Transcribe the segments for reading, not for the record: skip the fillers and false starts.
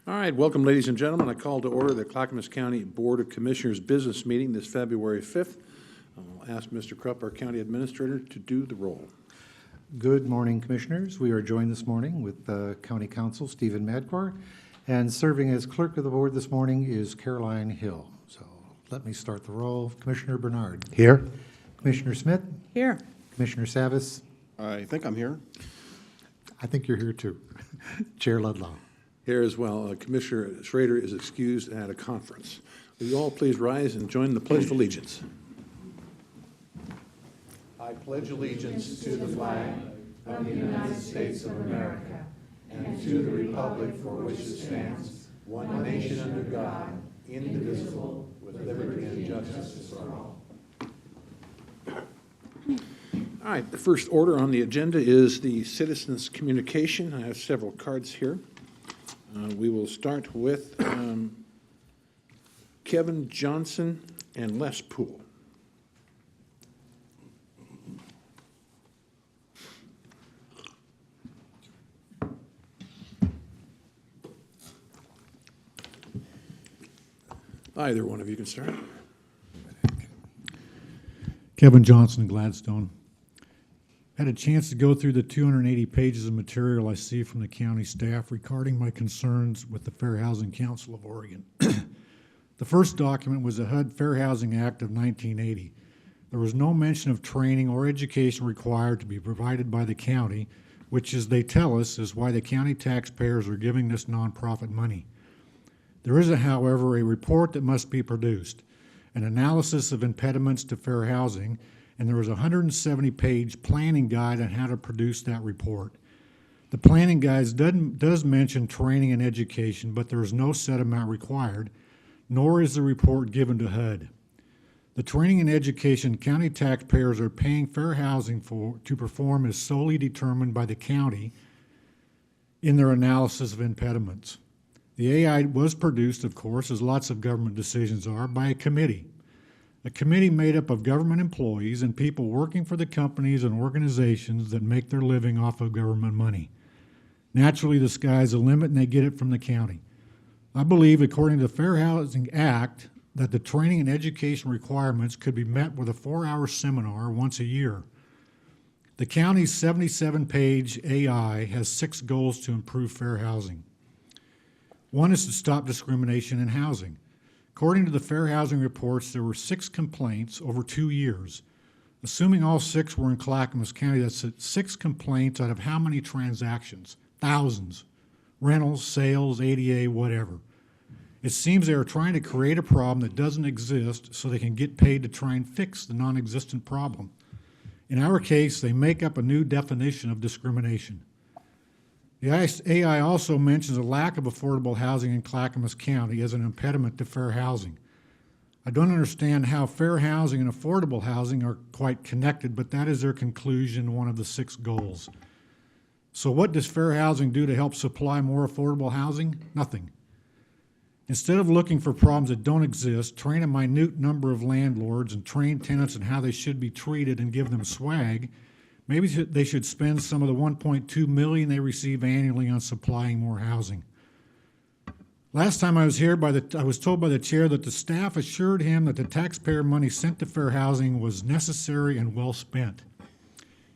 All right, welcome, ladies and gentlemen. I call to order the Clackamas County Board of Commissioners business meeting this February 5th. I'll ask Mr. Krupp, our county administrator, to do the roll. Good morning, Commissioners. We are joined this morning with County Counsel Stephen Madkour, and serving as clerk of the board this morning is Caroline Hill. So let me start the roll. Commissioner Bernard. Here. Commissioner Schmidt. Here. Commissioner Savas. I think I'm here. I think you're here too. Chair Ludlow. Here as well, Commissioner Schrader is excused at a conference. Will you all please rise and join the Pledge of Allegiance? I pledge allegiance to the flag of the United States of America and to the republic for which it stands, one nation under God, indivisible, with liberty and justice for all. All right, the first order on the agenda is the citizens' communication. I have several cards here. We will start with Kevin Johnson and Les Poole. Either one of you can start. Kevin Johnson, Gladstone. Had a chance to go through the 280 pages of material I see from the county staff regarding my concerns with the Fair Housing Council of Oregon. The first document was the HUD Fair Housing Act of 1980. There was no mention of training or education required to be provided by the county, which, as they tell us, is why the county taxpayers are giving this nonprofit money. There is, however, a report that must be produced, an analysis of impediments to fair housing, and there was a 170-page planning guide on how to produce that report. The planning guide does mention training and education, but there is no set amount required, nor is the report given to HUD. The training and education county taxpayers are paying fair housing to perform is solely determined by the county in their analysis of impediments. The AI was produced, of course, as lots of government decisions are, by a committee made up of government employees and people working for the companies and organizations that make their living off of government money. Naturally, the sky's the limit and they get it from the county. I believe, according to the Fair Housing Act, that the training and education requirements could be met with a 4-hour seminar once a year. The county's 77-page AI has 6 goals to improve fair housing. One is to stop discrimination in housing. According to the fair housing reports, there were 6 complaints over 2 years. Assuming all 6 were in Clackamas County, that's 6 complaints out of how many transactions? Thousands. Rentals, sales, ADA, whatever. It seems they are trying to create a problem that doesn't exist so they can get paid to try and fix the non-existent problem. In our case, they make up a new definition of discrimination. The AI also mentions a lack of affordable housing in Clackamas County as an impediment to fair housing. I don't understand how fair housing and affordable housing are quite connected, but that is their conclusion, one of the 6 goals. So what does fair housing do to help supply more affordable housing? Nothing. Instead of looking for problems that don't exist, train a minute number of landlords and train tenants on how they should be treated and give them swag, maybe they should spend some of the $1.2 million they receive annually on supplying more housing. Last time I was here, I was told by the chair that the staff assured him that the taxpayer money sent to fair housing was necessary and well spent.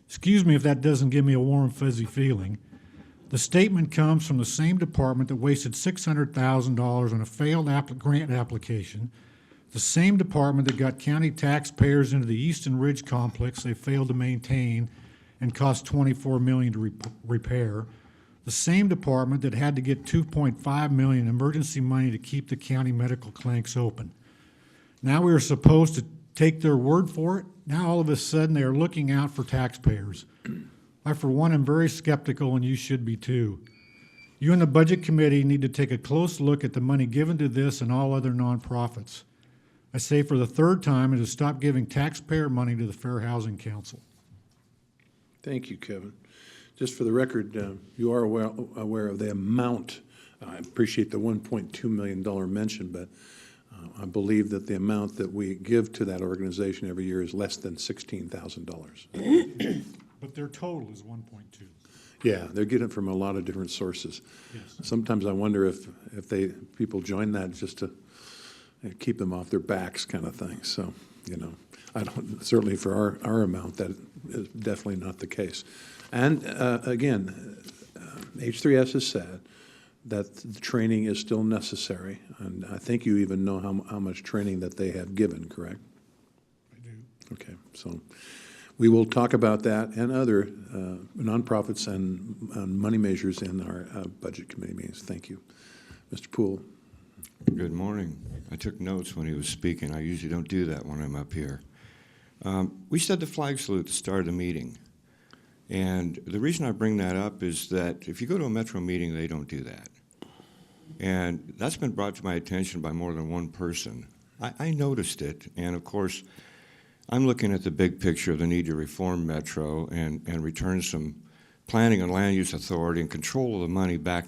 Excuse me if that doesn't give me a warm, fuzzy feeling. The statement comes from the same department that wasted $600,000 on a failed grant application, the same department that got county taxpayers into the Easton Ridge complex they failed to maintain and cost $24 million to repair, the same department that had to get $2.5 million emergency money to keep the county medical clinics open. Now we are supposed to take their word for it. Now all of a sudden they are looking out for taxpayers. I, for one, am very skeptical, and you should be too. You and the Budget Committee need to take a close look at the money given to this and all other nonprofits. I say for the third time, and to stop giving taxpayer money to the Fair Housing Council. Thank you, Kevin. Just for the record, you are aware of the amount. I appreciate the $1.2 million mention, but I believe that the amount that we give to that organization every year is less than $16,000. But their total is 1.2. Yeah, they're getting it from a lot of different sources. Yes. Sometimes I wonder if people join that just to keep them off their backs, kind of thing. So, I don't, certainly for our amount, that is definitely not the case. And again, H3S has said that the training is still necessary, and I think you even know how much training that they have given, correct? I do. Okay, so we will talk about that and other nonprofits and money measures in our Budget Committee meetings. Thank you. Mr. Poole. Good morning. I took notes when he was speaking. I usually don't do that when I'm up here. We said the flag salute at the start of the meeting. And the reason I bring that up is that if you go to a Metro meeting, they don't do that. And that's been brought to my attention by more than one person. I noticed it, and of course, I'm looking at the big picture of the need to reform Metro and return some planning and land use authority and control of the money back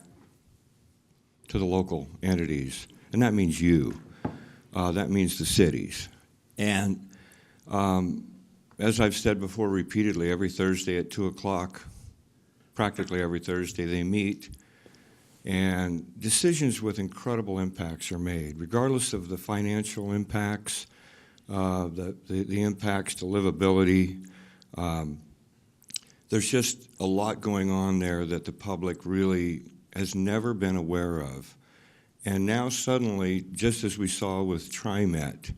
to the local entities. And that means you. That means the cities. And as I've said before repeatedly, every Thursday at 2 o'clock, practically every Thursday, they meet, and decisions with incredible impacts are made, regardless of the financial impacts, the impacts to livability. There's just a lot going on there that the public really has never been aware of. And now suddenly, just as we saw with TriMet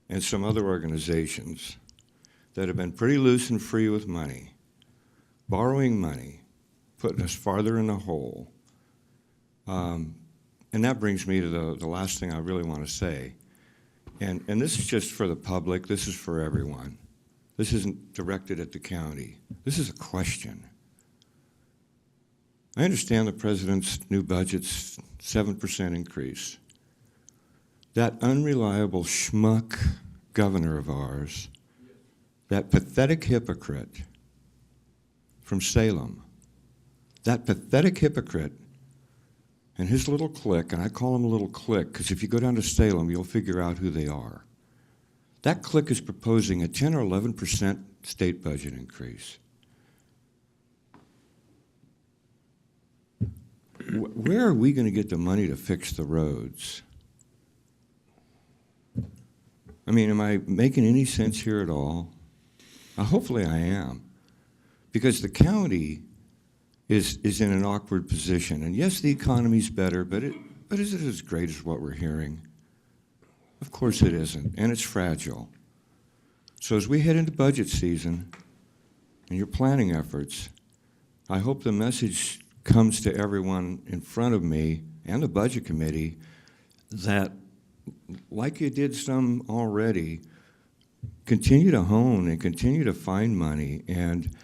and some other organizations that have been pretty loose and free with money, borrowing money, putting us farther in the hole. And that brings me to the last thing I really want to say. And this is just for the public. This is for everyone. This isn't directed at the county. This is a question. I understand the president's new budget's 7% increase. That unreliable schmuck governor of ours, that pathetic hypocrite from Salem, that pathetic hypocrite and his little clique, and I call him a little clique because if you go down to Salem, you'll figure out who they are. That clique is proposing a 10 or 11% state budget increase. Where are we going to get the money to fix the roads? I mean, am I making any sense here at all? Hopefully I am. Because the county is in an awkward position. And yes, the economy's better, but is it as great as what we're hearing? Of course it isn't, and it's fragile. So as we head into budget season and your planning efforts, I hope the message comes to everyone in front of me and the Budget Committee that, like you did some already, continue to hone and continue to find money and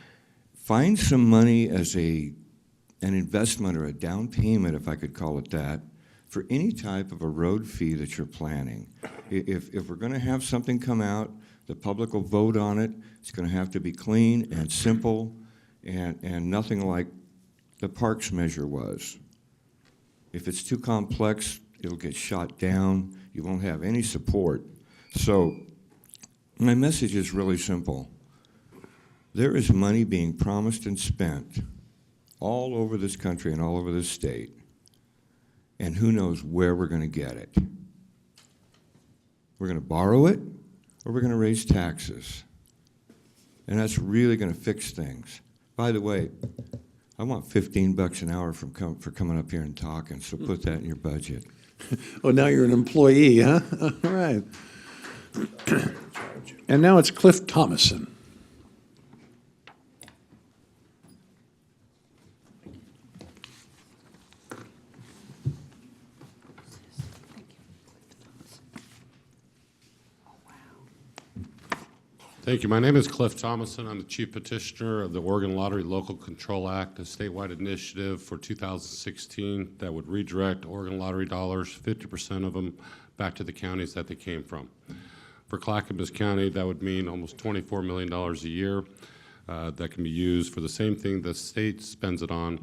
find some money as an investment or a down payment, if I could call it that, for any type of a road fee that you're planning. If we're going to have something come out, the public will vote on it. It's going to have to be clean and simple and nothing like the parks measure was. If it's too complex, It'll get shot down. You won't have any support. So my message is really simple. There is money being promised and spent all over this country and all over this state, and who knows where we're going to get it. We're going to borrow it, or we're going to raise taxes. And that's really going to fix things. By the way, I want $15 an hour for coming up here and talking, so put that in your budget. Oh, now you're an employee, huh? All right. And now it's Cliff Thomason. Thank you. My name is Cliff Thomason. I'm the Chief Petitioner of the Oregon Lottery Local Control Act, a statewide initiative for 2016 that would redirect Oregon Lottery dollars, 50% of them, back to the counties that they came from. For Clackamas County, that would mean almost $24 million a year that can be used for the same thing the state spends it on,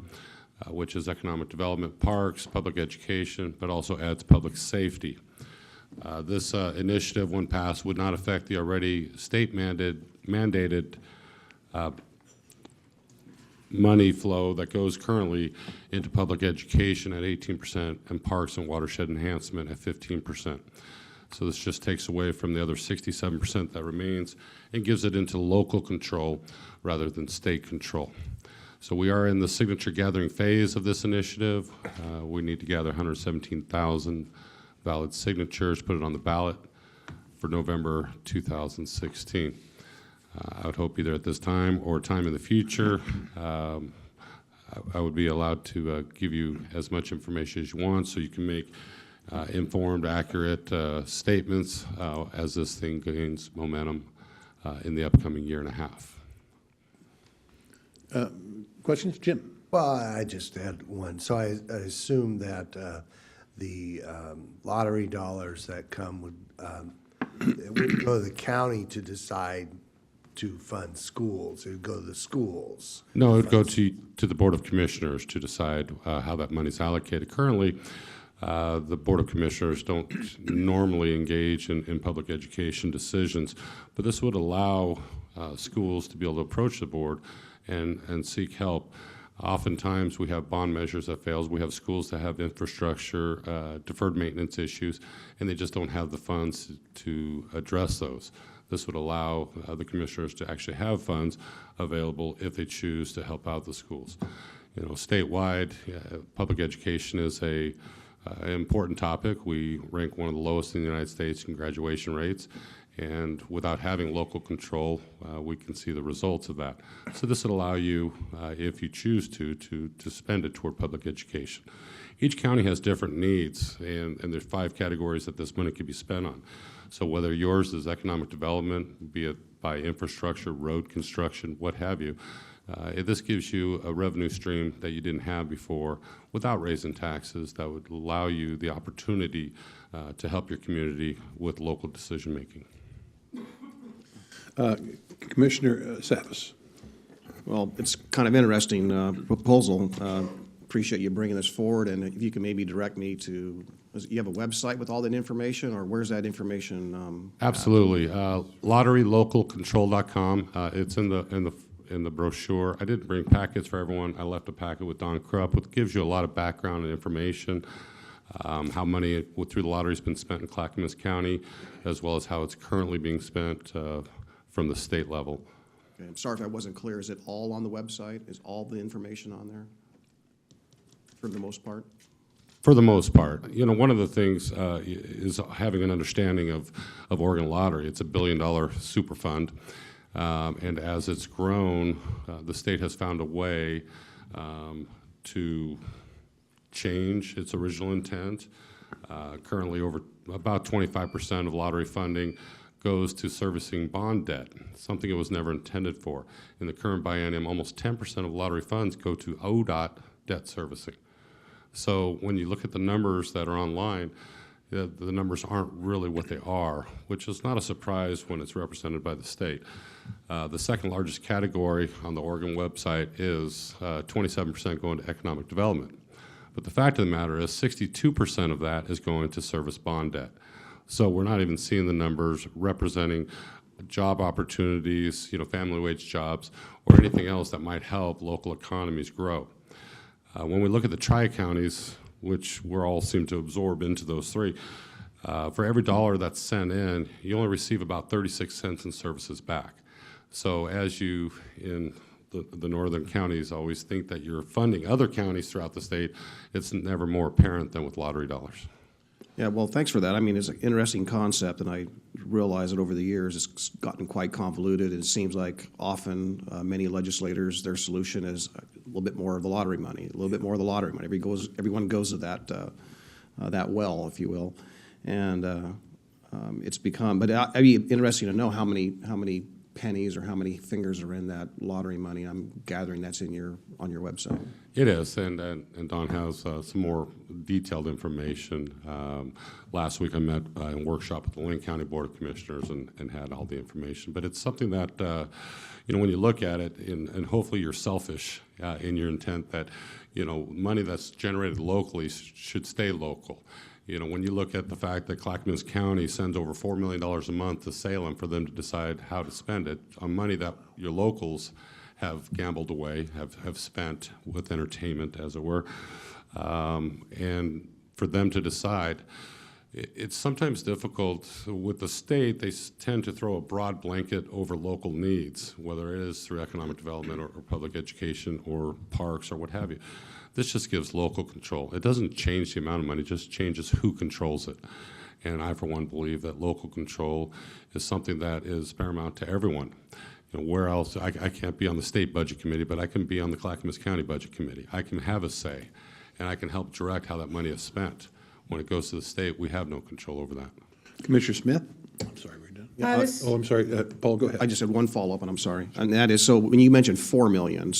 which is economic development, parks, public education, but also adds public safety. This initiative, when passed, would not affect the already state-mandated money flow that goes currently into public education at 18% and parks and watershed enhancement at 15%. So this just takes away from the other 67% that remains and gives it into local control rather than state control. So we are in the signature gathering phase of this initiative. We need to gather 117,000 valid signatures, put it on the ballot for November 2016. I would hope either at this time or time in the future, I would be allowed to give you as much information as you want so you can make informed, accurate statements as this thing gains momentum in the upcoming year and a half. Questions? Jim? Well, I just had one. So I assume that the lottery dollars that come would it wouldn't go to the county to decide to fund schools. It would go to the schools. No, it would go to the Board of Commissioners to decide how that money is allocated. Currently, the Board of Commissioners don't normally engage in public education decisions, but this would allow schools to be able to approach the board and seek help. Oftentimes, we have bond measures that fails. We have schools that have infrastructure, deferred maintenance issues, and they just don't have the funds to address those. This would allow the commissioners to actually have funds available if they choose to help out the schools. You know, statewide, public education is an important topic. We rank one of the lowest in the United States in graduation rates. And without having local control, we can see the results of that. So this would allow you, if you choose to spend it toward public education. Each county has different needs, and there's 5 categories that this money could be spent on. So whether yours is economic development, be it by infrastructure, road construction, what have you, this gives you a revenue stream that you didn't have before without raising taxes that would allow you the opportunity to help your community with local decision making. Commissioner Savas. Well, it's kind of interesting proposal. Appreciate you bringing this forward, and if you can maybe direct me to, you have a website with all that information, or where's that information? Absolutely, lotterylocalcontrol.com. It's in the brochure. I didn't bring packets for everyone. I left a packet with Don Krupp, which gives you a lot of background and information. How money through the lottery has been spent in Clackamas County, as well as how it's currently being spent from the state level. Okay, I'm sorry if I wasn't clear. Is it all on the website? Is all the information on there for the most part? For the most part. You know, one of the things is having an understanding of Oregon Lottery. It's $1 billion super fund, and as it's grown, the state has found a way to change its original intent. Currently, over about 25% of lottery funding goes to servicing bond debt, something it was never intended for. In the current biennium, almost 10% of lottery funds go to ODOT debt servicing. So when you look at the numbers that are online, the numbers aren't really what they are, which is not a surprise when it's represented by the state. The second largest category on the Oregon website is 27% going to economic development. But the fact of the matter is 62% of that is going to service bond debt. So we're not even seeing the numbers representing job opportunities, family wage jobs, or anything else that might help local economies grow. When we look at the tri-counties, which we all seem to absorb into those three, for every dollar that's sent in, you only receive about 36 cents in services back. So as you, in the northern counties, always think that you're funding other counties throughout the state, it's never more apparent than with lottery dollars. Yeah, well, thanks for that. I mean, it's an interesting concept, and I realize that over the years it's gotten quite convoluted. It seems like often many legislators, their solution is a little bit more of the lottery money, a little bit more of the lottery money. Everyone goes to that well, if you will, and it's become. But I'd be interesting to know how many pennies or how many fingers are in that lottery money. I'm gathering that's on your website. It is, and Don has some more detailed information. Last week I met in a workshop with the Lane County Board of Commissioners and had all the information. But it's something that, when you look at it, and hopefully you're selfish in your intent that, money that's generated locally should stay local. When you look at the fact that Clackamas County sends over $4 million a month to Salem for them to decide how to spend it on money that your locals have gambled away, have spent with entertainment, as it were, and for them to decide, it's sometimes difficult. With the state, they tend to throw a broad blanket over local needs, whether it is through economic development or public education or parks or what have you. This just gives local control. It doesn't change the amount of money, it just changes who controls it. And I, for one, believe that local control is something that is paramount to everyone. Where else? I can't be on the state budget committee, but I can be on the Clackamas County budget committee. I can have a say, and I can help direct how that money is spent. When it goes to the state, we have no control over that. Commissioner Smith? I'm sorry, we're done. Yeah, I'm sorry, Paul, go ahead. I just had one follow-up, and I'm sorry. And that is, so when you mentioned $4 million,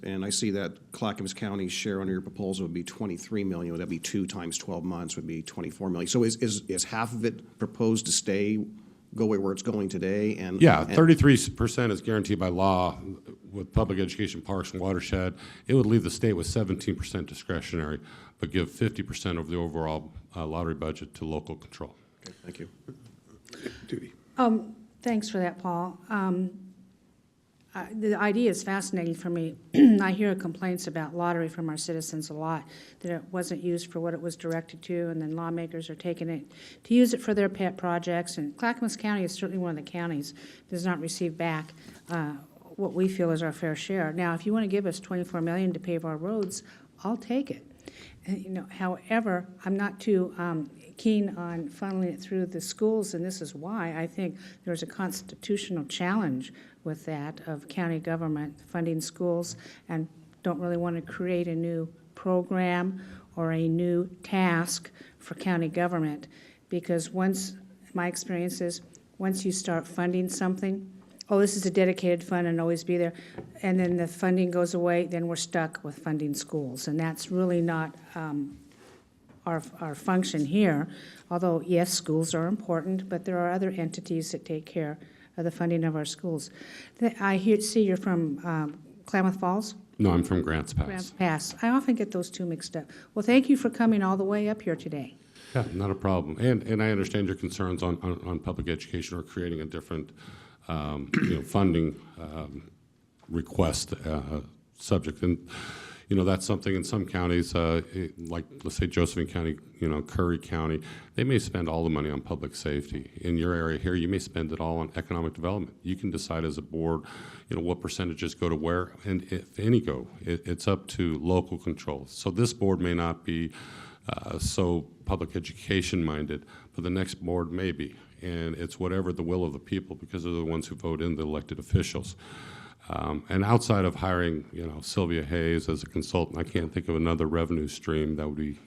and I see that Clackamas County's share under your proposal would be $23 million. Would that be 2 times 12 months would be $24 million? So is half of it proposed to go where it's going today? And 33% is guaranteed by law with public education, parks, and watershed. It would leave the state with 17% discretionary, but give 50% of the overall lottery budget to local control. Okay, thank you. Judy. Thanks for that, Paul. The idea is fascinating for me. I hear complaints about lottery from our citizens a lot, that it wasn't used for what it was directed to, and then lawmakers are taking it to use it for their pet projects. And Clackamas County is certainly one of the counties that does not receive back what we feel is our fair share. Now, if you want to give us $24 million to pave our roads, I'll take it. However, I'm not too keen on funneling it through the schools, and this is why I think there's a constitutional challenge with that of county government funding schools, and don't really want to create a new program or a new task for county government, because my experience is, once you start funding something, this is a dedicated fund and always be there, and then the funding goes away, then we're stuck with funding schools, and that's really not our function here. Although, yes, schools are important, but there are other entities that take care of the funding of our schools. I see you're from Klamath Falls? No, I'm from Grants Pass. Grants Pass. I often get those two mixed up. Well, thank you for coming all the way up here today. Yeah, not a problem. And I understand your concerns on public education or creating a different funding request subject. And, that's something in some counties, like, let's say, Josephine County, Curry County, they may spend all the money on public safety. In your area here, you may spend it all on economic development. You can decide as a board, what percentages go to where, and if any go. It's up to local control. So this board may not be so public education minded, but the next board may be. And it's whatever the will of the people, because they're the ones who vote in the elected officials. And outside of hiring, Sylvia Hayes as a consultant, I can't think of another revenue stream that would be,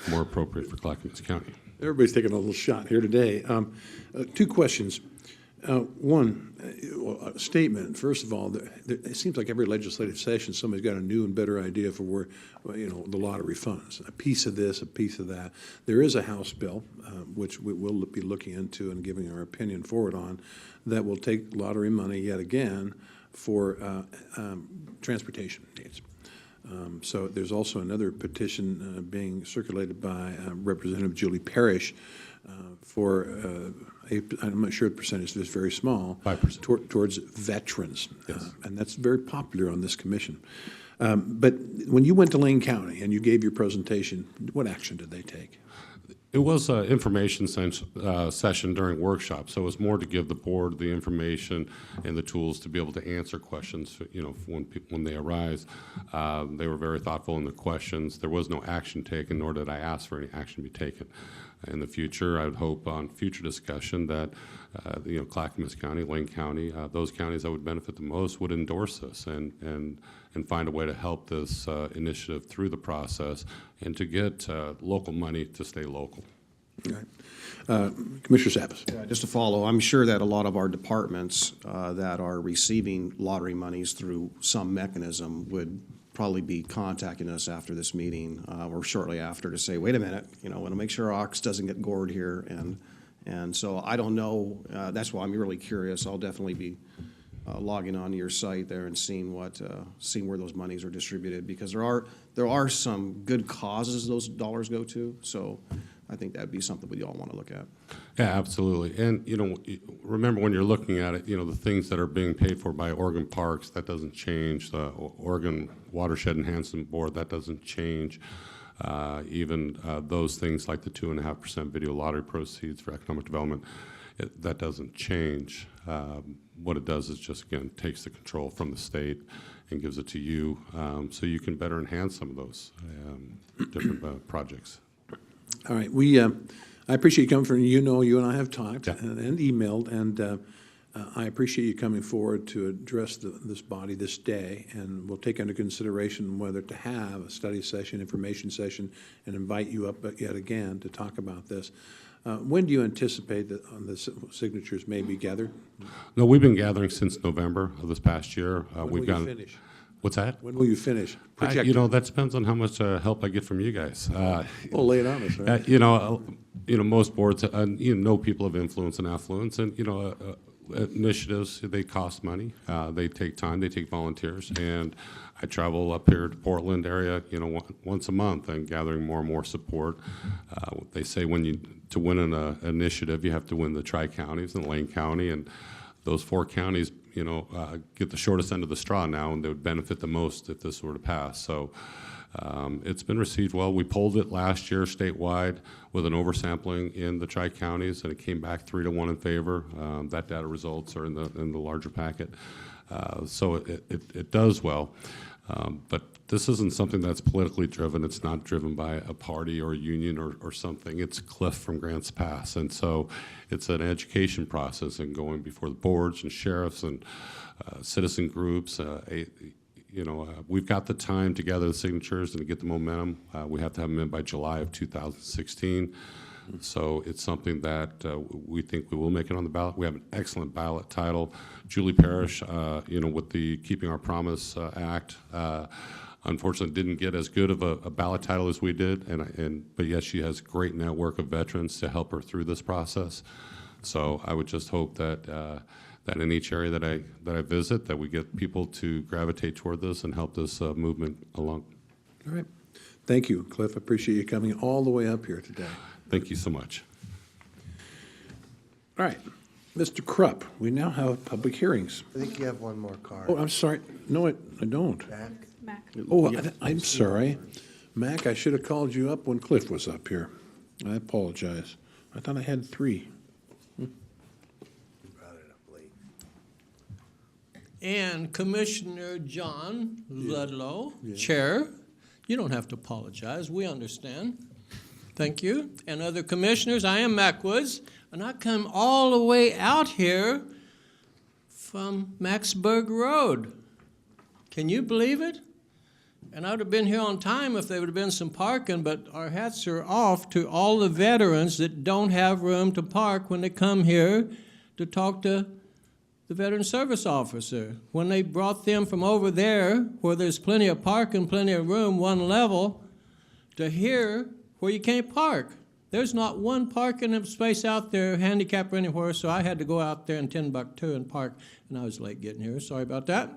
more appropriate for Clackamas County. Everybody's taking a little shot here today. 2 questions. One, a statement. First of all, it seems like every legislative session, somebody's got a new and better idea for where, the lottery funds. A piece of this, a piece of that. There is a House bill, which we will be looking into and giving our opinion forward on, that will take lottery money yet again for transportation needs. So there's also another petition being circulated by Representative Julie Parrish for I'm not sure the percentage, but it's very small. 5%. Towards veterans. Yes. And that's very popular on this commission. But when you went to Lane County and you gave your presentation, what action did they take? It was an information session during workshop, so it was more to give the board the information and the tools to be able to answer questions, when they arise. They were very thoughtful in the questions. There was no action taken, nor did I ask for any action to be taken. In the future, I would hope on future discussion that, Clackamas County, Lane County, those counties that would benefit the most would endorse this and find a way to help this initiative through the process and to get local money to stay local. All right. Commissioner Savas. Just to follow, I'm sure that a lot of our departments that are receiving lottery monies through some mechanism would probably be contacting us after this meeting or shortly after to say, wait a minute, want to make sure our ox doesn't get gored here. And so I don't know. That's why I'm really curious. I'll definitely be logging on to your site there and seeing where those monies are distributed, because there are some good causes those dollars go to. So I think that'd be something we all want to look at. Yeah, absolutely. And, remember when you're looking at it, the things that are being paid for by Oregon Parks, that doesn't change. The Oregon Watershed Enhancement Board, that doesn't change. Even those things like the 2.5% video lottery proceeds for economic development, that doesn't change. What it does is just, again, takes the control from the state and gives it to you so you can better enhance some of those different projects. All right. I appreciate you coming from, you and I have talked and emailed, and I appreciate you coming forward to address this body this day, and we'll take under consideration whether to have a study session, information session, and invite you up yet again to talk about this. When do you anticipate that the signatures may be gathered? No, we've been gathering since November of this past year. When will you finish? What's that? When will you finish? Projected. That depends on how much help I get from you guys. Lay it on us. Right? Most boards, know people of influence and affluence, and initiatives, they cost money. They take time. They take volunteers, and I travel up here to Portland area, once a month, and gathering more and more support. They say to win an initiative, you have to win the tri-counties and Lane County, and those 4 counties, get the shortest end of the straw now, and they would benefit the most if this were to pass. So it's been received well. We polled it last year statewide with an oversampling in the tri-counties, and it came back 3-1 in favor. That data results are in the larger packet. So it does well. But this isn't something that's politically driven. It's not driven by a party or a union or something. It's Cliff from Grants Pass. And so it's an education process and going before the boards and sheriffs and citizen groups. We've got the time to gather the signatures and to get the momentum. We have to have them in by July of 2016. So it's something that we think we will make it on the ballot. We have an excellent ballot title. Julie Parrish, with the Keeping Our Promise Act, unfortunately didn't get as good of a ballot title as we did, but yet she has a great network of veterans to help her through this process. So I would just hope that in each area that I visit, that we get people to gravitate toward this and help this movement along. All right. Thank you, Cliff. I appreciate you coming all the way up here today. Thank you so much. All right. Mr. Krupp, we now have public hearings. I think you have one more card. Oh, I'm sorry. No, I don't. Mac? Oh, I'm sorry. Mac, I should have called you up when Cliff was up here. I apologize. I thought I had 3. You brought it up late. And Commissioner John Ludlow, Chair, you don't have to apologize. We understand. Thank you. And other commissioners, I am Mac Woods, and I come all the way out here from Maxburg Road. Can you believe it? And I would have been here on time if there would have been some parking, but our hats are off to all the veterans that don't have room to park when they come here to talk to the Veteran Service Officer. When they brought them from over there, where there's plenty of parking, plenty of room, one level, to here where you can't park. There's not one parking space out there, handicap or anywhere, so I had to go out there in Timbuktu and park, and I was late getting here. Sorry about that.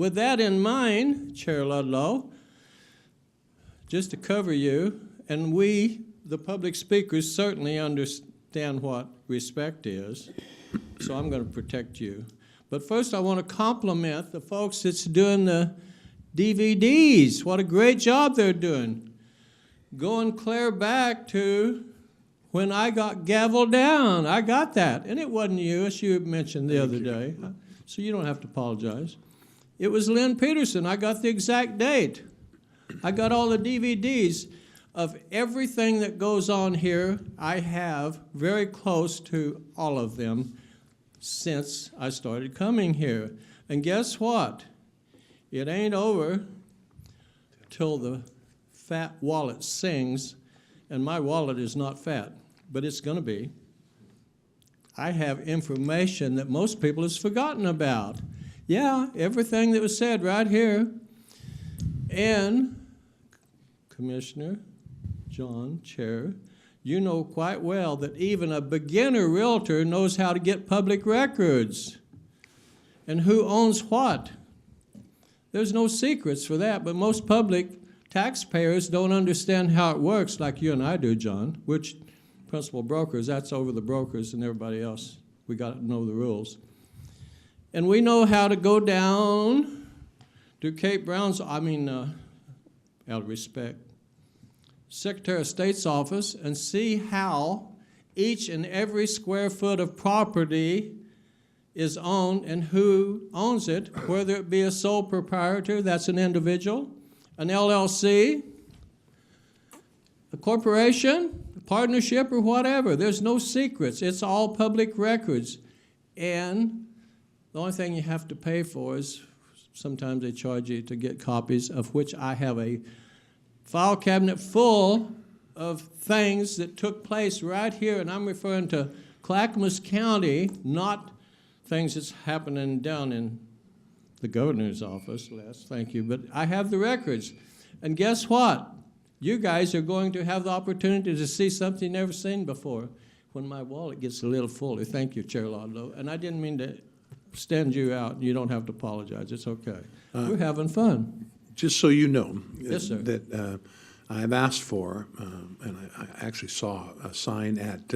with that in mind, Chair Ludlow, just to cover you, and we, the public speakers, certainly understand what respect is, so I'm going to protect you. But first I want to compliment the folks that's doing the DVDs. What a great job they're doing. Going clear back to when I got gavelled down. I got that. And it wasn't you, as you mentioned the other day. So you don't have to apologize. It was Lynn Peterson. I got the exact date. I got all the DVDs of everything that goes on here. I have very close to all of them since I started coming here. And guess what? It ain't over till the fat wallet sings, and my wallet is not fat, but it's going to be. I have information that most people has forgotten about. Yeah, everything that was said right here. And Commissioner John, Chair, you know quite well that even a beginner realtor knows how to get public records and who owns what. There's no secrets for that, but most public taxpayers don't understand how it works like you and I do, John, which principal brokers, that's over the brokers and everybody else. We got to know the rules. And we know how to go down to Cape Brown's, out of respect, Secretary of State's office and see how each and every square foot of property is owned and who owns it, whether it be a sole proprietor, that's an individual, an LLC, a corporation, a partnership, or whatever. There's no secrets. It's all public records. And the only thing you have to pay for is sometimes they charge you to get copies, of which I have a file cabinet full of things that took place right here, and I'm referring to Clackamas County, not things that's happening down in the governor's office, Les, thank you, but I have the records. And guess what? You guys are going to have the opportunity to see something you've never seen before when my wallet gets a little fuller. Thank you, Chair Ludlow. And I didn't mean to stand you out. You don't have to apologize. It's okay. We're having fun. Just so you know, Yes, sir. that I have asked for, and I actually saw a sign at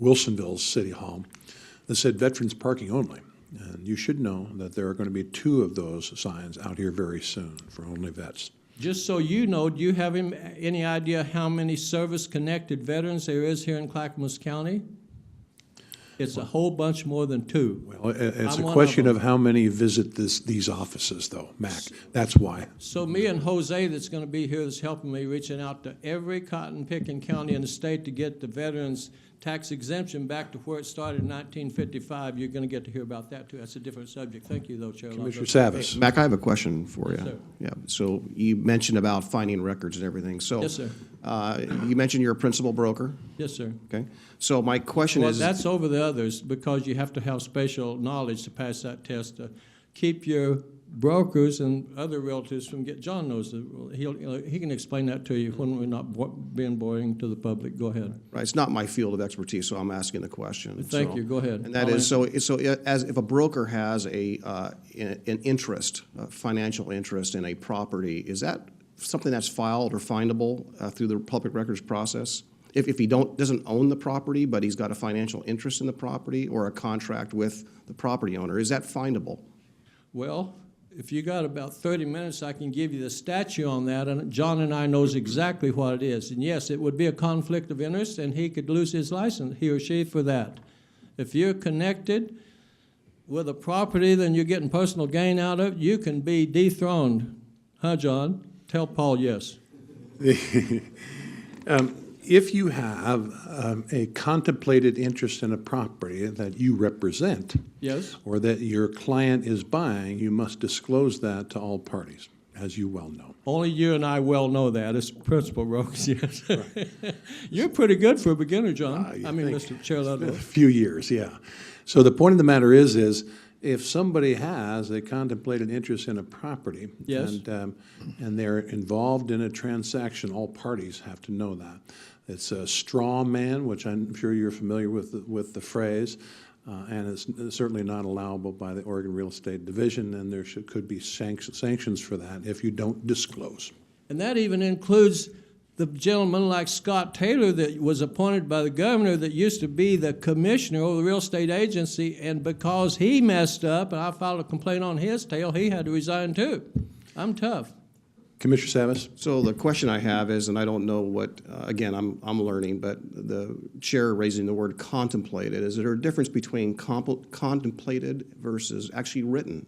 Wilsonville's City Hall that said veterans parking only. And you should know that there are going to be 2 of those signs out here very soon for only vets. Just so you know, do you have any idea how many service-connected veterans there is here in Clackamas County? It's a whole bunch more than 2. Well, it's I'm a one question of of how many visit these offices, though, Mac. That's why. So me and Jose that's going to be here that's helping me reaching out to every cotton-picking county in the state to get the veterans tax exemption back to where it started in 1955. You're going to get to hear about that, too. That's a different subject. Thank you, though, Chair. Commissioner Savas. Mac, I have a question for Yes, you. sir. Yeah, so you mentioned about finding records and everything. So, Yes, sir. You mentioned you're a principal broker, Yes, sir. okay? So my question Well, is, that's over the others because you have to have spatial knowledge to pass that test to keep your brokers and other realtors from John knows the rule. He can explain that to you when we're not being boring to the public. Go ahead. right, it's not my field of expertise, so I'm asking the question. Thank So- you. Go ahead. And that I'll is, so as if a broker has an interest, a financial interest in a property, is that something that's filed or findable through the public records process? If he doesn't own the property, but he's got a financial interest in the property or a contract with the property owner, is that findable? Well, if you got about 30 minutes, I can give you the statute on that, and John and I knows exactly what it is. And yes, it would be a conflict of interest, and he could lose his license, he or she, for that. If you're connected with a property, then you're getting personal gain out of it, you can be dethroned. Huh, John? Tell Paul yes. If you have a contemplated interest in a property that you represent, Yes? or that your client is buying, you must disclose that to all parties, as you well know. Only you and I well know that as principal brokers, yes. You're pretty good for a beginner, John. You I mean, think. Mr. Chair Ludlow. A few years, yeah. So the point of the matter is if somebody has a contemplated interest in a property, Yes. and they're involved in a transaction, all parties have to know that. It's a straw man, which I'm sure you're familiar with the phrase. and it's certainly not allowable by the Oregon Real Estate Division, and there could be sanctions for that if you don't disclose. And that even includes the gentleman like Scott Taylor that was appointed by the governor that used to be the commissioner over the real estate agency, and because he messed up and I filed a complaint on his tail, he had to resign too. I'm tough. Commissioner Savas? So the question I have is, and I don't know what, again, I'm learning, but the chair raising the word contemplated, is there a difference between contemplated versus actually written?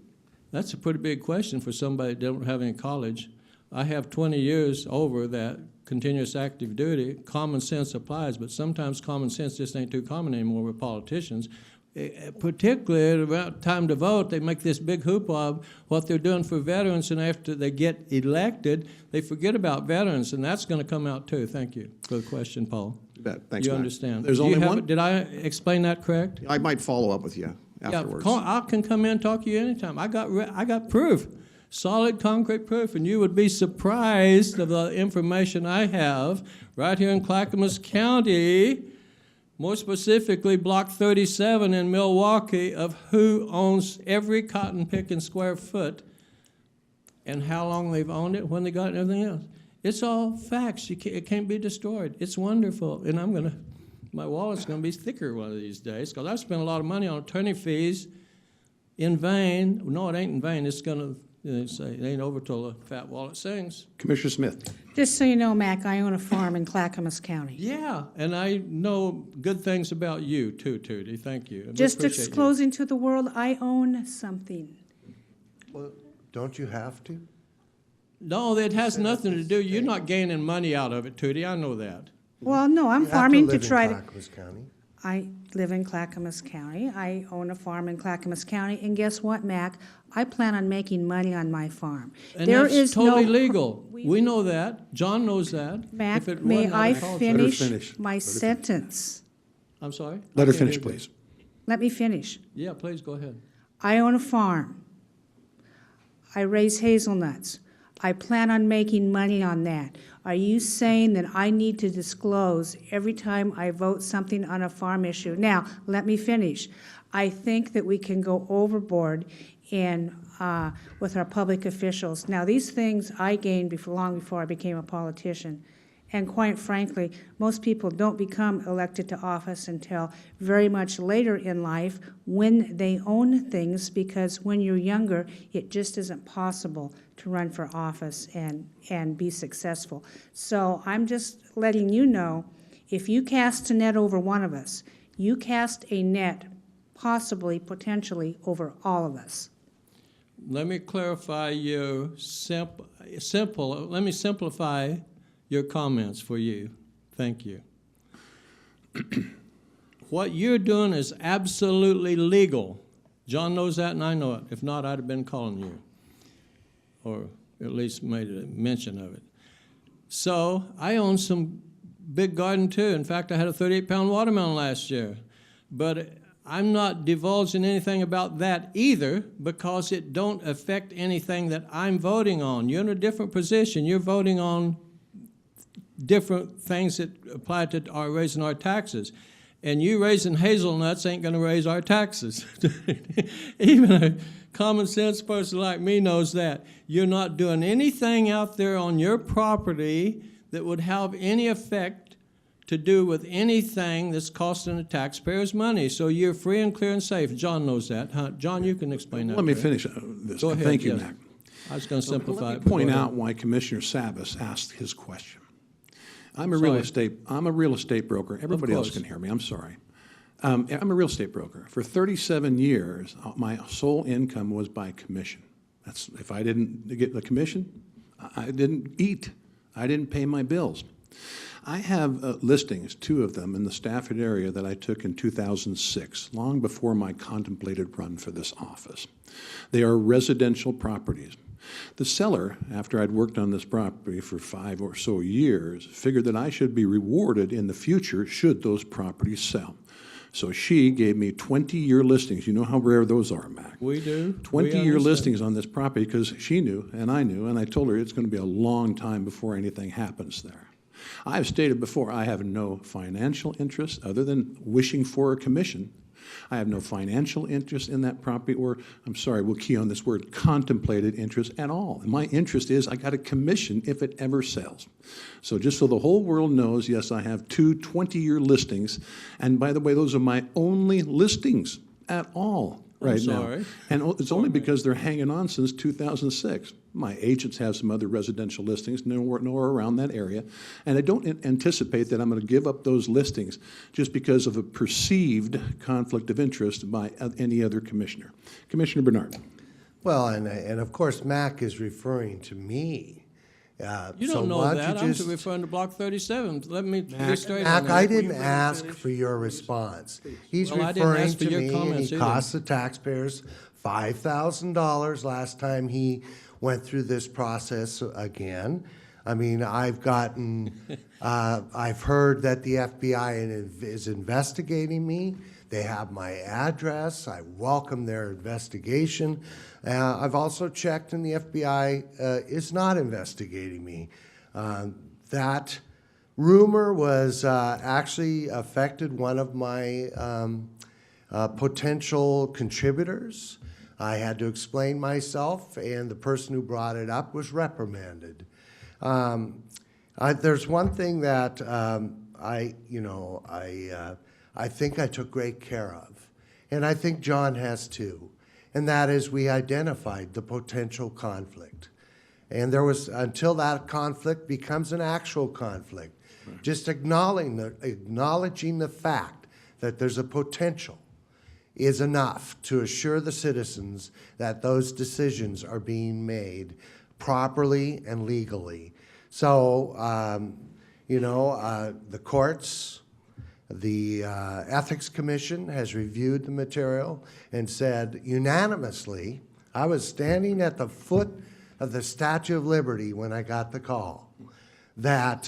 That's a pretty big question for somebody that don't have any college. I have 20 years over that continuous active duty. Common sense applies, but sometimes common sense just ain't too common anymore with politicians. Particularly about time to vote, they make this big hoopla of what they're doing for veterans, and after they get elected, they forget about veterans, and that's going to come out too. Thank you for the question, Paul. Thanks, You Matt. understand. There's Do you only have- one? Did I explain that correct? I might follow up with you afterwards. Yeah, I can come in and talk to you anytime. I got proof, solid concrete proof, and you would be surprised of the information I have right here in Clackamas County, more specifically Block 37 in Milwaukee, of who owns every cotton picking square foot and how long they've owned it, when they got it, and everything else. It's all facts. It can't be destroyed. It's wonderful, and my wallet's going to be thicker one of these days because I've spent a lot of money on attorney fees in vain. No, it ain't in vain. It's going to say it ain't over till the fat wallet sings. Commissioner Smith? Just so you know, Mac, I own a farm in Clackamas County. Yeah, and I know good things about you too, Tootie. Thank you. We Just appreciate you. disclosing to the world, I own something. Well, don't you have to? No, it has nothing to do. You're not gaining money out of it, Tootie. I know that. Well, no, I'm You have farming to live in try to. Clackamas County. I live in Clackamas County. I own a farm in Clackamas County, and guess what, Mac? I plan on making money on my farm. And There that's is totally no legal. We know that. John knows that. Mac, If it may wasn't, I I'd apologize. finish finish. my sentence? I'm sorry? Let I her can't finish, hear you. please. Let me finish. Yeah, please go ahead. I own a farm. I raise hazelnuts. I plan on making money on that. Are you saying that I need to disclose every time I vote something on a farm issue? Now, let me finish. I think that we can go overboard with our public officials. Now, these things I gained long before I became a politician. And quite frankly, most people don't become elected to office until very much later in life when they own things, because when you're younger, it just isn't possible to run for office and be successful. So I'm just letting you know, if you cast a net over one of us, you cast a net possibly, potentially, over all of us. Let me clarify your let me simplify your comments for you. Thank you. What you're doing is absolutely legal. John knows that and I know it. If not, I'd have been calling you, or at least made a mention of it. So I own some big garden too. In fact, I had a 38-pound watermelon last year. But I'm not divulging anything about that either, because it don't affect anything that I'm voting on. You're in a different position. You're voting on different things that apply to our raising our taxes. And you raising hazelnuts ain't going to raise our taxes. Even a common sense person like me knows that. You're not doing anything out there on your property that would have any effect to do with anything that's costing the taxpayers money. So you're free and clear and safe. John knows that. Huh? John, you can explain that. Let me to him. finish this. Go ahead. Thank you, yes. Mac. I was going to simplify Let it. me but point go ahead. out why Commissioner Savas asked his question. I'm a Sorry. real estate broker. Everybody else course. can hear me. I'm sorry. I'm a real estate broker. For 37 years, my sole income was by commission. That's if I didn't get the commission, I didn't eat. I didn't pay my bills. I have listings, 2 of them in the Stafford area that I took in 2006, long before my contemplated run for this office. They are residential properties. The seller, after I'd worked on this property for 5 or so years, figured that I should be rewarded in the future should those properties sell. So she gave me 20-year listings. You know how rare those are, Mac. We do. 20-year understand. listings on this property because she knew and I knew, and I told her it's going to be a long time before anything happens there. I've stated before I have no financial interest other than wishing for a commission I have no financial interest in that property, or, I'm sorry, we'll key on this word, contemplated interest at all. And my interest is I got a commission if it ever sells. So just so the whole world knows, yes, I have 2 20-year listings. And by the way, those are my only listings at all right sorry. now. And it's only because they're hanging on since 2006. My agents have some other residential listings nowhere around that area. And I don't anticipate that I'm going to give up those listings just because of a perceived conflict of interest by any other commissioner. Commissioner Bernard. Well, and of course, Mac is referring to me. You so don't know why that. don't you I'm just- referring to Block 37. Let me be straight Mac, on I that. didn't ask for your response. He's Well, I didn't referring ask for to your me, and comments he either. cost the taxpayers $5,000 last time he went through this process again. I mean, I've gotten, I've heard that the FBI is investigating me. They have my address. I welcome their investigation. I've also checked, and the FBI is not investigating me. That rumor was actually affected one of my potential contributors. I had to explain myself, and the person who brought it up was reprimanded. There's one thing that I think I took great care of, and I think John has too, and that is we identified the potential conflict. And there was, until that conflict becomes an actual conflict, just acknowledging the fact that there's a potential is enough to assure the citizens that those decisions are being made properly and legally. So, the courts, the Ethics Commission has reviewed the material and said unanimously, I was standing at the foot of the Statue of Liberty when I got the call, that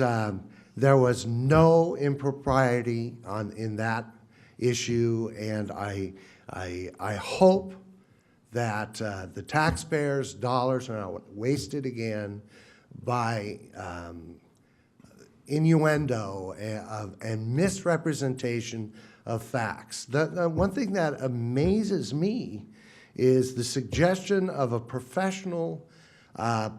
there was no impropriety in that issue, and I hope that the taxpayers' dollars are not wasted again by innuendo and misrepresentation of facts. The one thing that amazes me is the suggestion of a professional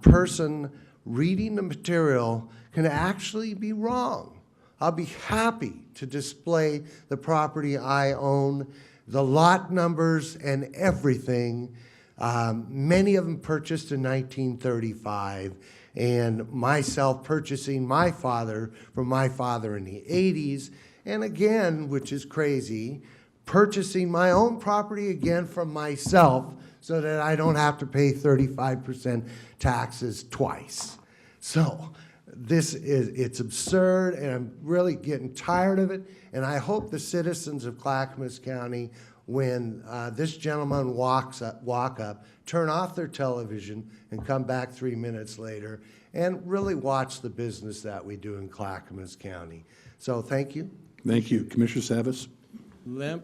person reading the material can actually be wrong. I'll be happy to display the property I own, the lot numbers and everything. Many of them purchased in 1935, and myself purchasing my father from my father in the 80s, and again, which is crazy, purchasing my own property again from myself so that I don't have to pay 35% taxes twice. So it's absurd, and I'm really getting tired of it, and I hope the citizens of Clackamas County, when this gentleman walk up, turn off their television and come back 3 minutes later and really watch the business that we do in Clackamas County. So thank you. Thank you. Commissioner Savas?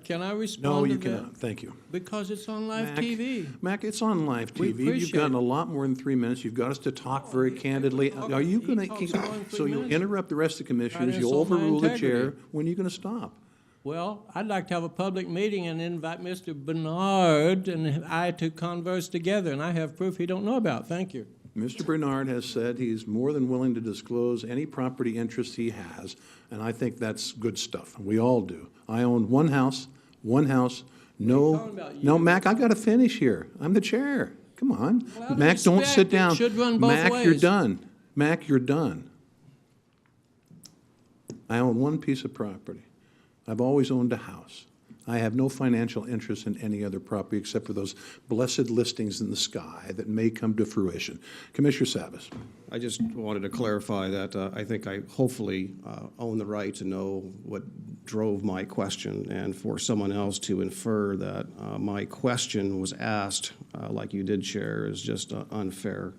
Can I respond No, to you that? cannot. Thank you. Because it's on live Mac, TV. Mac, it's on live We TV. You've appreciate gotten it. a lot more than 3 minutes. You've got us to talk very candidly. Are you going he talks more than to, 3 so you'll minutes. interrupt the rest of the commissioners, Try to you'll insult my overrule the chair. integrity. When are you going to stop? Well, I'd like to have a public meeting and invite Mr. Bernard and I to converse together, and I have proof he don't know about. Thank you. Mr. Bernard has said he's more than willing to disclose any property interest he has, and I think that's good stuff. We all do. I own one house. talking about you? No, Mac, I got to finish here. I'm the chair. Come on. Well, out of Mac, don't respect, sit it down. should run both Mac, you're ways. done. Mac, you're done. I own one piece of property. I've always owned a house. I have no financial interest in any other property except for those blessed listings in the sky that may come to fruition. Commissioner Savas. I just wanted to clarify that I think I hopefully own the right to know what drove my question, and for someone else to infer that my question was asked, like you did, Chair, is just unfair.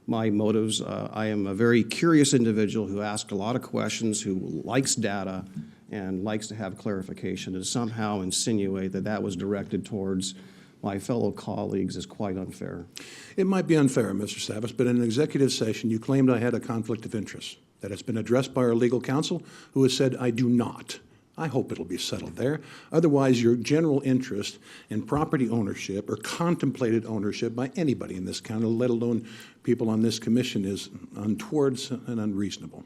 My motives, I am a very curious individual who asks a lot of questions, who likes data and likes to have clarification, and somehow insinuate that that was directed towards my fellow colleagues is quite unfair. It might be unfair, Mr. Savas, but in an executive session, you claimed I had a conflict of interest. That has been addressed by our legal counsel, who has said I do not. I hope it'll be settled there. Otherwise, your general interest in property ownership or contemplated ownership by anybody in this county, let alone people on this commission, is untoward and unreasonable.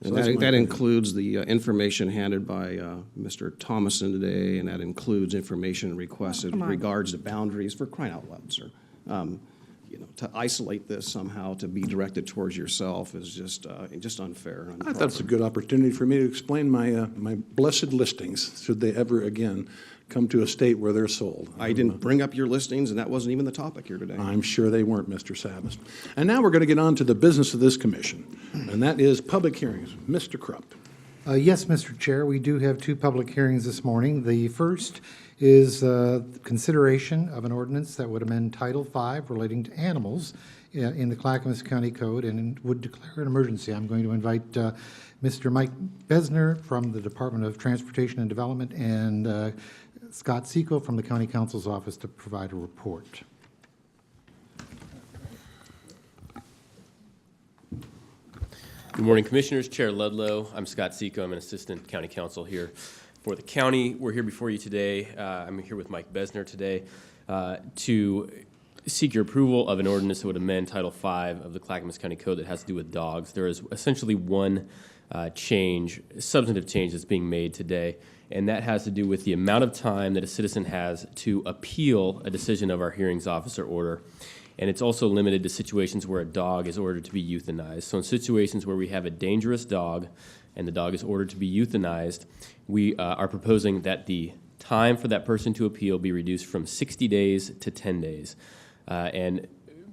So And that's my that opinion. includes the information handed by Mr. Thomason today, and that includes information requested come in on. regards to boundaries, for crying out loud, sir. To isolate this somehow, to be directed towards yourself is just unfair. I thought it's a good opportunity for me to explain my blessed listings, should they ever again come to a state where they're sold. I didn't bring up your listings, and that wasn't even the topic here today. I'm sure they weren't, Mr. Savas. And now we're going to get on to the business of this commission, and that is public hearings. Mr. Krupp. Yes, Mr. Chair, we do have two public hearings this morning. The first is consideration of an ordinance that would amend Title V relating to animals in the Clackamas County Code and would declare an emergency. I'm going to invite Mr. Mike Bezner from the Department of Transportation and Development and Scott Ciecko from the County Counsel's Office to provide a report. Good morning, Commissioners. Chair Ludlow. I'm Scott Ciecko. I'm an Assistant County Counsel here for the county. We're here before you today. I'm here with Mike Bezner today to seek your approval of an ordinance that would amend Title V of the Clackamas County Code that has to do with dogs. There is essentially one substantive change that's being made today, and that has to do with the amount of time that a citizen has to appeal a decision of our hearings officer order. And it's also limited to situations where a dog is ordered to be euthanized. So in situations where we have a dangerous dog and the dog is ordered to be euthanized, we are proposing that the time for that person to appeal be reduced from 60 days to 10 days. And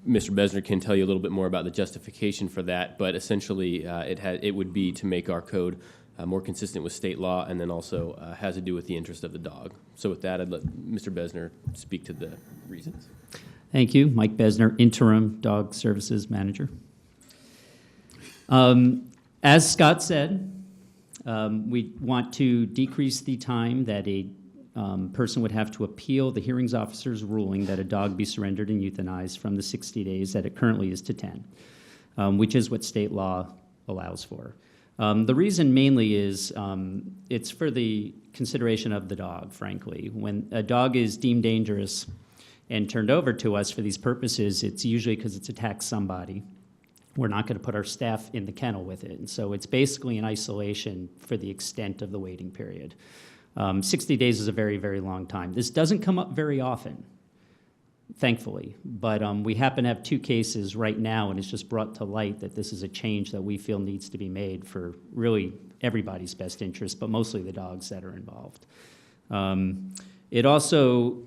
Mr. Bezner can tell you a little bit more about the justification for that, but essentially it would be to make our code more consistent with state law, and then also has to do with the interest of the dog. So with that, I'd let Mr. Bezner speak to the reasons. Thank you. Mike Bezner, Interim Dog Services Manager. As Scott said, we want to decrease the time that a person would have to appeal the hearings officer's ruling that a dog be surrendered and euthanized from the 60 days that it currently is to 10, which is what state law allows for. The reason mainly is it's for the consideration of the dog, frankly. When a dog is deemed dangerous and turned over to us for these purposes, it's usually because it's attacked somebody. We're not going to put our staff in the kennel with it. And so it's basically an isolation for the extent of the waiting period. 60 days is a very, very long time. This doesn't come up very often, thankfully. But we happen to have two cases right now, and it's just brought to light that this is a change that we feel needs to be made for really everybody's best interest, but mostly the dogs that are involved. It also,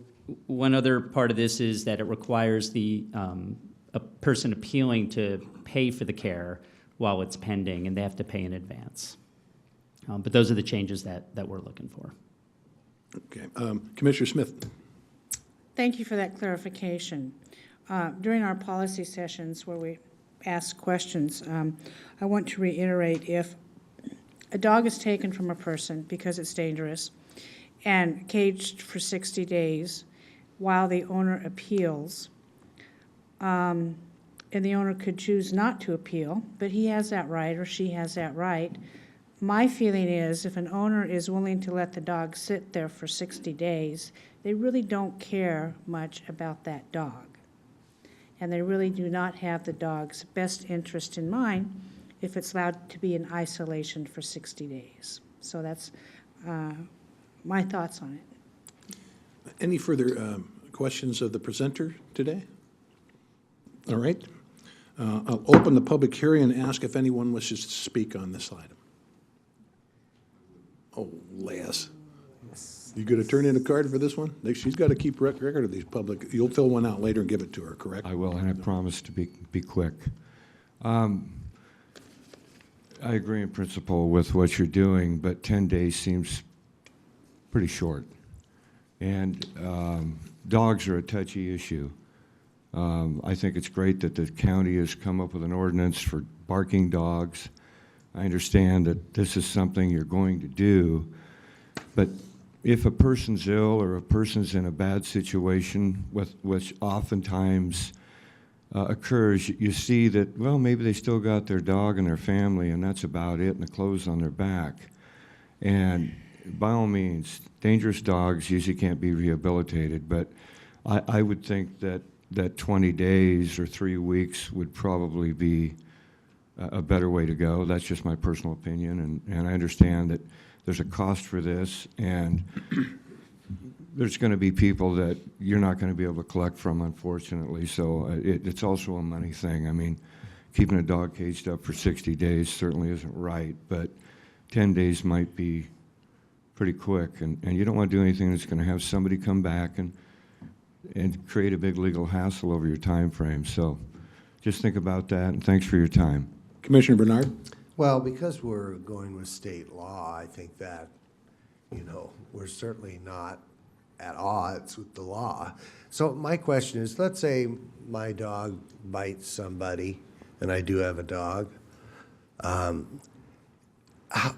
one other part of this is that it requires a person appealing to pay for the care while it's pending, and they have to pay in advance. But those are the changes that we're looking for. Okay. Commissioner Smith. Thank you for that clarification. During our policy sessions where we ask questions, I want to reiterate, if a dog is taken from a person because it's dangerous and caged for 60 days while the owner appeals, and the owner could choose not to appeal, but he has that right or she has that right. My feeling is if an owner is willing to let the dog sit there for 60 days, they really don't care much about that dog. And they really do not have the dog's best interest in mind if it's allowed to be in isolation for 60 days. So that's my thoughts on it. Any further questions of the presenter today? All right. I'll open the public hearing and ask if anyone wishes to speak on this item. Oh, Les. You going to turn in a card for this one? She's got to keep record of these public. You'll fill one out later and give it to her, correct? I will, and I promise to be quick. I agree in principle with what you're doing, but 10 days seems pretty short. And dogs are a touchy issue. I think it's great that the county has come up with an ordinance for barking dogs. I understand that this is something you're going to do, but if a person's ill or a person's in a bad situation, which oftentimes occurs, you see that, well, maybe they still got their dog and their family, and that's about it, and the clothes on their back. And by all means, dangerous dogs usually can't be rehabilitated, but I would think that 20 days or 3 weeks would probably be a better way to go. That's just my personal opinion, and I understand that there's a cost for this, and there's going to be people that you're not going to be able to collect from, unfortunately, so it's also a money thing. I mean, keeping a dog caged up for 60 days certainly isn't right, but 10 days might be pretty quick, and you don't want to do anything that's going to have somebody come back and create a big legal hassle over your time frame. So just think about that, and thanks for your time. Commissioner Bernard? Well, because we're going with state law, I think that, we're certainly not at odds with the law. So my question is, let's say my dog bites somebody, and I do have a dog.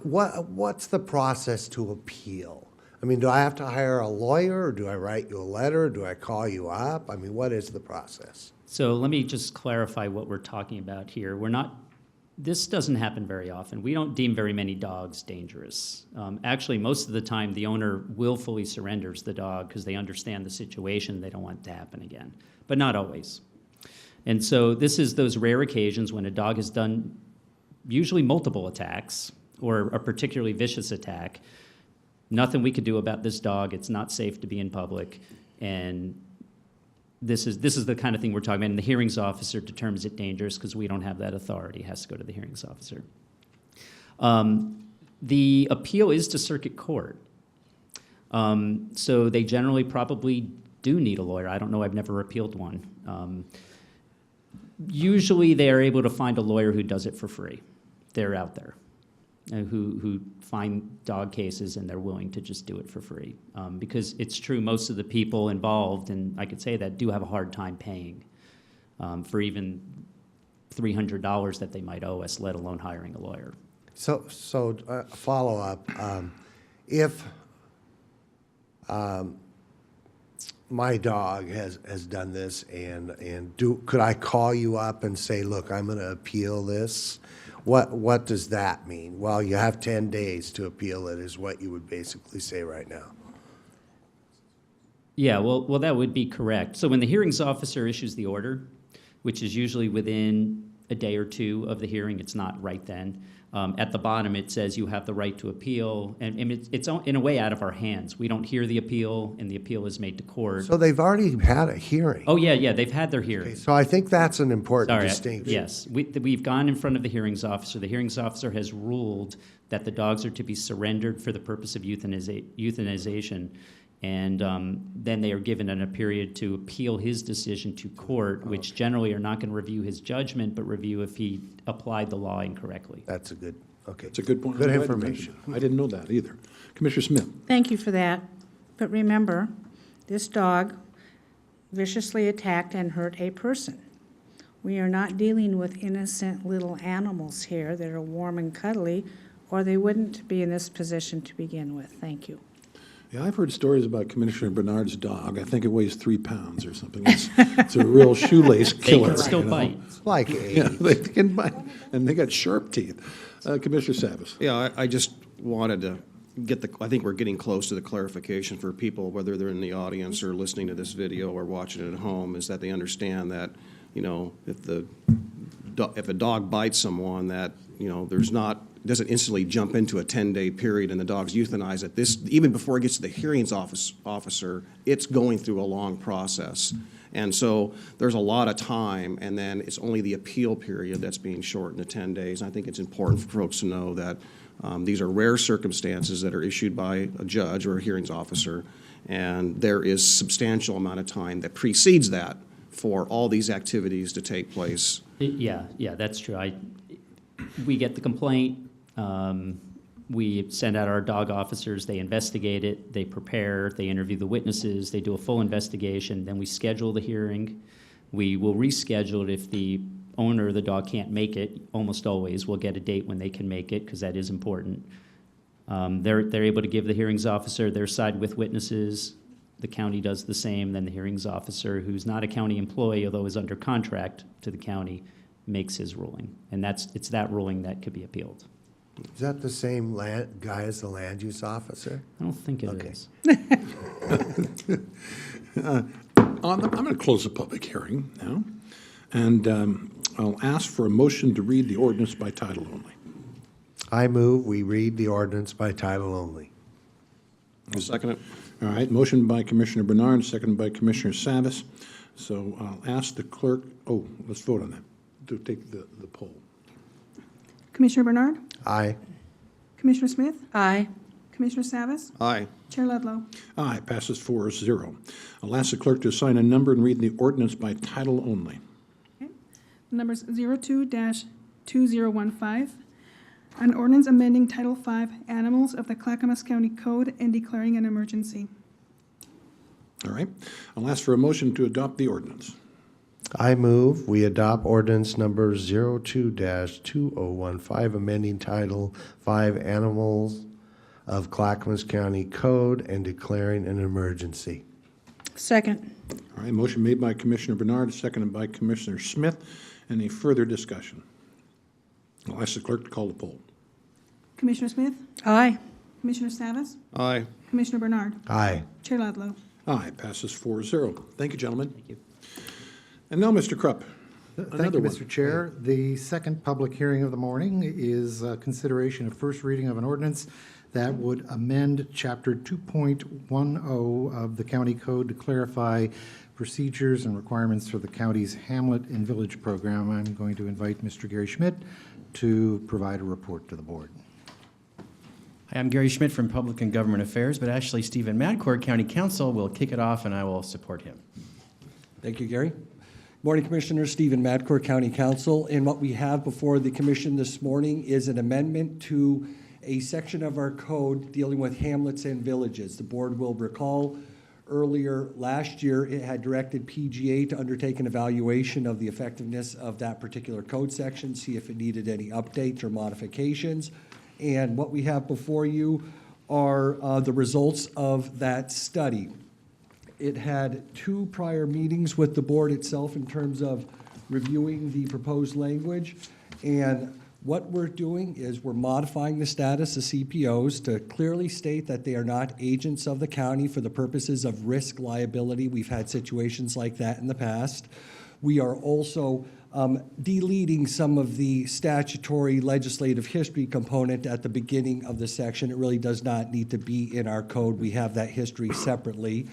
What's the process to appeal? I mean, do I have to hire a lawyer, or do I write you a letter? Do I call you up? I mean, what is the process? So let me just clarify what we're talking about here. This doesn't happen very often. We don't deem very many dogs dangerous. Actually, most of the time, the owner willfully surrenders the dog because they understand the situation. They don't want it to happen again, but not always. And so this is those rare occasions when a dog has done usually multiple attacks or a particularly vicious attack. Nothing we could do about this dog. It's not safe to be in public. And this is the kind of thing we're talking about. And the hearings officer determines it dangerous because we don't have that authority. It has to go to the hearings officer. The appeal is to circuit court. So they generally probably do need a lawyer. I don't know. I've never appealed one. Usually they are able to find a lawyer who does it for free. They're out there. Who find dog cases and they're willing to just do it for free. Because it's true, most of the people involved, and I could say that, do have a hard time paying for even $300 that they might owe us, let alone hiring a lawyer. So follow up. If my dog has done this, could I call you up and say, look, I'm going to appeal this? What does that mean? Well, you have 10 days to appeal it, is what you would basically say right now. Yeah, well, that would be correct. So when the hearings officer issues the order, which is usually within a day or two of the hearing, it's not right then. At the bottom, it says you have the right to appeal, and it's in a way out of our hands. We don't hear the appeal, and the appeal is made to court. So they've already had a hearing. Oh, yeah, they've had their hearing. Okay, so I think that's an important Sorry, distinction. yes, we've gone in front of the hearings officer. The hearings officer has ruled that the dogs are to be surrendered for the purpose of euthanization, and then they are given a period to appeal his decision to court, which generally are not going to review his judgment, but review if he applied the law incorrectly. That's a good, okay. It's a good point. Good I'm glad you information. mentioned it. I didn't know that either. Commissioner Smith? Thank you for that. But remember, this dog viciously attacked and hurt a person. We are not dealing with innocent little animals here that are warm and cuddly, or they wouldn't be in this position to begin with. Thank you. Yeah, I've heard stories about Commissioner Bernard's dog. I think it weighs 3 pounds or something. It's a real shoelace killer. They can still bite. Like Yeah, they can bite, and they got sharp teeth. Commissioner Savas? Yeah, I just wanted to I think we're getting close to the clarification for people, whether they're in the audience or listening to this video or watching it at home, is that they understand that, if a dog bites someone, that, doesn't instantly jump into a 10-day period and the dog's euthanized. Even before it gets to the hearings officer, it's going through a long process. And so there's a lot of time, and then it's only the appeal period that's being shortened to 10 days. I think it's important for folks to know that these are rare circumstances that are issued by a judge or a hearings officer, and there is substantial amount of time that precedes that for all these activities to take place. Yeah, that's true. We get the complaint. We send out our dog officers, they investigate it, they prepare, they interview the witnesses, they do a full investigation, then we schedule the hearing. We will reschedule it if the owner of the dog can't make it. Almost always we'll get a date when they can make it, because that is important. They're able to give the hearings officer their side with witnesses. The county does the same. Then the hearings officer, who's not a county employee, although is under contract to the county, makes his ruling. And it's that ruling that could be appealed. Is that the same guy as the land use officer? I don't think it Okay. is. I'm going to close the public hearing now, and I'll ask for a motion to read the ordinance by title only. I move we read the ordinance by title only. I'll second it. All right, motion by Commissioner Bernard, seconded by Commissioner Savis. So I'll ask the clerk, let's vote on that, to take the poll. Commissioner Bernard? Aye. Commissioner Smith? Aye. Commissioner Savis? Aye. Chair Ludlow? Aye, passes 4-0. I'll ask the clerk to assign a number and read the ordinance by title only. Okay. The number's 02-2015. An ordinance amending Title V Animals of the Clackamas County Code and declaring an emergency. All right, I'll ask for a motion to adopt the ordinance. I move we adopt ordinance number 02-2015, amending Title V Animals of Clackamas County Code and declaring an emergency. Second. All right, motion made by Commissioner Bernard, seconded by Commissioner Smith. Any further discussion? I'll ask the clerk to call the poll. Commissioner Smith? Aye. Commissioner Savis? Aye. Commissioner Bernard? Aye. Chair Ludlow? Aye, passes 4-0. Thank you, gentlemen. Thank you. And now, Mr. Krupp. Thank Another you, one. Mr. Chair. The second public hearing of the morning is consideration of first reading of an ordinance that would amend Chapter 2.10 of the County Code to clarify procedures and requirements for the county's Hamlet and Village program. I'm going to invite Mr. Gary Schmidt to provide a report to the board. Hi, I'm Gary Schmidt from Public and Government Affairs, but actually Stephen Madkour, County Counsel, will kick it off and I will support him. Thank you, Gary. Morning, Commissioners. Stephen Madkour, County Counsel. And what we have before the Commission this morning is an amendment to a section of our code dealing with hamlets and villages. The board will recall earlier last year it had directed PGA to undertake an evaluation of the effectiveness of that particular code section, see if it needed any updates or modifications. And what we have before you are the results of that study. It had 2 prior meetings with the board itself in terms of reviewing the proposed language. And what we're doing is we're modifying the status of CPOs to clearly state that they are not agents of the county for the purposes of risk liability. We've had situations like that in the past. We are also deleting some of the statutory legislative history component at the beginning of the section. It really does not need to be in our code. We have that history separately.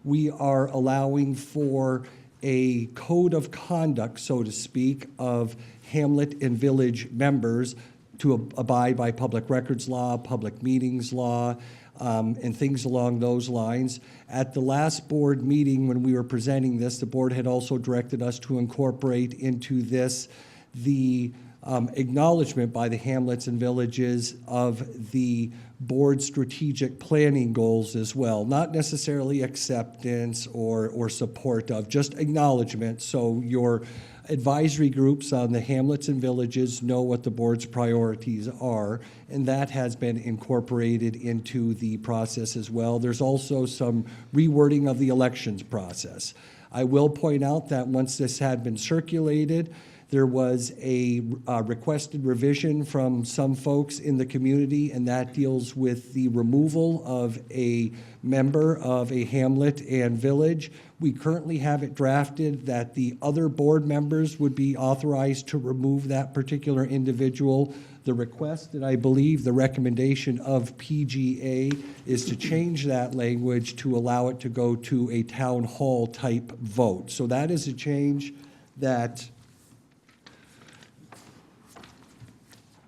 We are allowing for a code of conduct, so to speak, of hamlet and village members to abide by public records law, public meetings law, and things along those lines. At the last board meeting, when we were presenting this, the board had also directed us to incorporate into this the acknowledgement by the hamlets and villages of the board strategic planning goals as well. Not necessarily acceptance or support of, just acknowledgement. So your advisory groups on the hamlets and villages know what the board's priorities are, and that has been incorporated into the process as well. There's also some rewording of the elections process. I will point out that once this had been circulated, there was a requested revision from some folks in the community, and that deals with the removal of a member of a hamlet and village. We currently have it drafted that the other board members would be authorized to remove that particular individual. The request, and I believe the recommendation of PGA, is to change that language to allow it to go to a town hall type vote. So that is a change that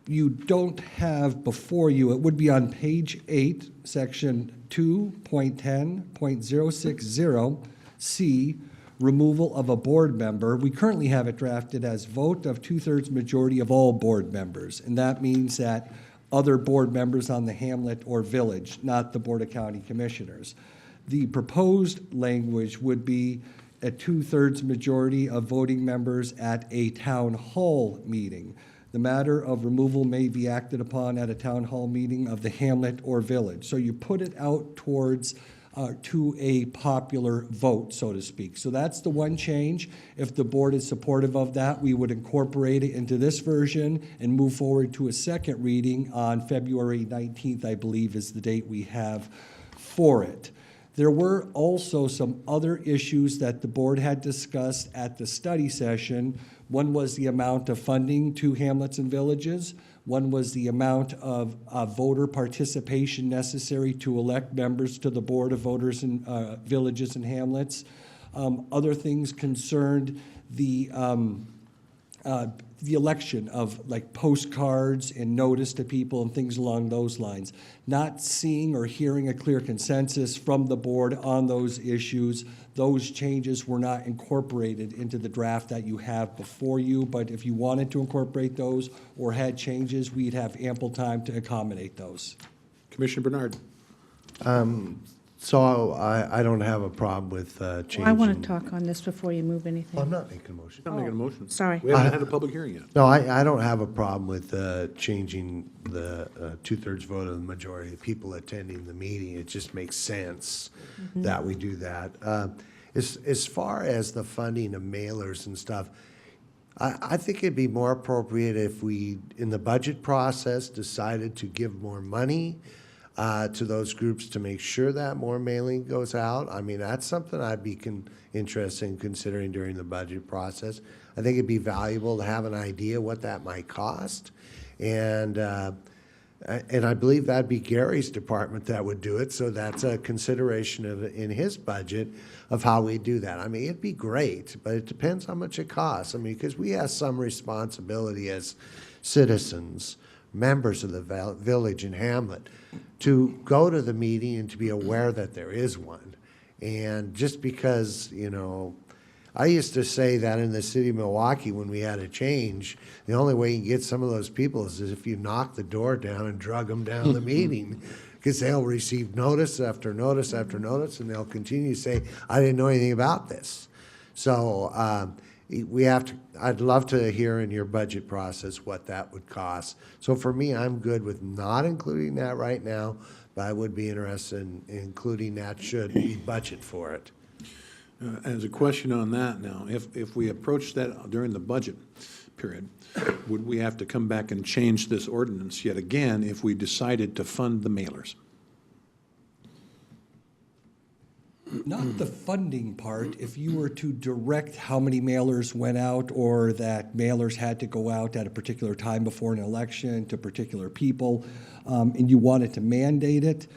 you don't have before you. It would be on page 8, section 2.10.060C, removal of a board member. We currently have it drafted as vote of 2/3 majority of all board members, and that means that other board members on the hamlet or village, not the Board of County Commissioners. The proposed language would be a 2/3 majority of voting members at a town hall meeting. The matter of removal may be acted upon at a town hall meeting of the hamlet or village. So you put it out towards to a popular vote, so to speak. So that's the one change. If the board is supportive of that, we would incorporate it into this version and move forward to a second reading on February 19th, I believe is the date we have for it. There were also some other issues that the board had discussed at the study session. One was the amount of funding to hamlets and villages. One was the amount of voter participation necessary to elect members to the Board of Voters in villages and hamlets. Other things concerned the election of like postcards and notice to people and things along those lines. Not seeing or hearing a clear consensus from the board on those issues. Those changes were not incorporated into the draft that you have before you, but if you wanted to incorporate those or had changes, we'd have ample time to accommodate those. Commissioner Bernard. So I don't have a problem with changing. I want to talk on this before you move anything. Well, I'm not making a motion. I'm making a motion. Sorry. We haven't had a public hearing yet. No, I don't have a problem with changing the two-thirds vote of the majority of people attending the meeting. It just makes sense that we do that. As far as the funding of mailers and stuff, I think it'd be more appropriate if we, in the budget process, decided to give more money to those groups to make sure that more mailing goes out. I mean, that's something I'd be interested in considering during the budget process. I think it'd be valuable to have an idea what that might cost. And I believe that'd be Gary's department that would do it, so that's a consideration in his budget of how we do that. I mean, it'd be great, but it depends how much it costs. I mean, because we have some responsibility as citizens, members of the village and hamlet, to go to the meeting and to be aware that there is one. And just because, you know, I used to say that in the city of Milwaukee when we had a change, the only way you can get some of those people is if you knock the door down and drug them down the meeting, because they'll receive notice after notice after notice, and they'll continue to say, I didn't know anything about this. So we have to, I'd love to hear in your budget process what that would cost. So for me, I'm good with not including that right now, but I would be interested in including that should we budget for it. As a question on that now, if we approach that during the budget period, would we have to come back and change this ordinance yet again if we decided to fund the mailers? Not the funding part. If you were to direct how many mailers went out or that mailers had to go out at a particular time before an election to particular people, and you wanted to mandate it,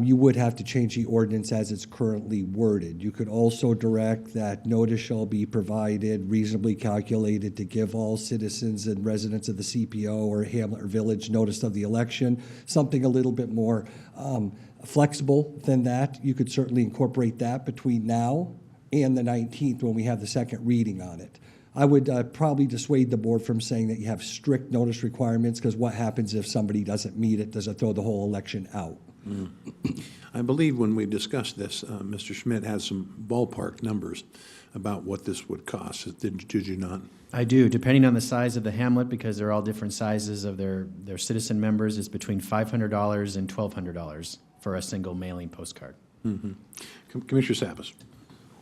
you would have to change the ordinance as it's currently worded. You could also direct that notice shall be provided, reasonably calculated to give all citizens and residents of the CPO or hamlet or village notice of the election, something a little bit more flexible than that. You could certainly incorporate that between now and the 19th when we have the second reading on it. I would probably dissuade the board from saying that you have strict notice requirements, because what happens if somebody doesn't meet it? Does it throw the whole election out? I believe when we discussed this, Mr. Schmidt has some ballpark numbers about what this would cost. Did you not? I do. Depending on the size of the hamlet, because they're all different sizes of their citizen members, it's between $500 and $1,200 for a single mailing postcard. Mm-hmm. Commissioner Savas.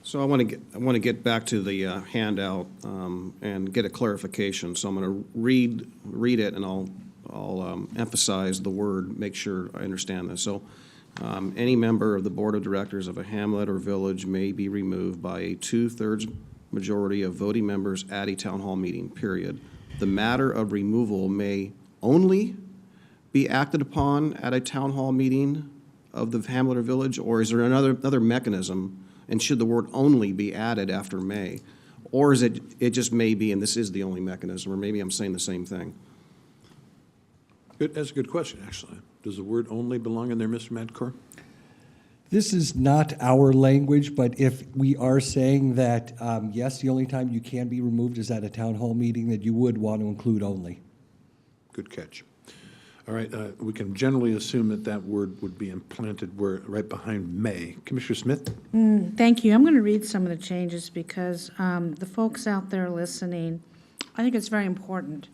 So I want to get back to the handout and get a clarification. So I'm going to read it, and I'll emphasize the word, make sure I understand this. So any member of the board of directors of a hamlet or village may be removed by a 2/3 majority of voting members at a town hall meeting, period. The matter of removal may only be acted upon at a town hall meeting of the hamlet or village, or is there another mechanism? And should the word only be added after may? Or is it just may be, and this is the only mechanism, or maybe I'm saying the same thing? Good, that's a good question, actually. Does the word only belong in there, Mr. Madkour? This is not our language, but if we are saying that, yes, the only time you can be removed is at a town hall meeting, that you would want to include only. Good catch. All right, we can generally assume that that word would be implanted right behind may. Commissioner Smith? Thank you. I'm going to read some of the changes because the folks out there listening, I think it's very important.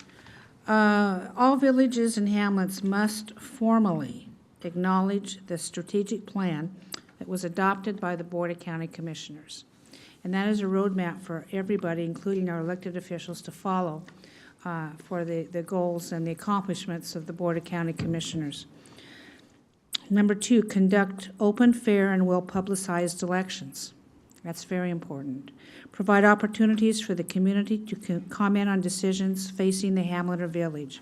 All villages and hamlets must formally acknowledge the strategic plan that was adopted by the Board of County Commissioners. And that is a roadmap for everybody, including our elected officials, to follow for the goals and the accomplishments of the Board of County Commissioners. Number 2, conduct open, fair, and well-publicized elections. That's very important. Provide opportunities for the community to comment on decisions facing the hamlet or village.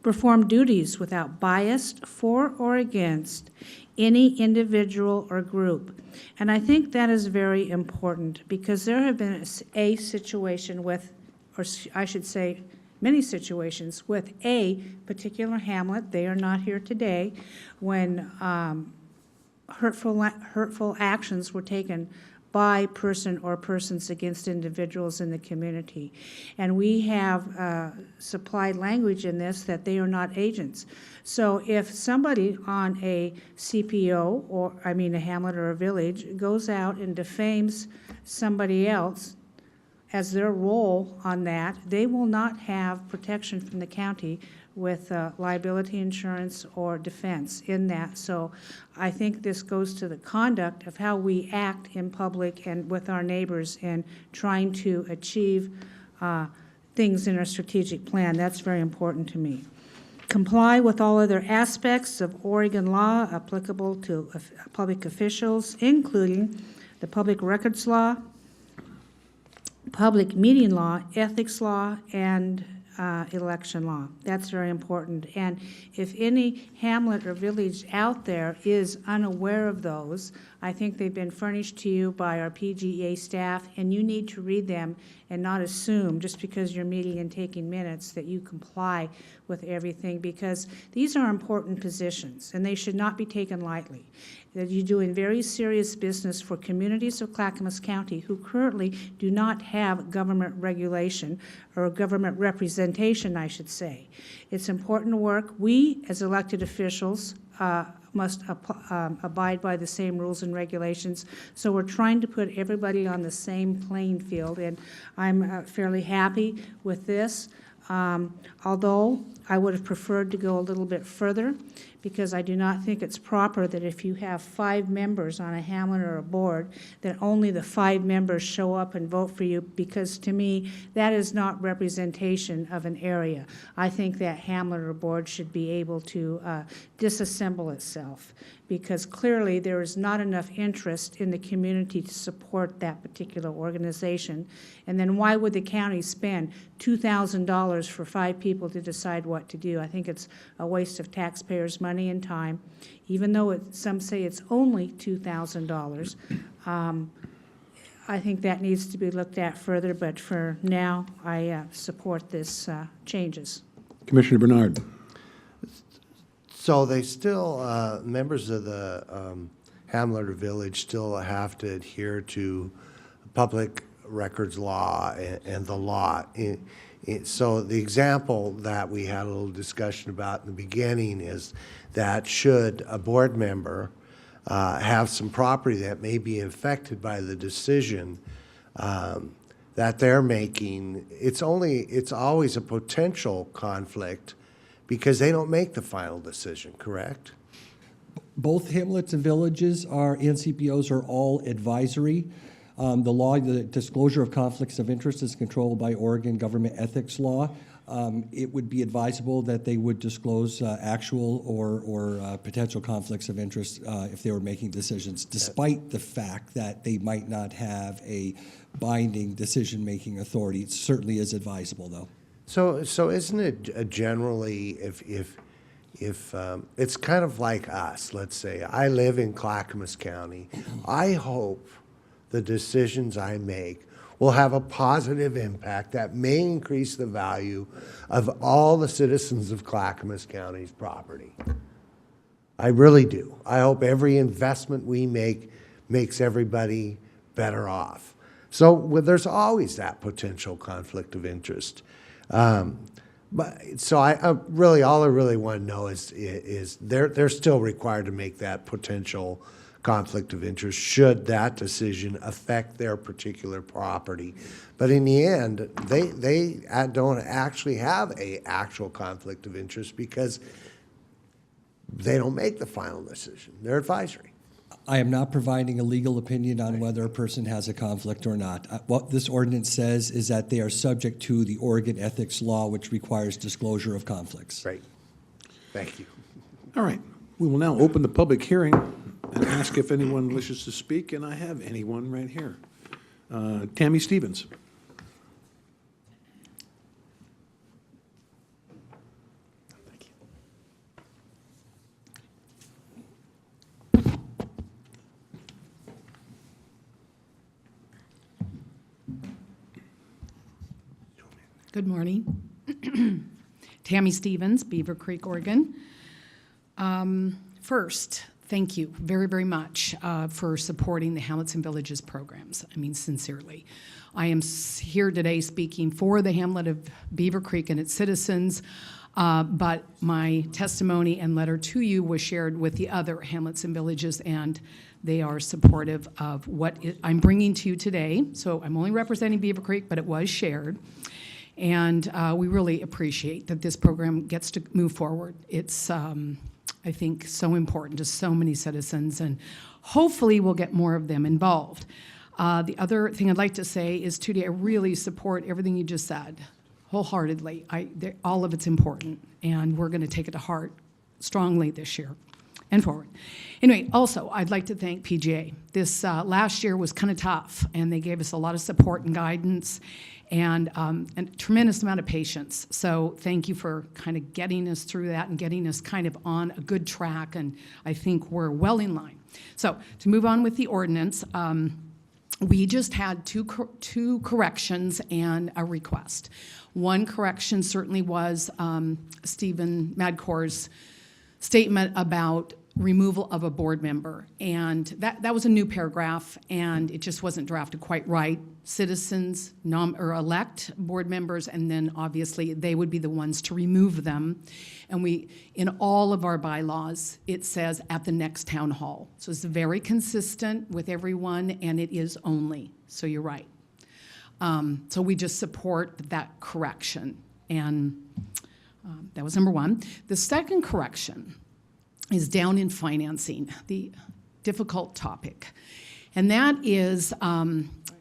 Perform duties without bias for or against any individual or group. And I think that is very important because there have been a situation with, or I should say, many situations with a particular hamlet, they are not here today, when hurtful actions were taken by person or persons against individuals in the community. And we have supplied language in this that they are not agents. So if somebody on a CPO, or I mean a hamlet or a village, goes out and defames somebody else as their role on that, they will not have protection from the county with liability insurance or defense in that. So I think this goes to the conduct of how we act in public and with our neighbors in trying to achieve things in our strategic plan. That's very important to me. Comply with all other aspects of Oregon law applicable to public officials, including the public records law, public meeting law, ethics law, and election law. That's very important. And if any hamlet or village out there is unaware of those, I think they've been furnished to you by our PGA staff, and you need to read them and not assume just because you're meeting and taking minutes that you comply with everything, because these are important positions and they should not be taken lightly. That you're doing very serious business for communities of Clackamas County who currently do not have government regulation or government representation, I should say. It's important work. We, as elected officials, must abide by the same rules and regulations. So we're trying to put everybody on the same playing field, and I'm fairly happy with this. Although I would have preferred to go a little bit further, because I do not think it's proper that if you have 5 members on a hamlet or a board, that only the 5 members show up and vote for you, because to me, that is not representation of an area. I think that hamlet or board should be able to disassemble itself, because clearly there is not enough interest in the community to support that particular organization. And then why would the county spend $2,000 for 5 people to decide what to do? I think it's a waste of taxpayers' money and time, even though some say it's only $2,000. I think that needs to be looked at further, but for now, I support this changes. Commissioner Bernard. So they still, members of the hamlet or village still have to adhere to public records law and the law. So the example that we had a little discussion about in the beginning is that should a board member have some property that may be affected by the decision that they're making, it's always a potential conflict because they don't make the final decision, correct? Both hamlets and villages and CPOs are all advisory. The law, the disclosure of conflicts of interest is controlled by Oregon government ethics law. It would be advisable that they would disclose actual or potential conflicts of interest if they were making decisions, despite the fact that they might not have a binding decision-making authority. It certainly is advisable, though. So isn't it generally, if it's kind of like us, let's say, I live in Clackamas County, I hope the decisions I make will have a positive impact that may increase the value of all the citizens of Clackamas County's property. I really do. I hope every investment we make makes everybody better off. So there's always that potential conflict of interest. So I really, all I really want to know is they're still required to make that potential conflict of interest should that decision affect their particular property. But in the end, they don't actually have an actual conflict of interest because they don't make the final decision. They're advisory. I am not providing a legal opinion on whether a person has a conflict or not. What this ordinance says is that they are subject to the Oregon ethics law, which requires disclosure of conflicts. Great. Thank you. All right, we will now open the public hearing and ask if anyone wishes to speak, and I have anyone right here. Tammy Stevens. Good morning. Tammy Stevens, Beaver Creek, Oregon. First, thank you very, very much for supporting the Hamlets and Villages programs. I mean, sincerely. I am here today speaking for the Hamlet of Beaver Creek and its citizens, but my testimony and letter to you was shared with the other Hamlets and Villages, and they are supportive of what I'm bringing to you today. So I'm only representing Beaver Creek, but it was shared. And we really appreciate that this program gets to move forward. It's, I think, so important to so many citizens, and hopefully we'll get more of them involved. The other thing I'd like to say is, Tootie, I really support everything you just said, wholeheartedly. All of it's important, and we're going to take it to heart strongly this year and forward. Anyway, also, I'd like to thank PGA. This last year was kind of tough, and they gave us a lot of support and guidance, and a tremendous amount of patience. So thank you for kind of getting us through that and getting us kind of on a good track, and I think we're well in line. So to move on with the ordinance, we just had two corrections and a request. One correction certainly was Stephen Madkour's statement about removal of a board member, and that was a new paragraph, and it just wasn't drafted quite right. Citizens elect board members, and then obviously they would be the ones to remove them. And in all of our bylaws, it says at the next town hall. So it's very consistent with everyone, and it is only. So you're right. So we just support that correction, and that was number one. The second correction is down in financing, the difficult topic. And that is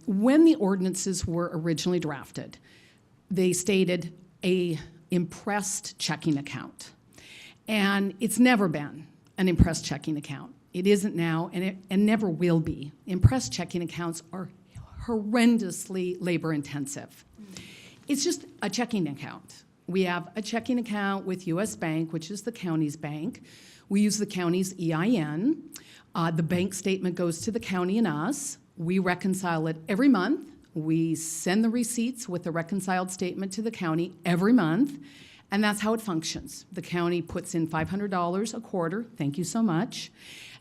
when the ordinances were originally drafted, they stated a impressed checking account. And it's never been an impressed checking account. It isn't now, and never will be. Impressed checking accounts are horrendously labor intensive. It's just a checking account. We have a checking account with U.S. Bank, which is the county's bank. We use the county's EIN. The bank statement goes to the county and us. We reconcile it every month. We send the receipts with the reconciled statement to the county every month, and that's how it functions. The county puts in $500 a quarter, thank you so much,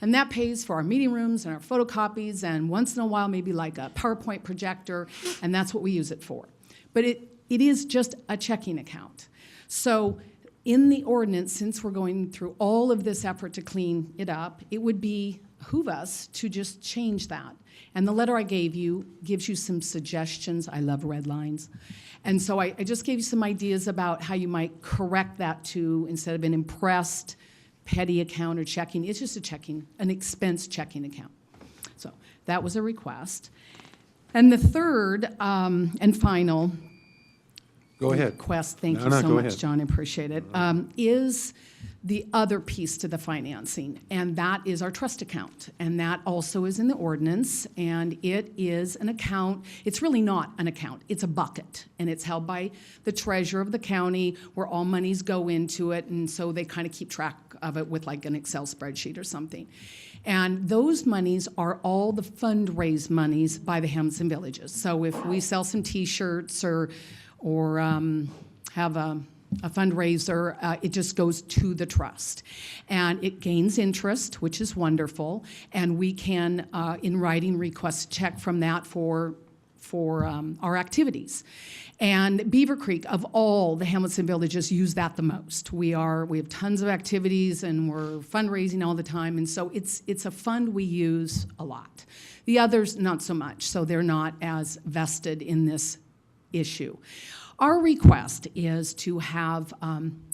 and that pays for our meeting rooms and our photocopies, and once in a while maybe like a PowerPoint projector, and that's what we use it for. But it is just a checking account. So in the ordinance, since we're going through all of this effort to clean it up, it would behoove us to just change that. And the letter I gave you gives you some suggestions. I love red lines. And so I just gave you some ideas about how you might correct that to, instead of an impressed petty account or checking, it's just an expense checking account. So that was a request. And the third and final Go ahead. request, thank you so much, John, I appreciate it, is the other piece to the financing, and that is our trust account. And that also is in the ordinance, and it is an account. It's really not an account, it's a bucket, and it's held by the treasurer of the county where all monies go into it, and so they kind of keep track of it with like an Excel spreadsheet or something. And those monies are all the fundraise monies by the Hamlets and Villages. So if we sell some T-shirts or have a fundraiser, it just goes to the trust. And it gains interest, which is wonderful, and we can, in writing, request a check from that for our activities. And Beaver Creek, of all the Hamlets and Villages, use that the most. We have tons of activities, and we're fundraising all the time, and so it's a fund we use a lot. The others, not so much, so they're not as vested in this issue. Our request is to have,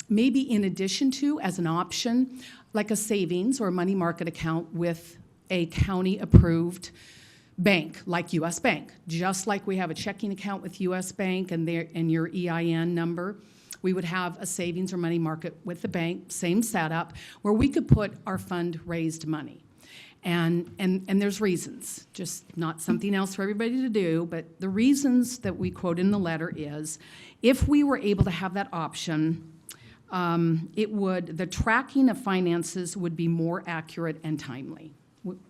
maybe in addition to, as an option, like a savings or money market account with a county-approved bank, like U.S. Bank. Just like we have a checking account with U.S. Bank and your EIN number, we would have a savings or money market with the bank, same setup, where we could put our fund-raised money. And there's reasons, just not something else for everybody to do, but the reasons that we quote in the letter is, if we were able to have that option, the tracking of finances would be more accurate and timely.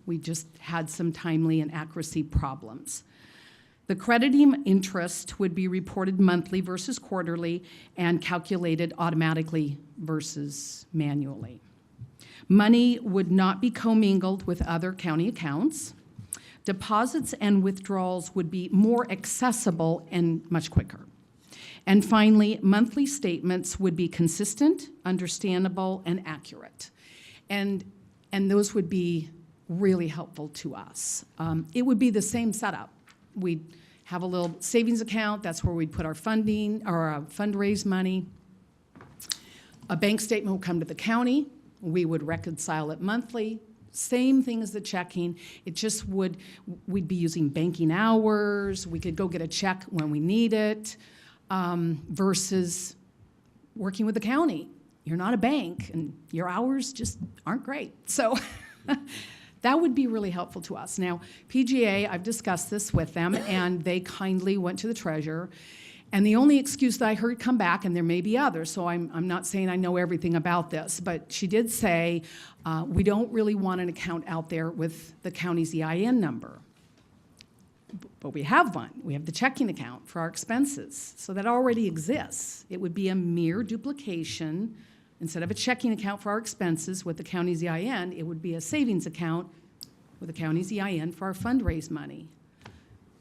We just had some timely and accuracy problems. The crediting interest would be reported monthly versus quarterly and calculated automatically versus manually. Money would not be commingled with other county accounts. Deposits and withdrawals would be more accessible and much quicker. And finally, monthly statements would be consistent, understandable, and accurate. And those would be really helpful to us. It would be the same setup. We'd have a little savings account. That's where we'd put our funding or our fundraised money. A bank statement would come to the county. We would reconcile it monthly. Same thing as the checking. It just we'd be using banking hours. We could go get a check when we need it, versus working with the county. You're not a bank, and your hours just aren't great. So that would be really helpful to us. Now, PGA, I've discussed this with them, and they kindly went to the treasurer. And the only excuse that I heard come back, and there may be others, so I'm not saying I know everything about this, but she did say, we don't really want an account out there with the county's EIN number. But we have one. We have the checking account for our expenses. So that already exists. It would be a mere duplication. Instead of a checking account for our expenses with the county's EIN, it would be a savings account with the county's EIN for our fundraise money.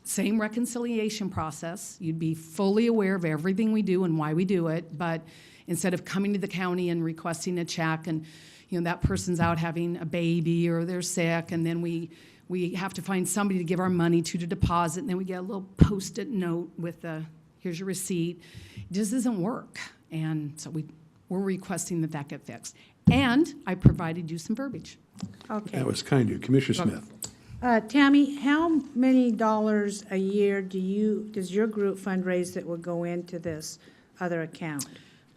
Same reconciliation process. You'd be fully aware of everything we do and why we do it, but instead of coming to the county and requesting a check and that person's out having a baby or they're sick, and then we have to find somebody to give our money to deposit, and then we get a little Post-it note with here's your receipt. It just doesn't work. And so we're requesting that get fixed. And I provided you some verbiage. Okay. That was kind of you. Commissioner Smith. Tammy, how many dollars a year does your group fundraise that would go into this other account?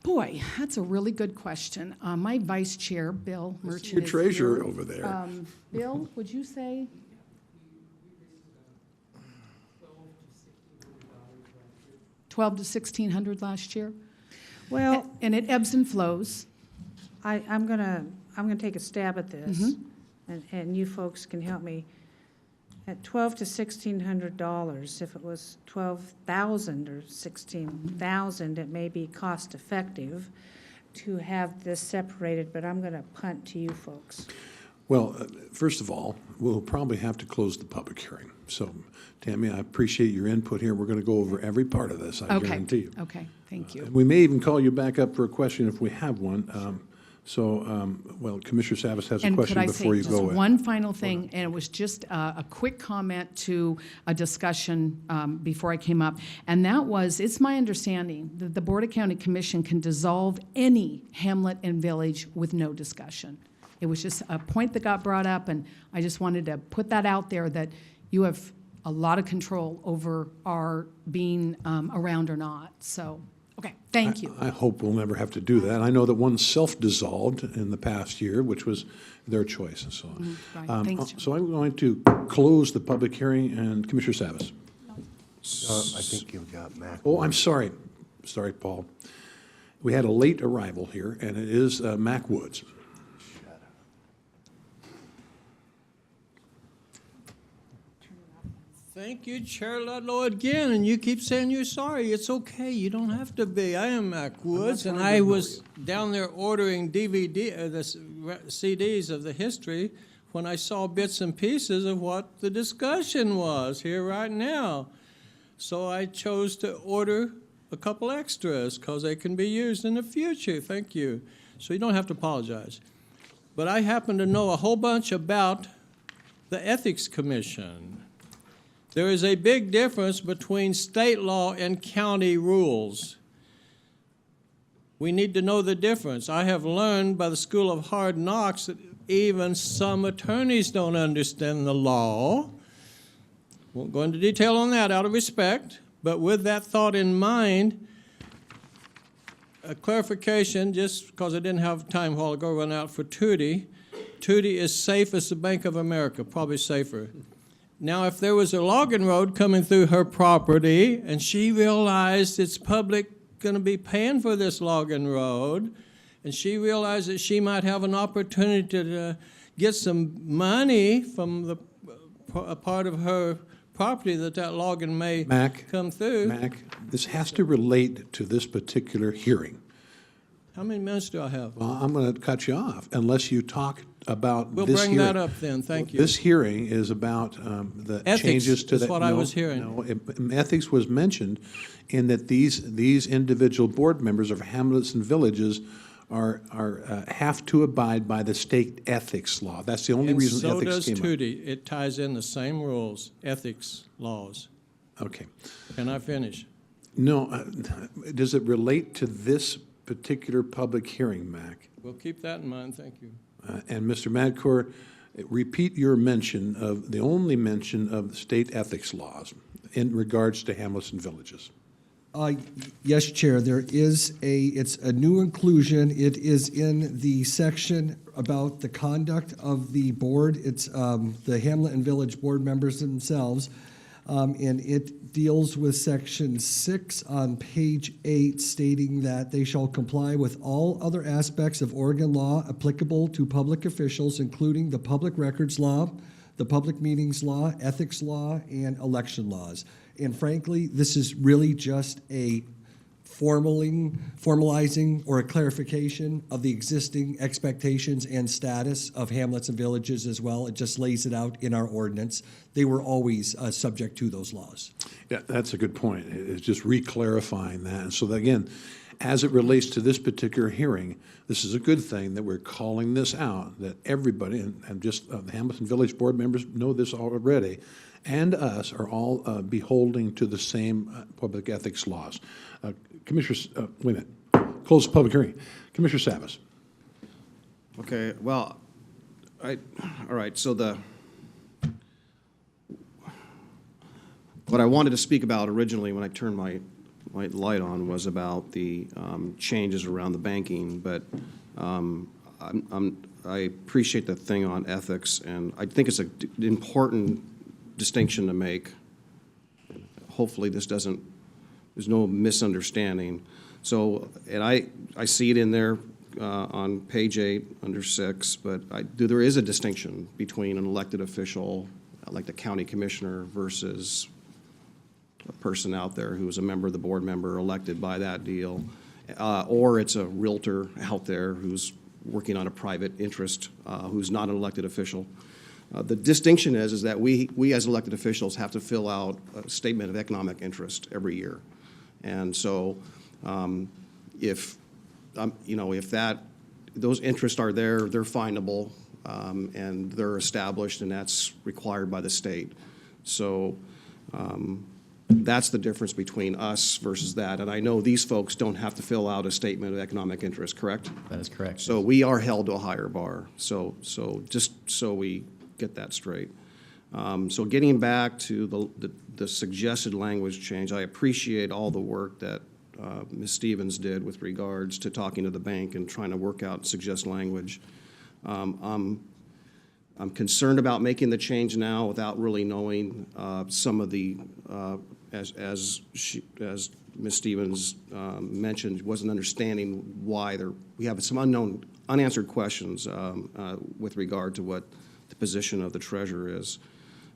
Boy, that's a really good question. My vice chair, Bill Merchant, Your is treasurer here. over there. Bill, would you say? $1,200 to $1,600 last year. Well, and it ebbs and flows. I'm gonna take a stab at this, and you folks can help me. At $1,200 to $1,600, if it was $12,000 or $16,000, it may be cost effective to have this separated, but I'm going to punt to you folks. Well, first of all, we'll probably have to close the public hearing. So, Tammy, I appreciate your input here. We're going to go over every part of this, I guarantee you. Okay, thank you. We may even call you back up for a question if we have one. Well, Commissioner Savas has a question before you go. And could I say just one final thing, and it was just a quick comment to a discussion before I came up, and that was, it's my understanding that the Board of County Commission can dissolve any hamlet and village with no discussion. It was just a point that got brought up, and I just wanted to put that out there, that you have a lot of control over our being around or not. So, okay, thank you. I hope we'll never have to do that. I know that one self-dissolved in the past year, which was their choice and so on. Right. Thanks, John. So I'm going to close the public hearing, and Commissioner Savas. I think you've got Mac. Oh, I'm sorry. Sorry, Paul. We had a late arrival here, and it is Mac Woods. Thank you, Chair Ludlow, again, and you keep saying you're sorry. It's okay. You don't have to be. I am Mac Woods, and I was down there ordering the CDs of the history when I saw bits and pieces of what the discussion was here right now. So I chose to order a couple extras because they can be used in the future. Thank you. So you don't have to apologize. But I happen to know a whole bunch about the Ethics Commission. There is a big difference between state law and county rules. We need to know the difference. I have learned by the School of Hard Knocks that even some attorneys don't understand the law. Won't go into detail on that out of respect, but with that thought in mind, a clarification, just because I didn't have time a while ago, run out for Tootie. Tootie is safe as the Bank of America, probably safer. Now, if there was a logging road coming through her property and she realized it's public going to be paying for this logging road, and she realized that she might have an opportunity to get some money from a part of her property that logging may come through. Mac, this has to relate to this particular hearing. How many minutes do I have? Well, I'm going to cut you off unless you talk about We'll this bring hearing. that up then, thank you. This hearing is about the Ethics changes to is that. what I was hearing. No, ethics was mentioned in that these individual board members of hamlets and villages have to abide by the state ethics law. That's the only reason And ethics so came does up. Tootie. It ties in the same rules, ethics laws. Okay. Can I finish? No, does it relate to this particular public hearing, Mac? We'll keep that in mind, thank you. And Mr. Madkour, repeat your mention of, the only mention of the state ethics laws in regards to hamlets and villages. Yes, Chair, there is it's a new inclusion. It is in the section about the conduct of the board. It's the Hamlet and Village board members themselves. And it deals with Section 6 on page 8, stating that they shall comply with all other aspects of Oregon law applicable to public officials, including the public records law, the public meetings law, ethics law, and election laws. And frankly, this is really just a formalizing or a clarification of the existing expectations and status of hamlets and villages as well. It just lays it out in our ordinance. They were always subject to those laws. Yeah, that's a good point. It's just re-clarifying that. And so that, again, as it relates to this particular hearing, this is a good thing that we're calling this out, that everybody, and just the Hamilton Village board members know this already, and us are all beholding to the same public ethics laws. Commissioner, wait a minute, close the public hearing. Commissioner Savas. Okay, well, all right, so what I wanted to speak about originally when I turned my light on was about the changes around the banking, but I appreciate the thing on ethics, and I think it's an important distinction to make. Hopefully there's no misunderstanding. So, and I see it in there on page 8 under 6, but there is a distinction between an elected official, like the county commissioner, versus a person out there who is a member of the board member elected by that deal, or it's a realtor out there who's working on a private interest, who's not an elected official. The distinction is that we as elected officials have to fill out a statement of economic interest every year. And so if those interests are there, they're findable, and they're established, and that's required by the state. So that's the difference between us versus that. And I know these folks don't have to fill out a statement of economic interest, correct? That is correct. So we are held to a higher bar. So just so we get that straight. So getting back to the suggested language change, I appreciate all the work that Ms. Stevens did with regards to talking to the bank and trying to work out and suggest language. I'm concerned about making the change now without really knowing some of the, as Ms. Stevens mentioned, wasn't understanding why we have some unanswered questions with regard to what the position of the treasurer is.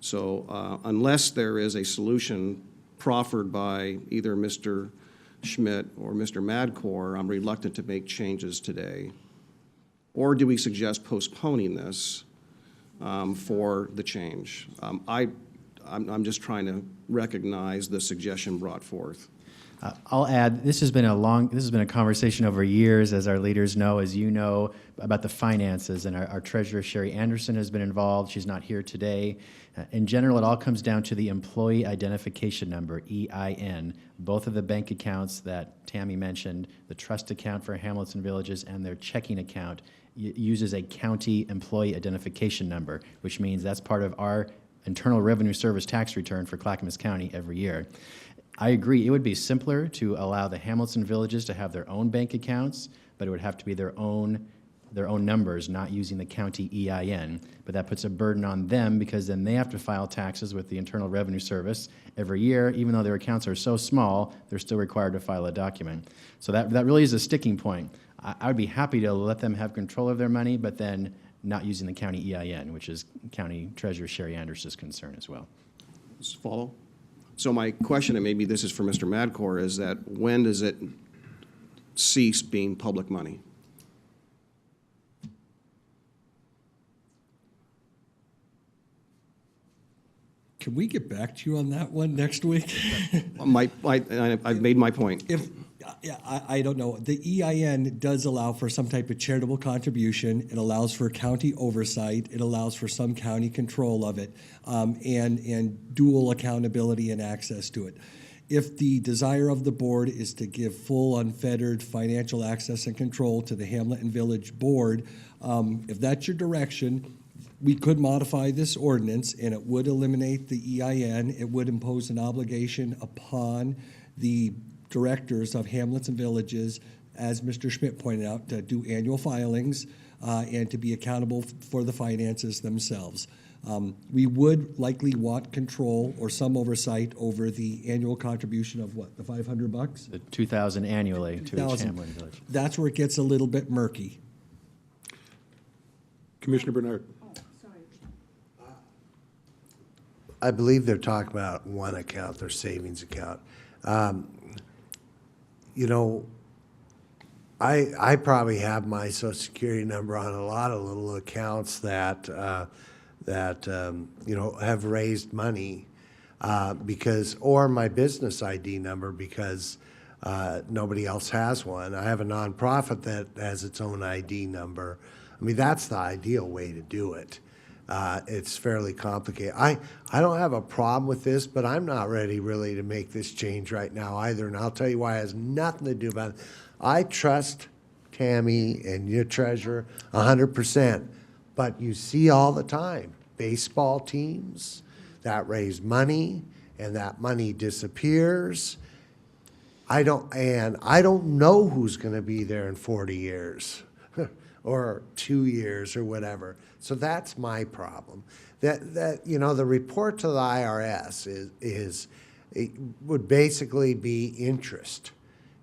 So unless there is a solution proffered by either Mr. Schmidt or Mr. Madkour, I'm reluctant to make changes today. Or do we suggest postponing this for the change? I'm just trying to recognize the suggestion brought forth. I'll add, this has been a conversation over years, as our leaders know, as you know, about the finances, and our treasurer, Sherry Anderson, has been involved. She's not here today. In general, it all comes down to the employee identification number, EIN. Both of the bank accounts that Tammy mentioned, the trust account for Hamlets and Villages and their checking account, uses a county employee identification number, which means that's part of our Internal Revenue Service tax return for Clackamas County every year. I agree, it would be simpler to allow the Hamlets and Villages to have their own bank accounts, but it would have to be their own numbers, not using the county EIN. But that puts a burden on them, because then they have to file taxes with the Internal Revenue Service every year. Even though their accounts are so small, they're still required to file a document. So that really is a sticking point. I would be happy to let them have control of their money, but then not using the county EIN, which is County Treasurer Sherry Anderson's concern as well. Just follow? So my question, and maybe this is for Mr. Madkour, is that when does it cease being public money? Can we get back to you on that one next week? I've made my point. I don't know. The EIN does allow for some type of charitable contribution. It allows for county oversight. It allows for some county control of it, and dual accountability and access to it. If the desire of the board is to give full, unfettered financial access and control to the Hamlet and Village Board, if that's your direction, we could modify this ordinance, and it would eliminate the EIN. It would impose an obligation upon the directors of Hamlets and Villages, as Mr. Schmidt pointed out, to do annual filings and to be accountable for the finances themselves. We would likely want control or some oversight over the annual contribution of what, the $500? The $2,000 annually to each $2,000. Hamlet and Village. That's where it gets a little bit murky. Commissioner Bernard. I believe they're talking about one account, their savings account. You know, I probably have my Social Security number on a lot of little accounts that you know, have raised money because, or my business ID number because nobody else has one. I have a nonprofit that has its own ID number. I mean, that's the ideal way to do it. It's fairly complicated. I don't have a problem with this, but I'm not ready really to make this change right now either, and I'll tell you why. It has nothing to do about it. I trust Tammy and your treasurer 100%, but you see all the time baseball teams that raise money and that money disappears. I don't know who's going to be there in 40 years or 2 years or whatever. So that's my problem. That you know, the report to the IRS it would basically be interest.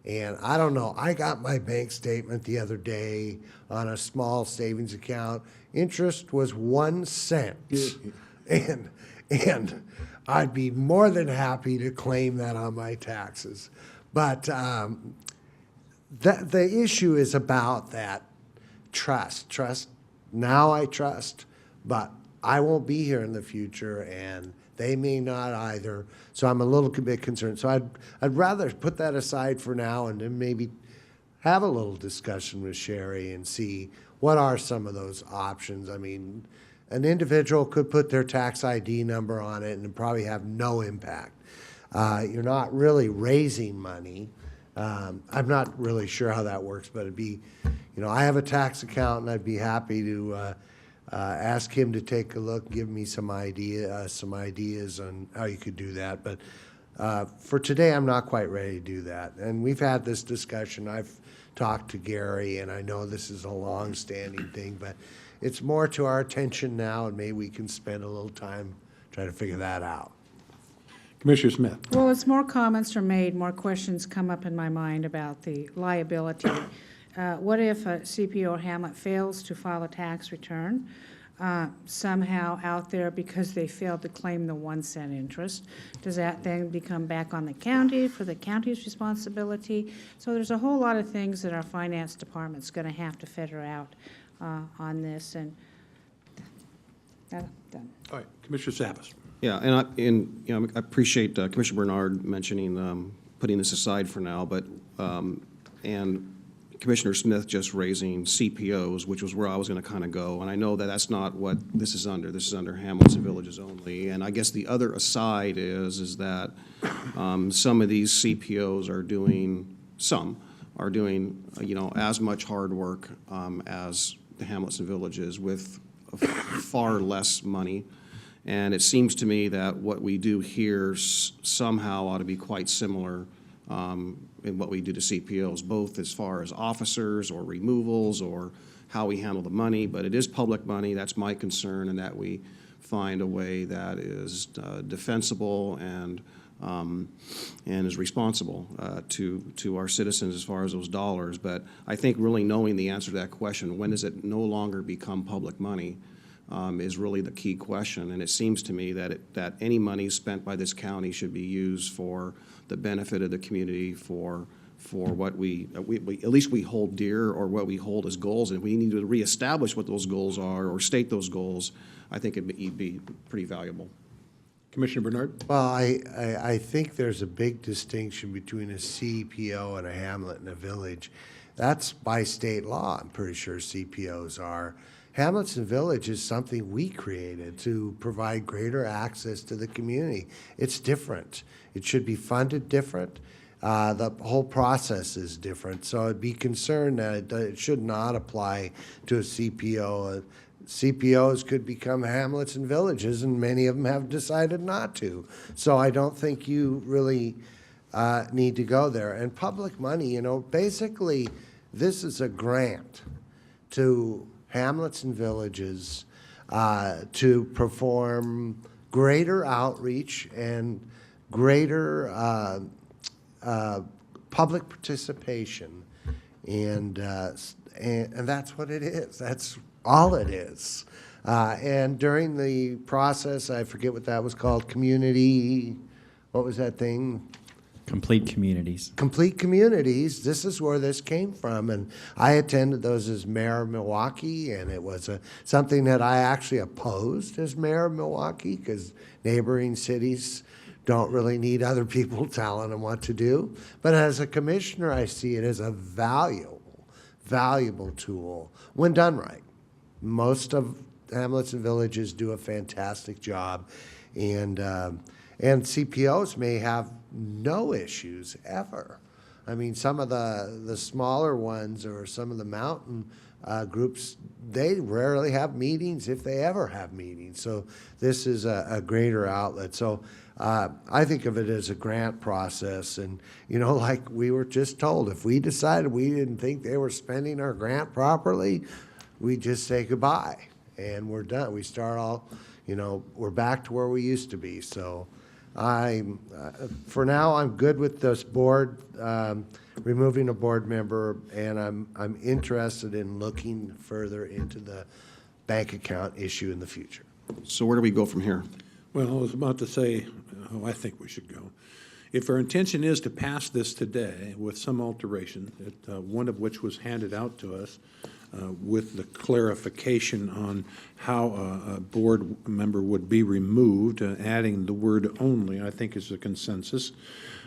And I don't know, I got my bank statement the other day on a small savings account. Interest was 1 cent. And I'd be more than happy to claim that on my taxes. But the issue is about that trust. Now I trust, but I won't be here in the future, and they may not either. So I'm a little bit concerned. So I'd rather put that aside for now and then maybe have a little discussion with Sherry and see what are some of those options. I mean, an individual could put their tax ID number on it and probably have no impact. You're not really raising money. I'm not really sure how that works, but it'd be, you know, I have a tax account, and I'd be happy to ask him to take a look, give me some ideas on how you could do that. But for today, I'm not quite ready to do that. And we've had this discussion. I've talked to Gary, and I know this is a long-standing thing, but it's more to our attention now, and maybe we can spend a little time trying to figure that out. Commissioner Smith. Well, as more comments are made, more questions come up in my mind about the liability. What if a CPO or Hamlet fails to file a tax return somehow out there because they failed to claim the 1 cent interest? Does that then become back on the county for the county's responsibility? So there's a whole lot of things that our finance department's going to have to figure out on this. And done. All right, Commissioner Savas. Yeah, and I appreciate Commissioner Bernard mentioning putting this aside for now, but, and Commissioner Smith just raising CPOs, which was where I was going to kind of go. And I know that that's not what this is under. This is under Hamlets and Villages only. And I guess the other aside is that some of these CPOs are doing, as much hard work as the Hamlets and Villages with far less money. And it seems to me that what we do here somehow ought to be quite similar in what we do to CPOs, both as far as officers or removals or how we handle the money. But it is public money. That's my concern, and that we find a way that is defensible and is responsible to our citizens as far as those dollars. But I think really knowing the answer to that question, when does it no longer become public money, is really the key question. And it seems to me that any money spent by this county should be used for the benefit of the community, for what we at least we hold dear, or what we hold as goals. And we need to reestablish what those goals are or state those goals. I think it'd be pretty valuable. Commissioner Bernard? Well, I think there's a big distinction between a CPO and a hamlet and a village. That's by state law, I'm pretty sure CPOs are. Hamlets and Village is something we created to provide greater access to the community. It's different. It should be funded different. The whole process is different. So I'd be concerned that it should not apply to a CPO. CPOs could become hamlets and villages, and many of them have decided not to. So I don't think you really need to go there. And public money, basically this is a grant to hamlets and villages to perform greater outreach and greater public participation, and that's what it is. That's all it is. And during the process, I forget what that was called, community, what was that thing? Complete communities. Complete communities. This is where this came from, and I attended those as mayor of Milwaukee, and it was something that I actually opposed as mayor of Milwaukee, because neighboring cities don't really need other people telling them what to do. But as a commissioner, I see it as a valuable tool when done right. Most of hamlets and villages do a fantastic job, and CPOs may have no issues ever. I mean, some of the smaller ones or some of the mountain groups, they rarely have meetings, if they ever have meetings. So this is a greater outlet. So I think of it as a grant process. And, like we were just told, if we decided we didn't think they were spending our grant properly, we just say goodbye and we're done. We start all, we're back to where we used to be. So for now, I'm good with this board removing a board member, and I'm interested in looking further into the bank account issue in the future. So where do we go from here? Well, I was about to say how I think we should go. If our intention is to pass this today with some alteration, one of which was handed out to us, with the clarification on how a board member would be removed, adding the word only, I think is a consensus.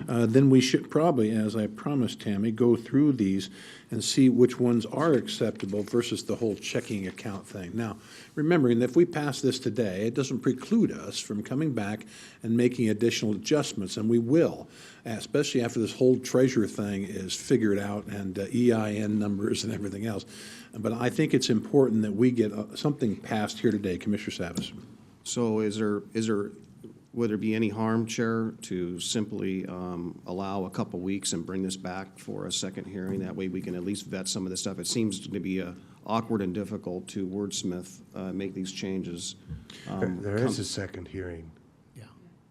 Then we should probably, as I promised Tammy, go through these and see which ones are acceptable versus the whole checking account thing. Now, remembering that if we pass this today, it doesn't preclude us from coming back and making additional adjustments, and we will, especially after this whole treasurer thing is figured out, and EIN numbers and everything else. But I think it's important that we get something passed here today. Commissioner Savas. So would there be any harm, Chair, to simply allow a couple weeks and bring this back for a second hearing? That way we can at least vet some of this stuff. It seems to be awkward and difficult to wordsmith, make these changes. There is a second hearing.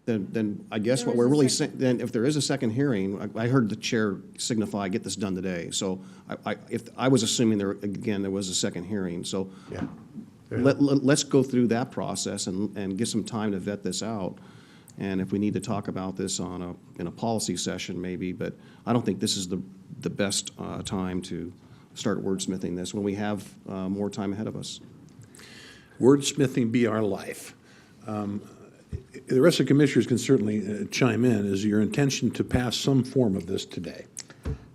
Then I guess what we're really saying, then if there is a second hearing, I heard the chair signify, get this done today. So if I was assuming there was a second hearing. So Yeah. let's go through that process and get some time to vet this out. And if we need to talk about this in a policy session maybe, but I don't think this is the best time to start wordsmithing this when we have more time ahead of us. Wordsmithing be our life. the rest of the commissioners can certainly chime in. Is your intention to pass some form of this today?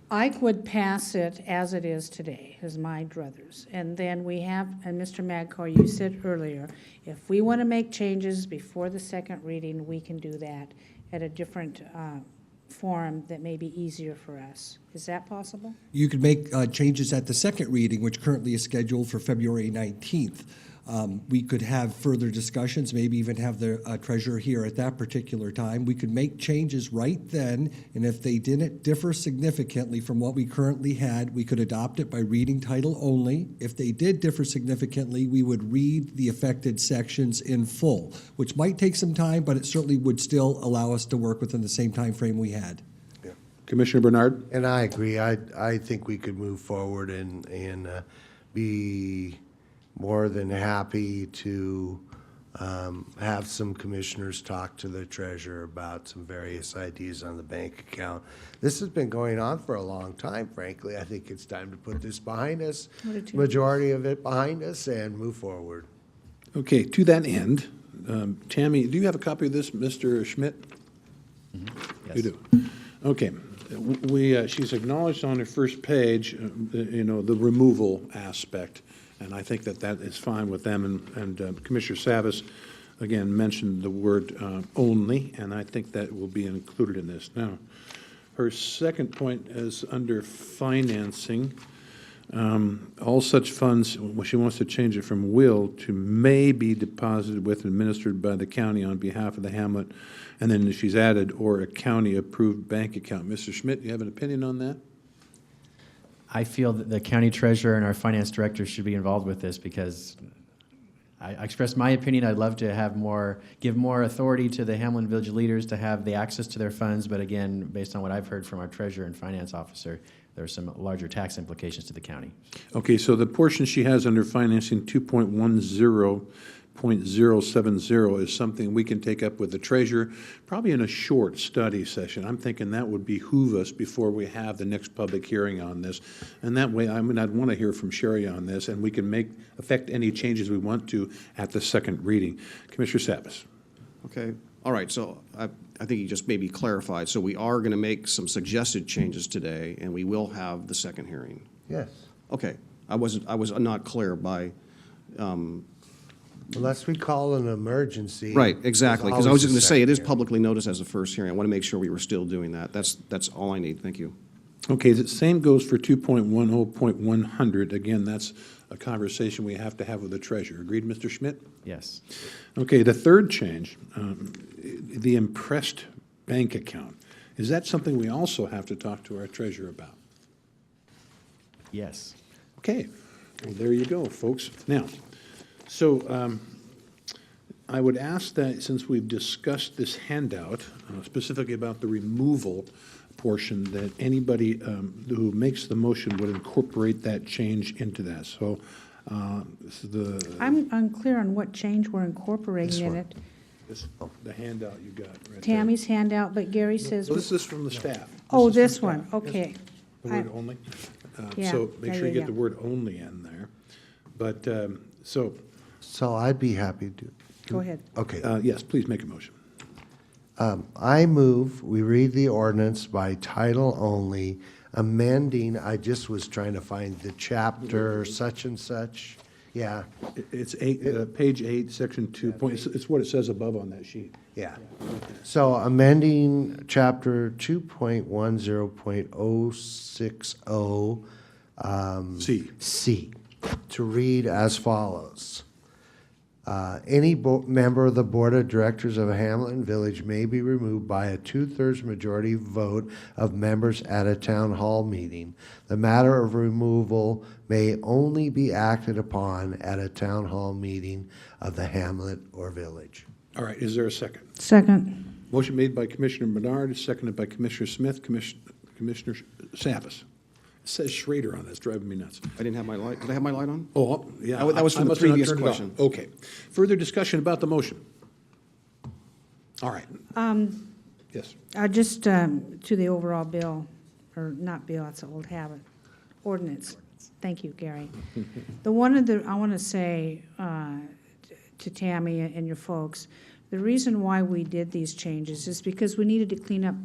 I would pass it as it is today, is my druthers. And then we have, and Mr. Madkour, you said earlier, if we want to make changes before the second reading, we can do that at a different forum that may be easier for us. Is that possible? You could make changes at the second reading, which currently is scheduled for February 19th. We could have further discussions, maybe even have the treasurer here at that particular time. We could make changes right then, and if they didn't differ significantly from what we currently had, we could adopt it by reading title only. If they did differ significantly, we would read the affected sections in full, which might take some time, but it certainly would still allow us to work within the same time frame we had. Commissioner Bernard? And I agree. I think we could move forward and be more than happy to have some commissioners talk to the treasurer about some various ideas on the bank account. This has been going on for a long time, frankly. I think it's time to put this behind us, majority of it behind us, and move forward. Okay, to that end, Tammy, do you have a copy of this, Mr. Schmidt? Yes. You do. Okay. She's acknowledged on her first page, the removal aspect, and I think that is fine with them. And Commissioner Savas, again, mentioned the word only, and I think that will be included in this. Now, her second point is under financing. All such funds, she wants to change it from will to may be deposited with and administered by the county on behalf of the hamlet. And then she's added, or a county-approved bank account. Mr. Schmidt, do you have an opinion on that? I feel that the county treasurer and our finance director should be involved with this because I expressed my opinion. I'd love to have give more authority to the Hamlet Village leaders to have the access to their funds. But again, based on what I've heard from our treasurer and finance officer, there are some larger tax implications to the county. Okay, so the portion she has under financing, 2.10.070, is something we can take up with the treasurer, probably in a short study session. I'm thinking that would behoove us before we have the next public hearing on this. And that way, I'd want to hear from Sherry on this, and we can affect any changes we want to at the second reading. Commissioner Savas. Okay, all right, so I think you just maybe clarified. So we are going to make some suggested changes today, and we will have the second hearing. Yes. Okay, I was not clear by. Unless we call an emergency. Right, exactly, because I was just going to say, it is publicly noticed as a first hearing. I want to make sure we were still doing that. That's all I need. Thank you. Okay, the same goes for 2.10.100. Again, that's a conversation we have to have with the treasurer. Agreed, Mr. Schmidt? Yes. Okay, the third change, the impressed bank account. Is that something we also have to talk to our treasurer about? Yes. Okay, well, there you go, folks. Now, so I would ask that since we've discussed this handout, specifically about the removal portion, that anybody who makes the motion would incorporate that change into that. So I'm unclear on what change we're incorporating in it. The handout you got right there. Tammy's handout, but Gary says. Well, this is from the staff. Oh, is from this staff. one, okay. The word only. Yeah, So make sure you get yeah. the word only in there. But, so. So I'd be happy to. Go ahead. Okay. Yes, please make a motion. I move we read the ordinance by title only, amending, I just was trying to find the chapter such and such. Yeah, It's page 8, section 2. It's what it says above on that sheet. yeah. So amending chapter 2.10.060 C to read as follows. Any member of the Board of Directors of a Hamlet Village may be removed by a 2/3 majority vote of members at a town hall meeting. The matter of removal may only be acted upon at a town hall meeting of the hamlet or village. All right, is there a second? Second. Motion made by Commissioner Bernard, seconded by Commissioner Smith, Commissioner Savas. It says Schrader on this, driving me nuts. I didn't have my light. Did I have my light on? Oh, yeah. That was I from the must have not previous turned it on. question. Okay. Further discussion about the motion? All right. Yes. Just to the overall bill, or not bill, it's an old habit, ordinance. Thank you, Gary. I want to say to Tammy and your folks, The reason why we did these changes is because we needed to clean up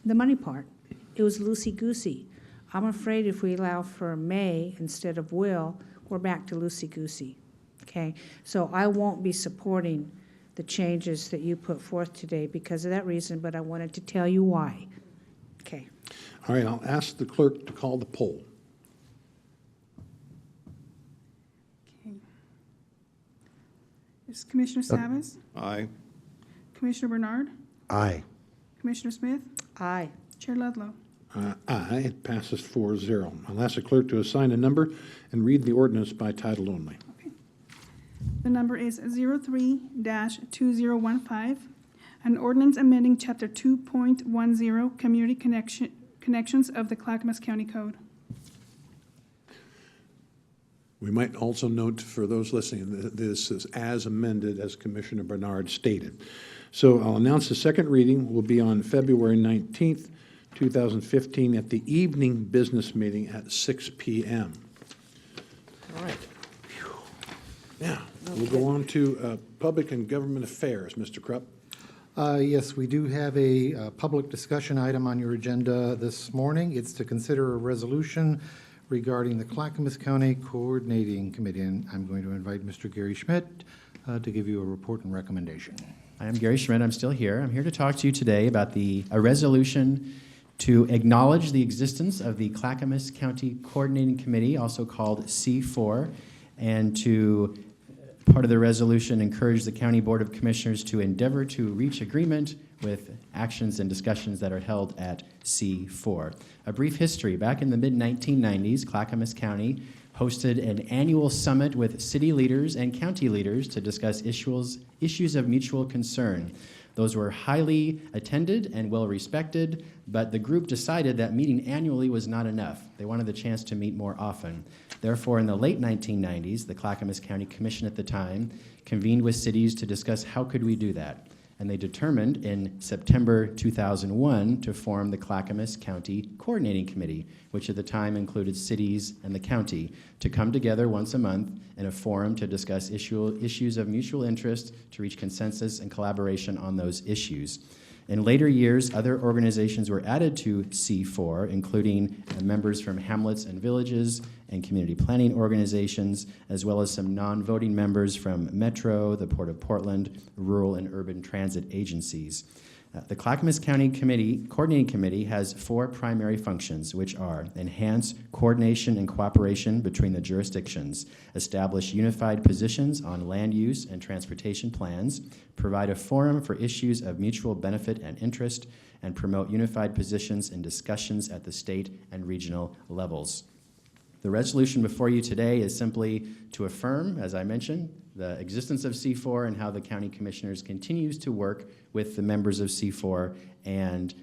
the money part. It was loosey-goosey. I'm afraid if we allow for may instead of will, we're back to loosey-goosey, okay? So I won't be supporting the changes that you put forth today because of that reason, but I wanted to tell you why. Okay. All right, I'll ask the clerk to call the poll. Okay. Is Commissioner Savas? Aye. Commissioner Bernard? Aye. Commissioner Smith? Aye. Chair Ludlow? Aye, it passes 4-0. I'll ask the clerk to assign a number and read the ordinance by title only. The number is 03-2015, an ordinance amending Chapter 2.10, Community Connections of the Clackamas County Code. We might also note for those listening that this is as amended as Commissioner Bernard stated. So I'll announce the second reading will be on February 19th, 2015 at the evening business meeting at 6 p.m. All right. Now, we'll go on to Public and Government Affairs. Mr. Krupp. Yes, we do have a public discussion item on your agenda this morning. It's to consider a resolution regarding the Clackamas County Coordinating Committee, and I'm going to invite Mr. Gary Schmidt to give you a report and recommendation. I am Gary Schmidt. I'm still here. I'm here to talk to you today about a resolution to acknowledge the existence of the Clackamas County Coordinating Committee, also called C4, and to, part of the resolution, encourage the County Board of Commissioners to endeavor to reach agreement with actions and discussions that are held at C4. A brief history. Back in the mid-1990s, Clackamas County hosted an annual summit with city leaders and county leaders to discuss issues of mutual concern. Those were highly attended and well respected, but the group decided that meeting annually was not enough. They wanted the chance to meet more often. Therefore, in the late 1990s, the Clackamas County Commission at the time convened with cities to discuss how could we do that. And they determined in September 2001 to form the Clackamas County Coordinating Committee, which at the time included cities and the county, to come together once a month in a forum to discuss issues of mutual interest, to reach consensus and collaboration on those issues. In later years, other organizations were added to C4, including members from hamlets and villages and community planning organizations, as well as some non-voting members from Metro, the Port of Portland, rural and urban transit agencies. The Clackamas County Coordinating Committee has 4 primary functions, which are enhance coordination and cooperation between the jurisdictions, establish unified positions on land use and transportation plans, provide a forum for issues of mutual benefit and interest, and promote unified positions in discussions at the state and regional levels. The resolution before you today is simply to affirm, as I mentioned, the existence of C4 and how the county commissioners continues to work with the members of C4 and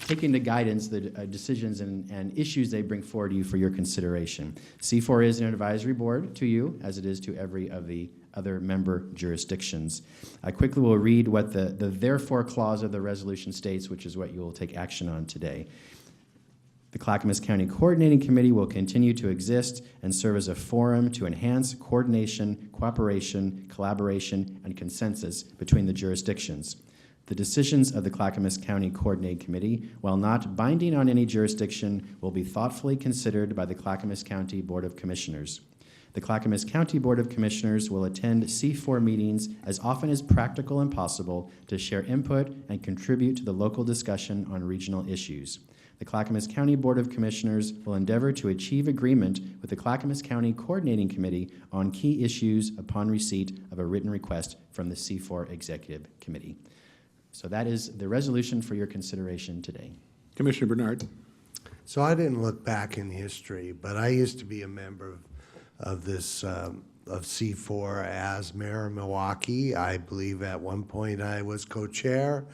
take into guidance the decisions and issues they bring forward to you for your consideration. C4 is an advisory board to you, as it is to every of the other member jurisdictions. I quickly will read what the therefore clause of the resolution states, which is what you will take action on today. The Clackamas County Coordinating Committee will continue to exist and serve as a forum to enhance coordination, cooperation, collaboration, and consensus between the jurisdictions. The decisions of the Clackamas County Coordinating Committee, while not binding on any jurisdiction, will be thoughtfully considered by the Clackamas County Board of Commissioners. The Clackamas County Board of Commissioners will attend C4 meetings as often as practical and possible to share input and contribute to the local discussion on regional issues. The Clackamas County Board of Commissioners will endeavor to achieve agreement with the Clackamas County Coordinating Committee on key issues upon receipt of a written request from the C4 Executive Committee. So that is the resolution for your consideration today. Commissioner Bernard. So I didn't look back in history, but I used to be a member of this of C4 as mayor of Milwaukee. I believe at one point I was co-chair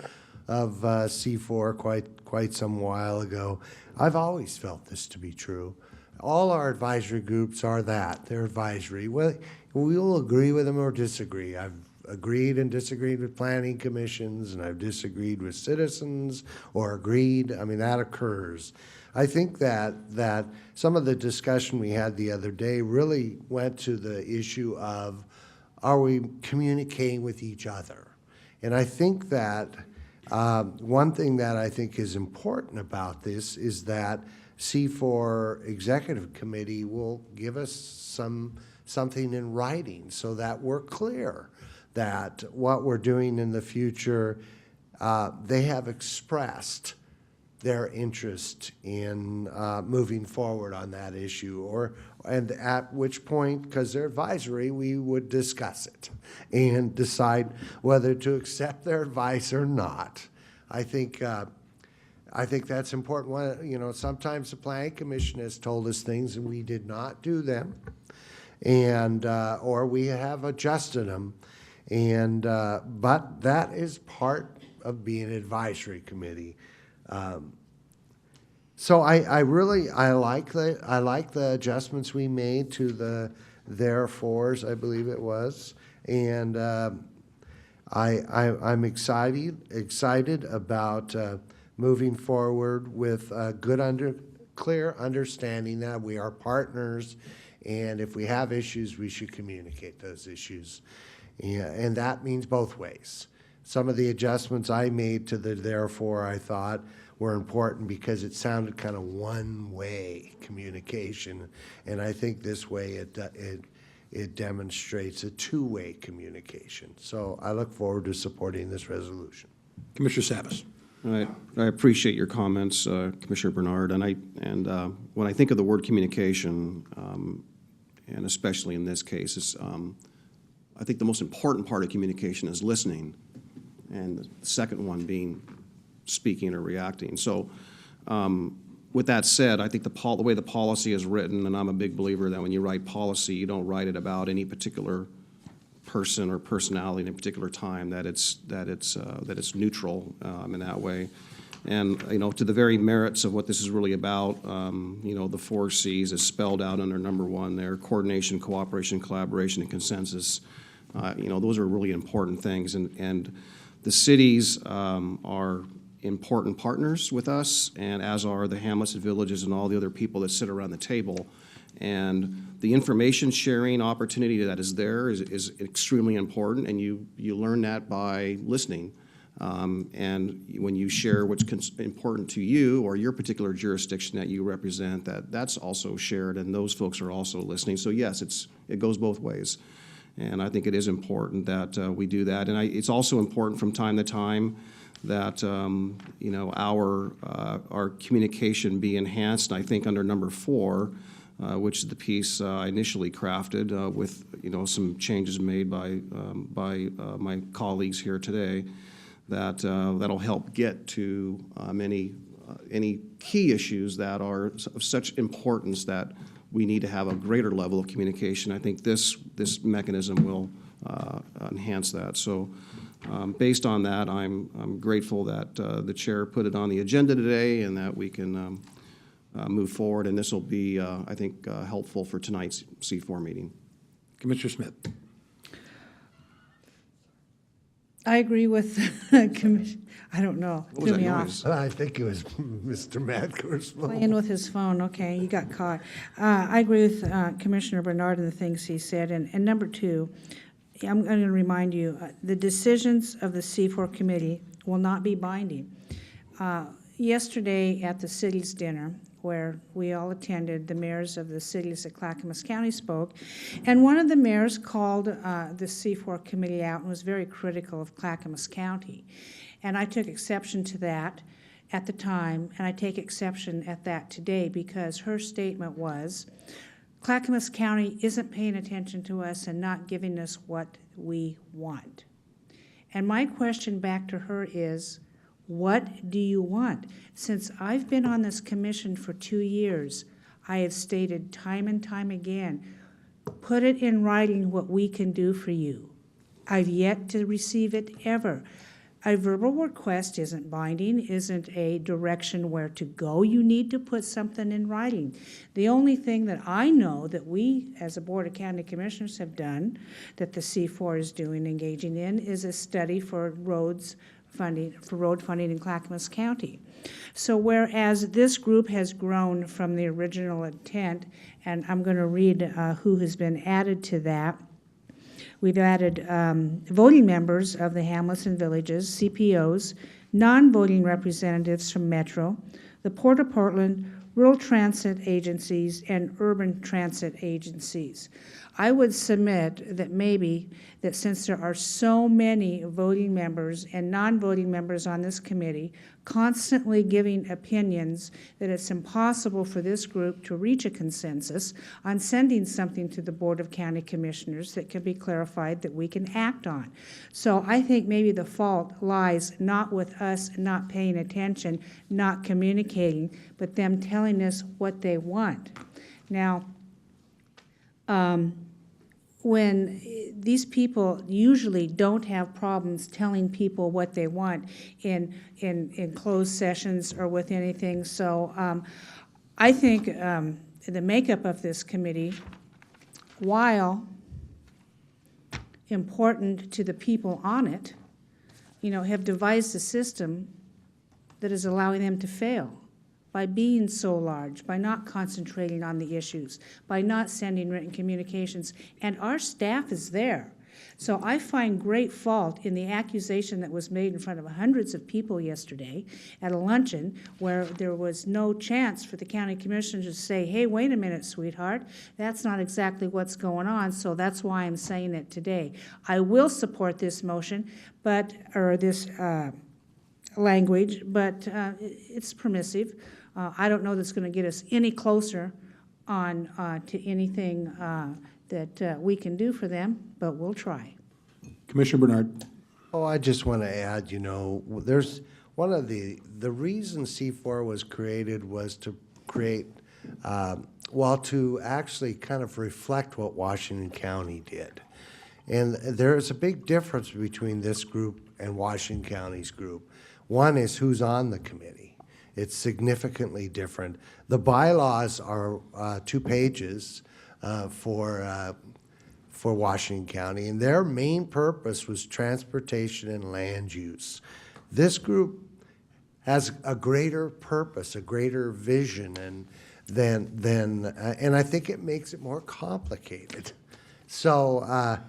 of C4 quite some while ago. I've always felt this to be true. All our advisory groups are that. They're advisory. Well, we'll agree with them or disagree. I've agreed and disagreed with planning commissions, and I've disagreed with citizens or agreed. I mean, that occurs. I think that some of the discussion we had the other day really went to the issue of, are we communicating with each other? And I think that one thing that I think is important about this is that C4 Executive Committee will give us something in writing so that we're clear that what we're doing in the future, they have expressed their interest in moving forward on that issue, and at which point, because they're advisory, we would discuss it and decide whether to accept their advice or not. I think that's important. Sometimes the Planning Commission has told us things and we did not do them, and or we have adjusted them, and but that is part of being an advisory committee. So I like the adjustments we made to the therefores, I believe it was, and I'm excited about moving forward with a clear understanding that we are partners, and if we have issues, we should communicate those issues, and that means both ways. Some of the adjustments I made to the therefore I thought were important because it sounded kind of one-way communication, and I think this way it demonstrates a two-way communication. So I look forward to supporting this resolution. Commissioner Savas. I appreciate your comments, Commissioner Bernard, and when I think of the word communication, and especially in this case, I think the most important part of communication is listening, and the second one being speaking or reacting. So with that said, I think the way the policy is written, and I'm a big believer that when you write policy, you don't write it about any particular person or personality in a particular time, that it's neutral in that way. And, to the very merits of what this is really about, the 4 C's is spelled out under number 1 there: coordination, cooperation, collaboration, and consensus. Those are really important things. And the cities are important partners with us, and as are the hamlets and villages and all the other people that sit around the table. And the information sharing opportunity that is there is extremely important, and you learn that by listening. And when you share what's important to you or your particular jurisdiction that you represent, that's also shared, and those folks are also listening. So yes, it goes both ways. And I think it is important that we do that. And it's also important from time to time that our communication be enhanced. I think under number 4, which is the piece I initially crafted with some changes made by my colleagues here today, that'll help get to any key issues that are of such importance that we need to have a greater level of communication. I think this mechanism will enhance that. So based on that, I'm grateful that the chair put it on the agenda today and that we can move forward, and this will be, I think, helpful for tonight's C4 meeting. Commissioner Schmidt. I agree with Commissioner. I don't know. What was Threw that me noise? off. I think it was Mr. Madkour's phone. Playing with his phone. Okay, you got caught. I agree with Commissioner Bernard and the things he said. And number 2, I'm going to remind you, the decisions of the C4 committee will not be binding. Yesterday at the city's dinner, where we all attended, the mayors of the cities of Clackamas County spoke, and one of the mayors called the C4 committee out and was very critical of Clackamas County. And I took exception to that at the time, and I take exception at that today, because her statement was, Clackamas County isn't paying attention to us and not giving us what we want. And my question back to her is, what do you want? Since I've been on this commission for 2 years, I have stated time and time again, put it in writing what we can do for you. I've yet to receive it ever. A verbal request isn't binding, isn't a direction where to go. You need to put something in writing. The only thing that I know that we, as a Board of County Commissioners, have done, that the C4 is doing, engaging in, is a study for road funding in Clackamas County. So whereas this group has grown from the original intent, and I'm going to read who has been added to that, We've added voting members of the hamlets and villages, CPOs, non-voting representatives from Metro, the Port of Portland, rural transit agencies, and urban transit agencies. I would submit that maybe that since there are so many voting members and non-voting members on this committee constantly giving opinions, that it's impossible for this group to reach a consensus on sending something to the Board of County Commissioners that can be clarified that we can act on. So I think maybe the fault lies not with us not paying attention, not communicating, but them telling us what they want. Now, when these people usually don't have problems telling people what they want in closed sessions or with anything. So I think the makeup of this committee, while important to the people on it, have devised a system that is allowing them to fail by being so large, by not concentrating on the issues, by not sending written communications, and our staff is there. So I find great fault in the accusation that was made in front of hundreds of people yesterday at a luncheon where there was no chance for the county commissioners to say, hey, wait a minute, sweetheart, that's not exactly what's going on, so that's why I'm saying it today. I will support this motion, or this language, but it's permissive. I don't know that's going to get us any closer to anything that we can do for them, but we'll try. Commissioner Bernard. Oh, I just want to add, there's one of the reasons C4 was created was to create, to actually kind of reflect what Washington County did. And there is a big difference between this group and Washington County's group. One is who's on the committee. It's significantly different. The bylaws are 2 pages for Washington County, and their main purpose was transportation and land use. This group has a greater purpose, a greater vision, and I think it makes it more complicated. So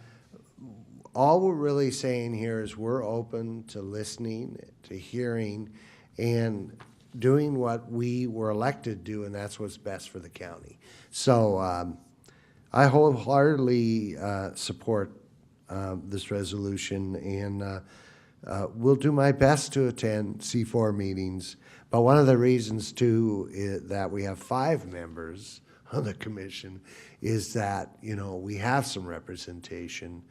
all we're really saying here is we're open to listening, to hearing, and doing what we were elected to do, and that's what's best for the county. So I wholeheartedly support this resolution, and will do my best to attend C4 meetings. But one of the reasons, too, that we have 5 members on the commission is that, we have some representation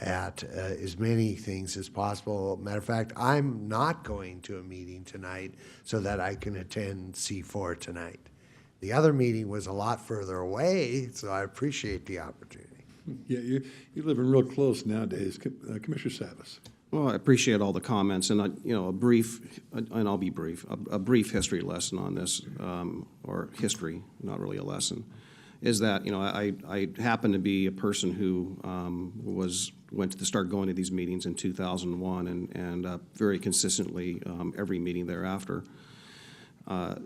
at as many things as possible. Matter of fact, I'm not going to a meeting tonight so that I can attend C4 tonight. The other meeting was a lot further away, so I appreciate the opportunity. Yeah, you're living real close nowadays. Commissioner Savas. Well, I appreciate all the comments, and a brief history lesson on this, or history, not really a lesson, is that I happen to be a person who started going to these meetings in 2001, and very consistently every meeting thereafter.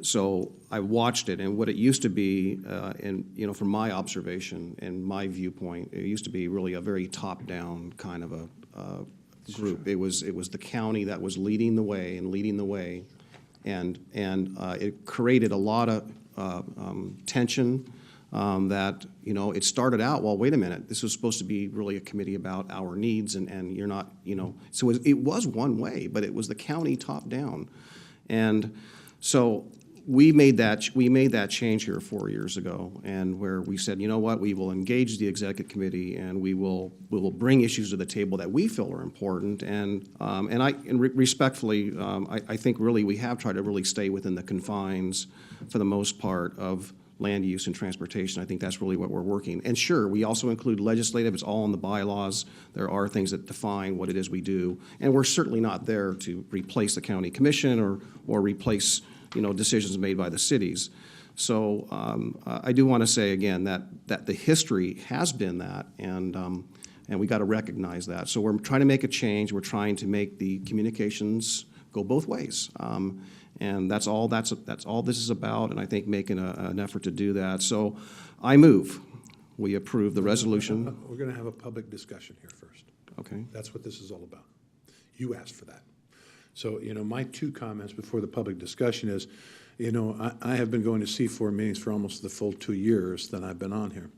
So I watched it, and what it used to be, and from my observation and my viewpoint, it used to be really a very top-down kind of a group. It was the county that was leading the way, and it created a lot of tension. That it started out, well, wait a minute, this was supposed to be really a committee about our needs, and you're not, so it was one way, but it was the county top down. And so we made that change here 4 years ago, and where we said, you know what, we will engage the executive committee, and we will bring issues to the table that we feel are important, and respectfully, I think really we have tried to really stay within the confines, for the most part, of land use and transportation. I think that's really what we're working. And sure, we also include legislative. It's all in the bylaws. There are things that define what it is we do. And we're certainly not there to replace the county commission or replace, decisions made by the cities. So I do want to say again that the history has been that, and we got to recognize that. So we're trying to make a change. We're trying to make the communications go both ways. And that's all this is about, and I think making an effort to do that. So I move we approved the resolution. We're going to have a public discussion here first. Okay. That's what this is all about. You asked for that. So, my two comments before the public discussion is, I have been going to C4 meetings for almost the full 2 years that I've been on here.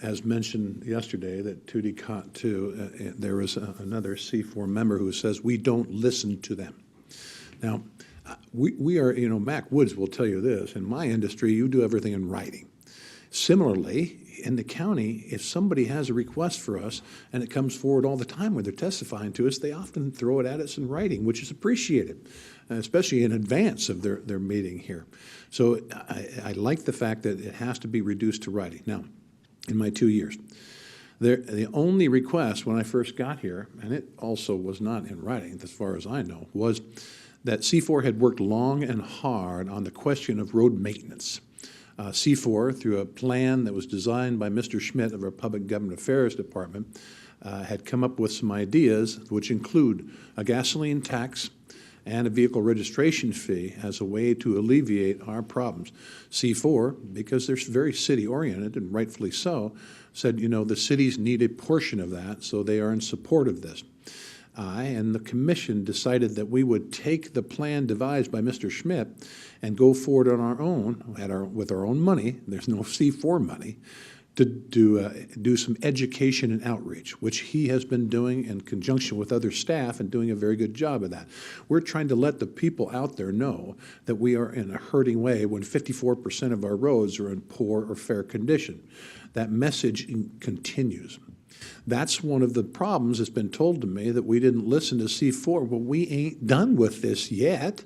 As mentioned yesterday, that Tootie caught too, there was another C4 member who says we don't listen to them. Now, we are, Mac Woods will tell you this, in my industry, you do everything in writing. Similarly, in the county, if somebody has a request for us and it comes forward all the time when they're testifying to us, they often throw it at us in writing, which is appreciated, especially in advance of their meeting here. So I like the fact that it has to be reduced to writing. Now, in my 2 years, the only request when I first got here, and it also was not in writing as far as I know, was that C4 had worked long and hard on the question of road maintenance. C4, through a plan that was designed by Mr. Schmidt of our Public Government Affairs Department, had come up with some ideas which include a gasoline tax and a vehicle registration fee as a way to alleviate our problems. C4, because they're very city-oriented, and rightfully so, said, the cities need a portion of that, so they are in support of this. I and the commission decided that we would take the plan devised by Mr. Schmidt and go forward on our own, with our own money, there's no C4 money, to do some education and outreach, which he has been doing in conjunction with other staff and doing a very good job of that. We're trying to let the people out there know that we are in a hurting way when 54% of our roads are in poor or fair condition. That message continues. That's one of the problems that's been told to me, that we didn't listen to C4. Well, we ain't done with this yet,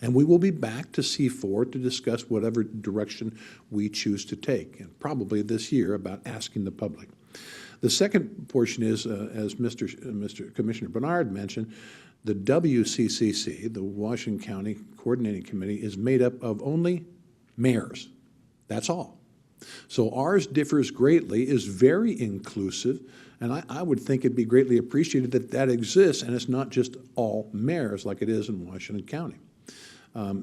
and we will be back to C4 to discuss whatever direction we choose to take, and probably this year about asking the public. The second portion is, as Mr. Commissioner Bernard mentioned, the WCCC, the Washington County Coordinating Committee, is made up of only mayors. That's all. So ours differs greatly, is very inclusive, and I would think it'd be greatly appreciated that that exists, and it's not just all mayors like it is in Washington County.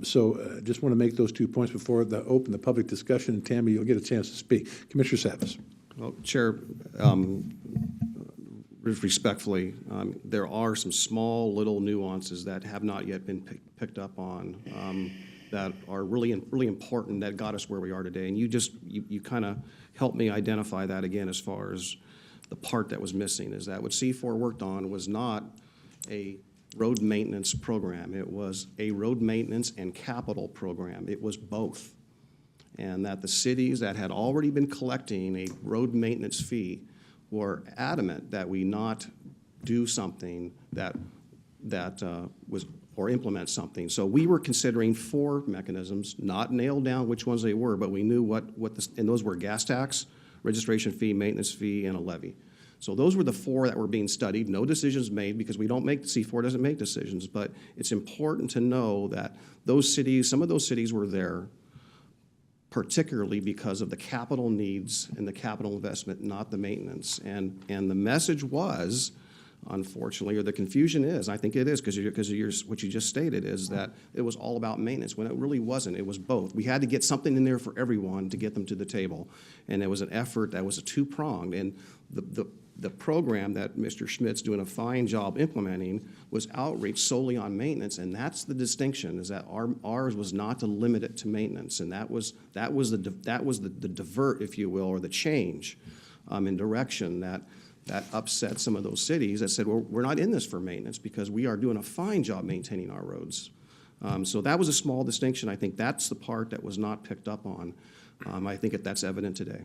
Just want to make those 2 points before open the public discussion. And Tammy, you'll get a chance to speak. Commissioner Savas. Well, Chair, respectfully, there are some small little nuances that have not yet been picked up on that are really important, that got us where we are today. And you kind of helped me identify that again as far as the part that was missing, is that what C4 worked on was not a road maintenance program. It was a road maintenance and capital program. It was both. And that the cities that had already been collecting a road maintenance fee were adamant that we not do something that was, or implement something. So we were considering 4 mechanisms, not nailed down which ones they were, but we knew and those were gas tax, registration fee, maintenance fee, and a levy. So those were the 4 that were being studied. No decisions made, because C4 doesn't make decisions, but it's important to know that those cities, some of those cities were there particularly because of the capital needs and the capital investment, not the maintenance. And the message was, unfortunately, or the confusion is, I think it is, because what you just stated, is that it was all about maintenance, when it really wasn't. It was both. We had to get something in there for everyone to get them to the table. And it was an effort that was a two-pronged. And the program that Mr. Schmidt's doing a fine job implementing was outreach solely on maintenance, and that's the distinction, is that ours was not to limit it to maintenance, and that was the divert, if you will, or the change in direction that upset some of those cities that said, well, we're not in this for maintenance because we are doing a fine job maintaining our roads. So that was a small distinction. I think that's the part that was not picked up on. I think that's evident today.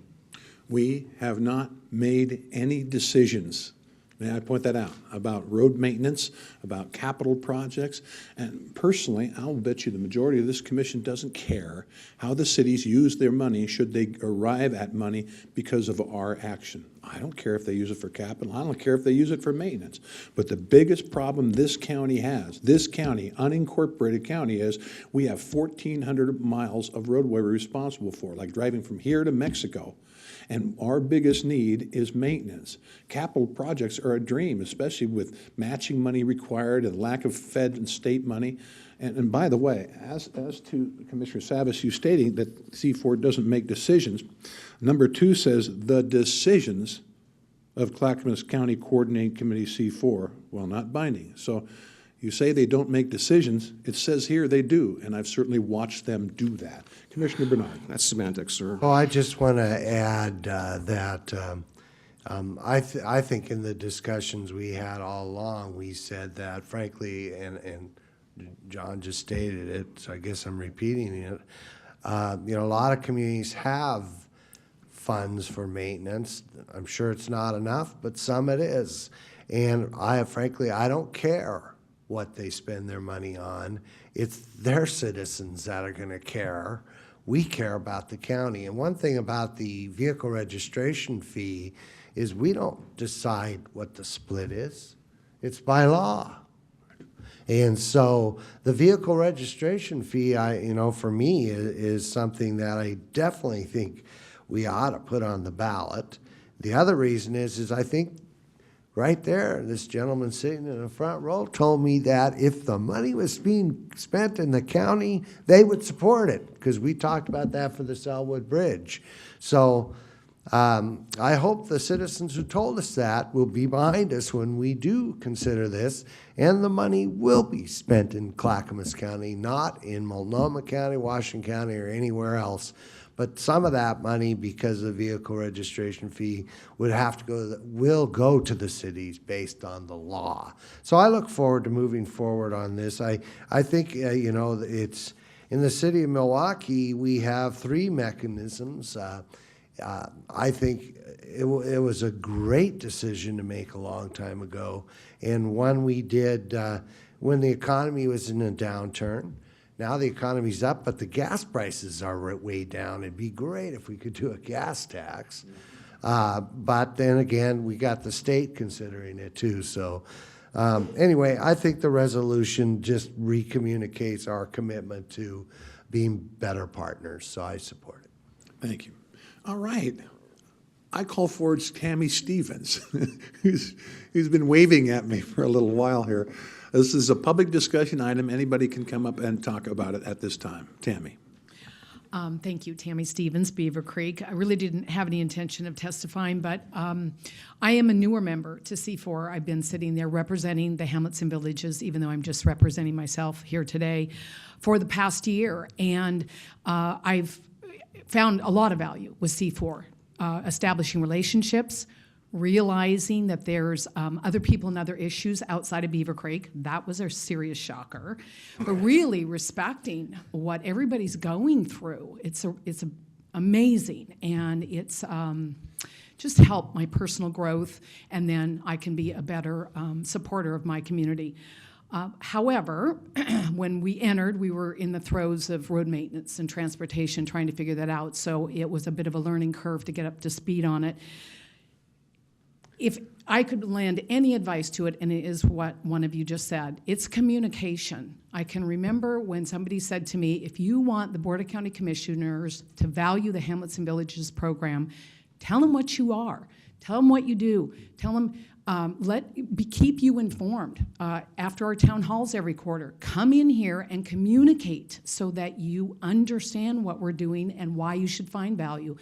We have not made any decisions, may I point that out, about road maintenance, about capital projects. And personally, I'll bet you the majority of this commission doesn't care how the cities use their money should they arrive at money because of our action. I don't care if they use it for capital. I don't care if they use it for maintenance. But the biggest problem this county has, this county, unincorporated county, is we have 1,400 miles of roadway we're responsible for, like driving from here to Mexico. And our biggest need is maintenance. Capital projects are a dream, especially with matching money required and lack of Fed and state money. And by the way, as to Commissioner Savas, you stating that C4 doesn't make decisions, number 2 says the decisions of Clackamas County Coordinating Committee C4, well, not binding. So you say they don't make decisions. It says here they do, and I've certainly watched them do that. Commissioner Bernard. That's semantics, sir. Well, I just want to add that I think in the discussions we had all along, we said that frankly, and John just stated it, so I guess I'm repeating it. A lot of communities have funds for maintenance. I'm sure it's not enough, but some it is. And frankly, I don't care what they spend their money on. It's their citizens that are going to care. We care about the county. And one thing about the vehicle registration fee is we don't decide what the split is. It's by law. And so the vehicle registration fee, for me, is something that I definitely think we ought to put on the ballot. The other reason is I think right there, this gentleman sitting in the front row told me that if the money was being spent in the county, they would support it, because we talked about that for the Selwood Bridge. So I hope the citizens who told us that will be behind us when we do consider this, and the money will be spent in Clackamas County, not in Multnomah County, Washington County, or anywhere else. But some of that money, because of the vehicle registration fee, will go to the cities based on the law. So I look forward to moving forward on this. I think, it's in the city of Milwaukee, we have 3 mechanisms. I think it was a great decision to make a long time ago, and one we did when the economy was in a downturn. Now the economy's up, but the gas prices are way down. It'd be great if we could do a gas tax. But then again, we got the state considering it too. So anyway, I think the resolution just recommunicates our commitment to being better partners. So I support it. Thank you. All right. I call forward Tammy Stevens, who's been waving at me for a little while here. This is a public discussion item. Anybody can come up and talk about it at this time. Tammy. Thank you, Tammy Stevens, Beaver Creek. I really didn't have any intention of testifying, but I am a newer member to C4. I've been sitting there representing the hamlets and villages, even though I'm just representing myself here today, for the past year. And I've found a lot of value with C4, establishing relationships, realizing that there's other people and other issues outside of Beaver Creek. That was a serious shocker. But really respecting what everybody's going through. It's amazing, and it's just helped my personal growth, and then I can be a better supporter of my community. However, when we entered, we were in the throes of road maintenance and transportation, trying to figure that out. So it was a bit of a learning curve to get up to speed on it. If I could lend any advice to it, and it is what one of you just said, it's communication. I can remember when somebody said to me, if you want the Board of County Commissioners to value the Hamlets and Villages program, tell them what you are. Tell them what you do. Tell them, keep you informed. After our town halls every quarter, come in here and communicate so that you understand what we're doing and why you should find value.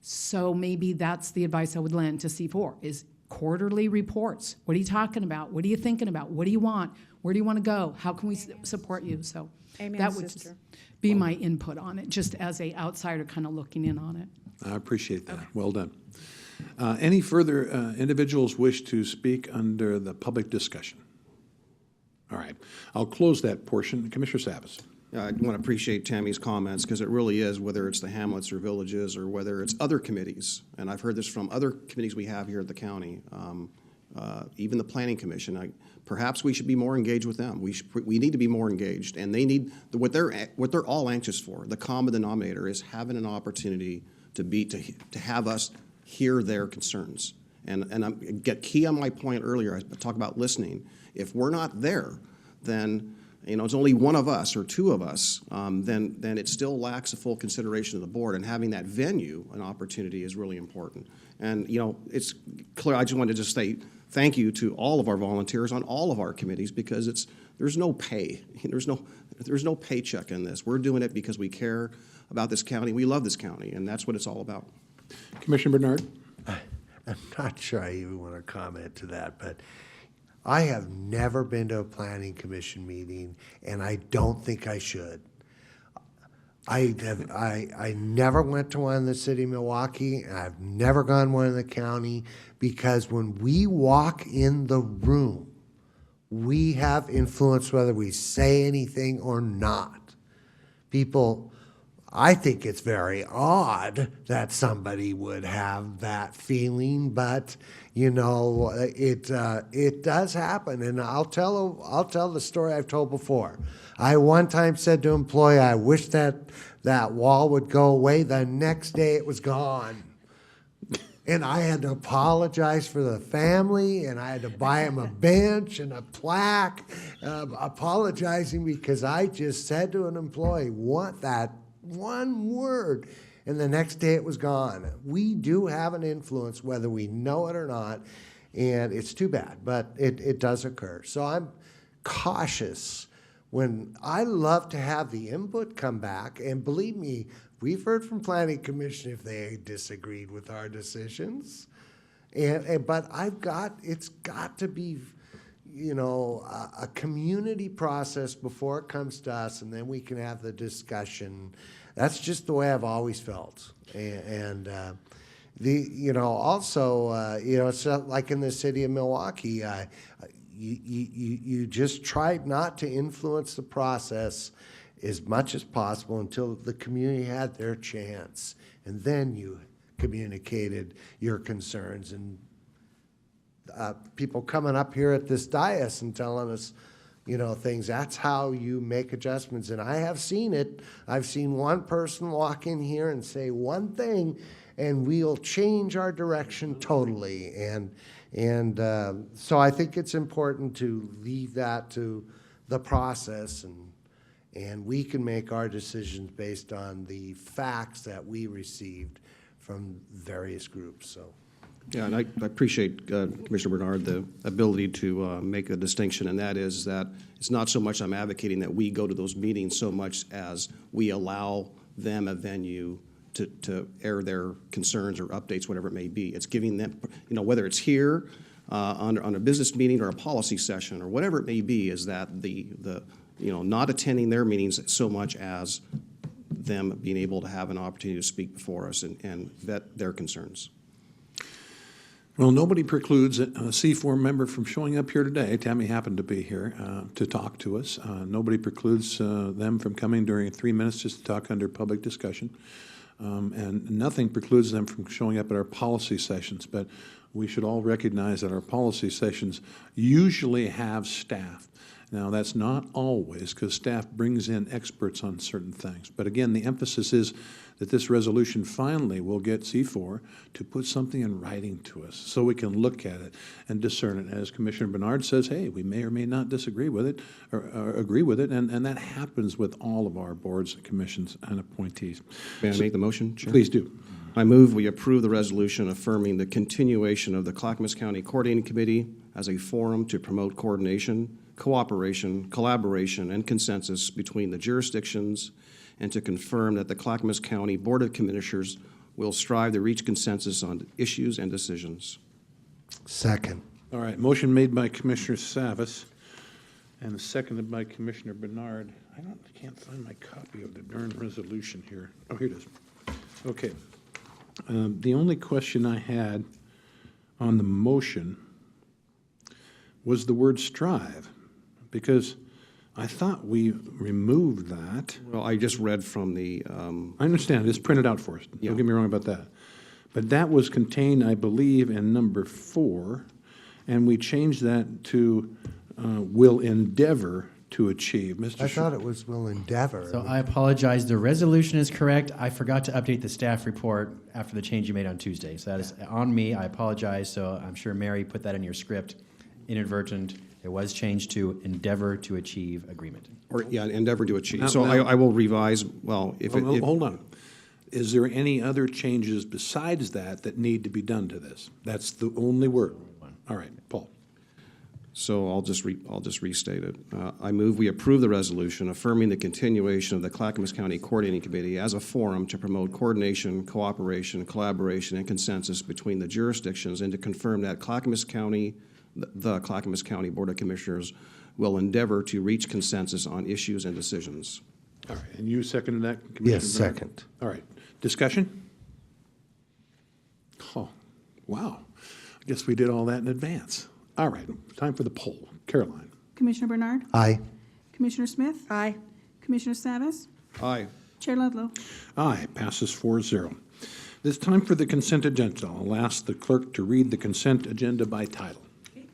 So maybe that's the advice I would lend to C4, is quarterly reports. What are you talking about? What are you thinking about? What do you want? Where do you want to go? How can we support you? So Amen, that would sister. be my input on it, just as an outsider kind of looking in on it. I appreciate that. Okay. Well done. Any further individuals wish to speak under the public discussion? All right. I'll close that portion. Commissioner Savas. I want to appreciate Tammy's comments, because it really is, whether it's the hamlets or villages or whether it's other committees, and I've heard this from other committees we have here at the county, even the Planning Commission. Perhaps we should be more engaged with them. We need to be more engaged, and they need what they're all anxious for. The common denominator is having an opportunity to have us hear their concerns. And get key on my point earlier. I talk about listening. If we're not there, then it's only one of us or two of us, then it still lacks a full consideration of the board. And having that venue, an opportunity, is really important. And, it's clear, I just wanted to just say thank you to all of our volunteers on all of our committees, because there's no pay. There's no paycheck in this. We're doing it because we care about this county. We love this county, and that's what it's all about. Commissioner Bernard? I'm not sure I even want to comment to that, but I have never been to a planning commission meeting, and I don't think I should. I never went to one in the city of Milwaukee, and I've never gone one in the county, because when we walk in the room, we have influence whether we say anything or not. People, I think it's very odd that somebody would have that feeling, but it does happen. And I'll tell the story I've told before. I one time said to an employee, I wish that wall would go away. The next day it was gone. And I had to apologize for the family, and I had to buy him a bench and a plaque, apologizing because I just said to an employee, want that one word, and the next day it was gone. We do have an influence whether we know it or not, and it's too bad, but it does occur. So I'm cautious when I love to have the input come back, and believe me, we've heard from Planning Commission if they disagreed with our decisions, but it's got to be a community process before it comes to us, and then we can have the discussion. That's just the way I've always felt. And also, it's like in the city of Milwaukee, you just tried not to influence the process as much as possible until the community had their chance, and then you communicated your concerns. And people coming up here at this dais and telling us, things, that's how you make adjustments. And I have seen it. I've seen one person walk in here and say one thing, and we'll change our direction totally. And so I think it's important to leave that to the process, and we can make our decisions based on the facts that we received from various groups. So. Yeah, and I appreciate, Commissioner Bernard, the ability to make a distinction, and that is that it's not so much I'm advocating that we go to those meetings so much as we allow them a venue to air their concerns or updates, whatever it may be. It's giving them, whether it's here on a business meeting or a policy session or whatever it may be, is that the not attending their meetings so much as them being able to have an opportunity to speak before us and vet their concerns. Well, nobody precludes a C4 member from showing up here today. Tammy happened to be here to talk to us. Nobody precludes them from coming during 3 minutes just to talk under public discussion. And nothing precludes them from showing up at our policy sessions. But we should all recognize that our policy sessions usually have staff. Now, that's not always, because staff brings in experts on certain things. But again, the emphasis is that this resolution finally will get C4 to put something in writing to us so we can look at it and discern it. As Commissioner Bernard says, hey, we may or may not disagree with it or agree with it, and that happens with all of our boards and commissions and appointees. May I make the motion, Chair? Please do. I move we approve the resolution affirming the continuation of the Clackamas County Coordinating Committee as a forum to promote coordination, cooperation, collaboration, and consensus between the jurisdictions, and to confirm that the Clackamas County Board of Commissioners will strive to reach consensus on issues and decisions. Second. All right, motion made by Commissioner Savas and seconded by Commissioner Bernard. I can't find my copy of the darn resolution here. Oh, here it is. Okay. The only question I had on the motion was the word strive, because I thought we removed that. Well, I just read from the... I understand. It's printed out for us. Don't get me wrong about that. But that was contained, I believe, in number 4, and we changed that to will endeavor to achieve. Mr. I thought it was will endeavor. So I apologize. The resolution is correct. I forgot to update the staff report after the change you made on Tuesday. So that is on me. I apologize. So I'm sure Mary put that in your script. inadvertent. It was changed to endeavor to achieve agreement. Or, yeah, endeavor to achieve. Now- So now- I will revise, well, if it. if- Hold on. Is there any other changes besides that need to be done to this? That's the only word. All right, Paul. So I'll just restate it. I move we approve the resolution affirming the continuation of the Clackamas County Coordinating Committee as a forum to promote coordination, cooperation, collaboration, and consensus between the jurisdictions, and to confirm that Clackamas County, the Clackamas County Board of Commissioners will endeavor to reach consensus on issues and decisions. All right, and you seconded that, Commissioner Yes, Bernard? second. All right, discussion? Oh, wow. I guess we did all that in advance. All right, time for the poll. Caroline? Commissioner Bernard? Aye. Commissioner Smith? Aye. Commissioner Savas? Aye. Chair Ludlow? Aye, passes 4-0. It's time for the consent agenda. I'll ask the clerk to read the consent agenda by title.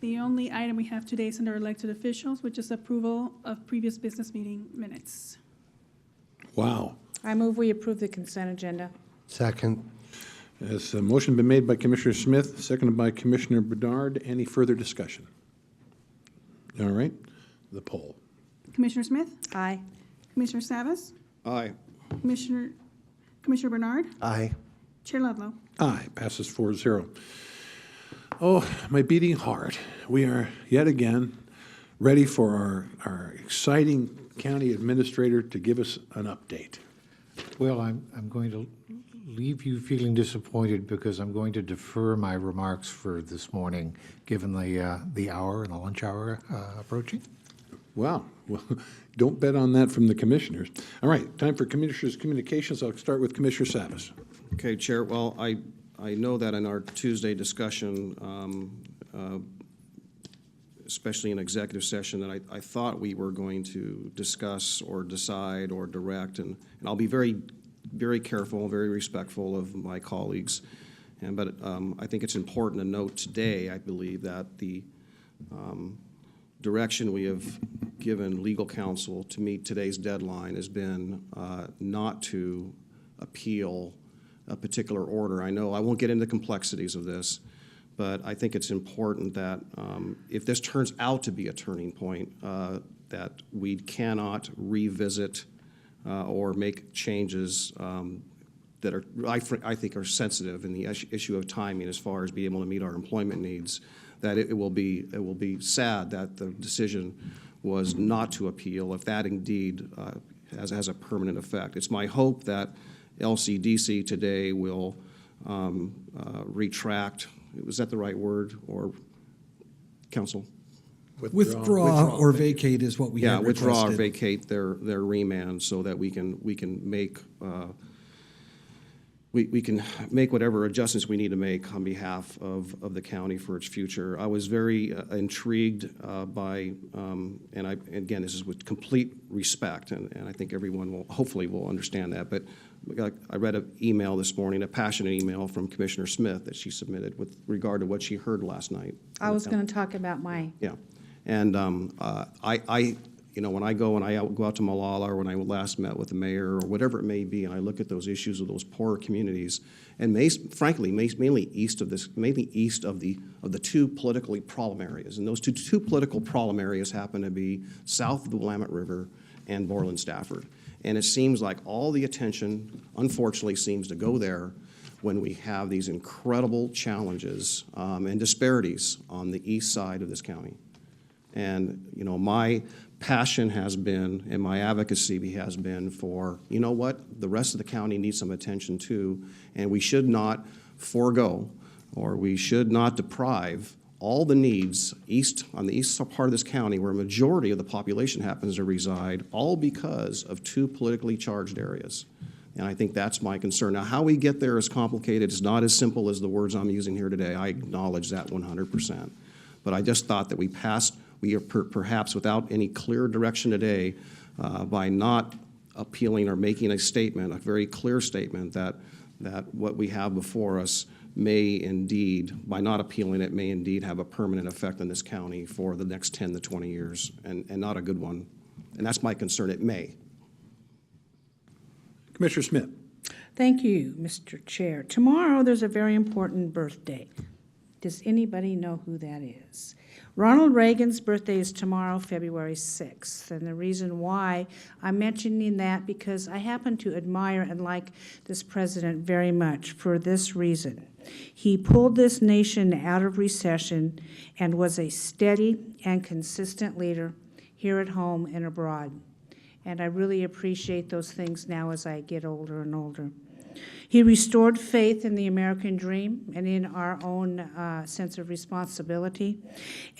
The only item we have today is under elected officials, which is approval of previous business meeting minutes. Wow. I move we approve the consent agenda. Second. Has a motion been made by Commissioner Smith, seconded by Commissioner Bedard. Any further discussion? All right, the poll. Commissioner Smith? Aye. Commissioner Savas? Aye. Commissioner Bernard? Aye. Chair Ludlow? Aye, passes 4-0. Oh, my beating heart. We are yet again ready for our exciting county administrator to give us an update. Well, I'm going to leave you feeling disappointed because I'm going to defer my remarks for this morning, given the hour and the lunch hour approaching. Wow. Well, don't bet on that from the commissioners. All right, time for commissioners' communications. I'll start with Commissioner Savas. Okay, Chair. Well, I know that in our Tuesday discussion, especially in executive session, that I thought we were going to discuss or decide or direct, and I'll be very, very careful, very respectful of my colleagues. But I think it's important to note today, I believe, that the direction we have given legal counsel to meet today's deadline has been not to appeal a particular order. I know I won't get into the complexities of this, but I think it's important that if this turns out to be a turning point, that we cannot revisit or make changes that are, I think, are sensitive in the issue of timing as far as being able to meet our employment needs. That it will be sad that the decision was not to appeal if that indeed has a permanent effect. It's my hope that LCDC today will retract. Was that the right word, or Counsel? Withdraw or vacate is what we have requested. Yeah, withdraw or vacate their remand so that we can make we can make whatever adjustments we need to make on behalf of the county for its future. I was very intrigued by, and again, this is with complete respect, and I think everyone hopefully will understand that, but I read an email this morning, a passionate email from Commissioner Smith that she submitted with regard to what she heard last night. I was going to talk about my. Yeah, and when I go out to Malala, or when I last met with the mayor, or whatever it may be, and I look at those issues of those poorer communities, and mainly east of the two politically problem areas, and those two political problem areas happen to be south of the Willamette River and Borland Stafford, and it seems like all the attention, unfortunately, seems to go there when we have these incredible challenges and disparities on the east side of this county. And, my passion has been, and my advocacy has been for, the rest of the county needs some attention too, and we should not forego, or we should not deprive all the needs on the east part of this county, where a majority of the population happens to reside, all because of two politically charged areas. And I think that's my concern. Now, how we get there is complicated. It's not as simple as the words I'm using here today. I acknowledge that 100%. But I just thought that we are perhaps without any clear direction today, by not appealing or making a statement, a very clear statement that what we have before us may indeed, by not appealing it, may indeed have a permanent effect in this county for the next 10 to 20 years, and not a good one. And that's my concern. It may. Commissioner Schmidt. Thank you, Mr. Chair. Tomorrow, there's a very important birthday. Does anybody know who that is? Ronald Reagan's birthday is tomorrow, February 6th. And the reason why I'm mentioning that, because I happen to admire and like this president very much for this reason. He pulled this nation out of recession and was a steady and consistent leader here at home and abroad. And I really appreciate those things now as I get older and older. He restored faith in the American dream and in our own sense of responsibility.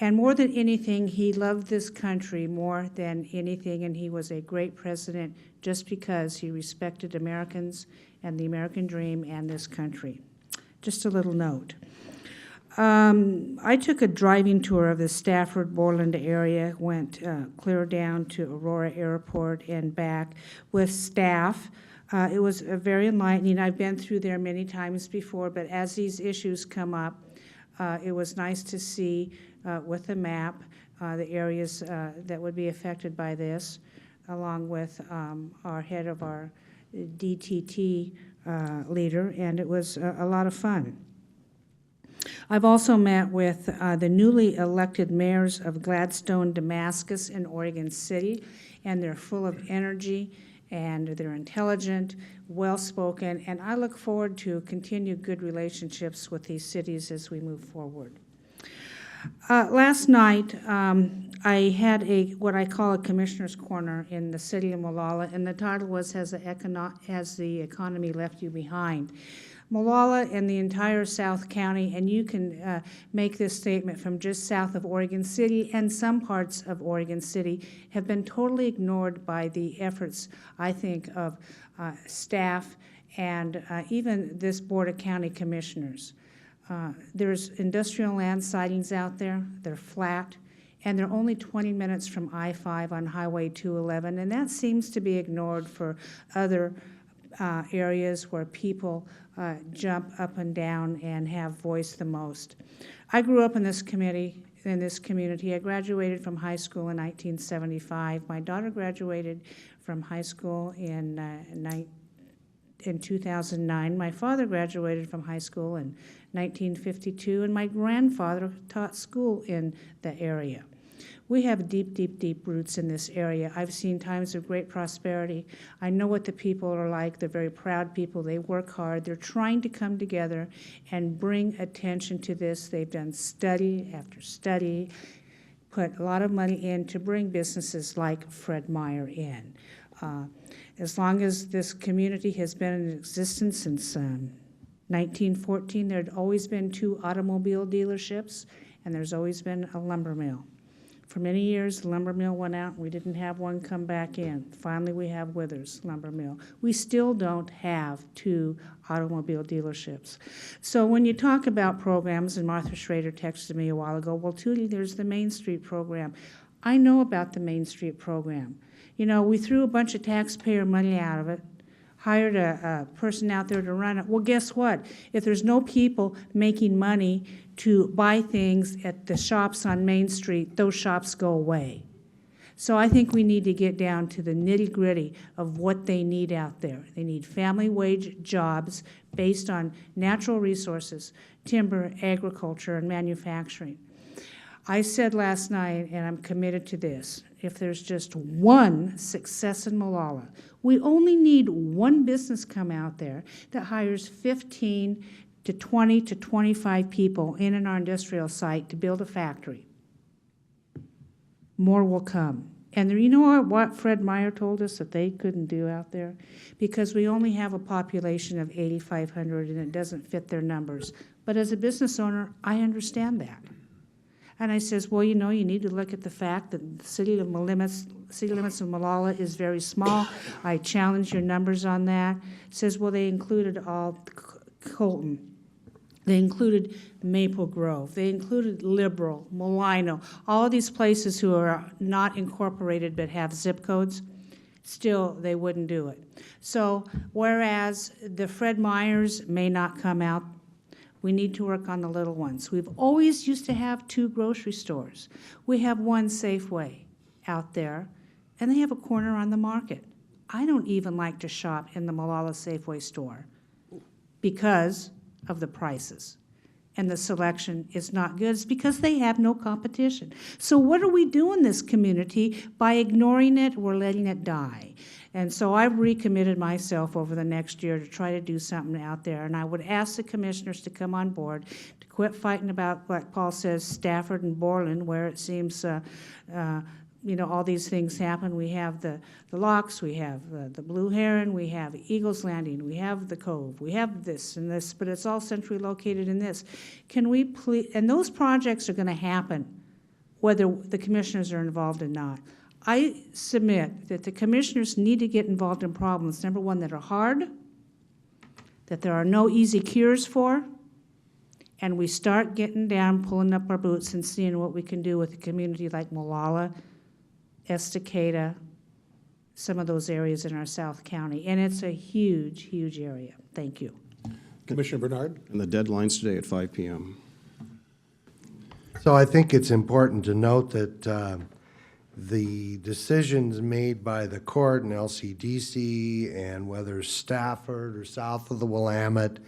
And more than anything, he loved this country more than anything, and he was a great president just because he respected Americans and the American dream and this country. Just a little note. I took a driving tour of the Stafford-Borland area, went clear down to Aurora Airport and back with staff. It was very enlightening. I've been through there many times before, but as these issues come up, it was nice to see with the map the areas that would be affected by this, along with our head of our DTT leader, and it was a lot of fun. I've also met with the newly elected mayors of Gladstone, Damascus, and Oregon City, and they're full of energy, and they're intelligent, well-spoken, and I look forward to continued good relationships with these cities as we move forward. Last night, I had what I call a commissioner's corner in the city of Molalla, and the title was Has the Economy Left You Behind? Molalla and the entire South County, and you can make this statement from just south of Oregon City and some parts of Oregon City, have been totally ignored by the efforts, I think, of staff and even this Board of County Commissioners. There's industrial land sightings out there. They're flat, and they're only 20 minutes from I-5 on Highway 211, and that seems to be ignored for other areas where people jump up and down and have voice the most. I grew up in this community. I graduated from high school in 1975. My daughter graduated from high school in 2009. My father graduated from high school in 1952, and my grandfather taught school in the area. We have deep, deep, deep roots in this area. I've seen times of great prosperity. I know what the people are like. They're very proud people. They work hard. They're trying to come together and bring attention to this. They've done study after study, put a lot of money in to bring businesses like Fred Meyer in. As long as this community has been in existence since 1914, there had always been 2 automobile dealerships, and there's always been a lumber mill. For many years, the lumber mill went out, and we didn't have one come back in. Finally, we have Withers Lumber Mill. We still don't have 2 automobile dealerships. So when you talk about programs, and Martha Schrader texted me a while ago, well, Tootie, there's the Main Street program. I know about the Main Street program. You know, we threw a bunch of taxpayer money out of it, hired a person out there to run it. Well, guess what? If there's no people making money to buy things at the shops on Main Street, those shops go away. So I think we need to get down to the nitty-gritty of what they need out there. They need family wage jobs based on natural resources, timber, agriculture, and manufacturing. I said last night, and I'm committed to this, if there's just one success in Molalla, we only need one business come out there that hires 15 to 20 to 25 people in our industrial site to build a factory. More will come. And you know what Fred Meyer told us that they couldn't do out there? Because we only have a population of 8,500 and it doesn't fit their numbers. But as a business owner, I understand that. And I says, well, you know, you need to look at the fact that the city limits of Molalla is very small. I challenge your numbers on that. It says, well, they included all Colton. They included Maple Grove. They included Liberal, Molino, all of these places who are not incorporated but have zip codes. Still, they wouldn't do it. So whereas the Fred Meyers may not come out, we need to work on the little ones. We've always used to have 2 grocery stores. We have 1 Safeway out there, and they have a corner on the market. I don't even like to shop in the Molalla Safeway store because of the prices. and the selection is not good, it's because they have no competition. So what are we doing this community by ignoring it? We're letting it die. And so I've recommitted myself over the next year to try to do something out there. And I would ask the commissioners to come on board, to quit fighting about, like Paul says, Stafford and Borland, where it seems, all these things happen. We have the locks, we have the Blue Heron, we have Eagles Landing, we have the Cove, we have this and this, but it's all centrally located in this. Can we please, and those projects are going to happen whether the commissioners are involved or not. I submit that the commissioners need to get involved in problems, number one, that are hard, that there are no easy cures for, and we start getting down, pulling up our boots and seeing what we can do with a community like Molalla, Estacada, some of those areas in our South County. And it's a huge, huge area. Thank you. Commissioner Bernard? And the deadline's today at 5 p.m. So I think it's important to note that the decisions made by the court and LCDC, and whether Stafford or south of the Willamette,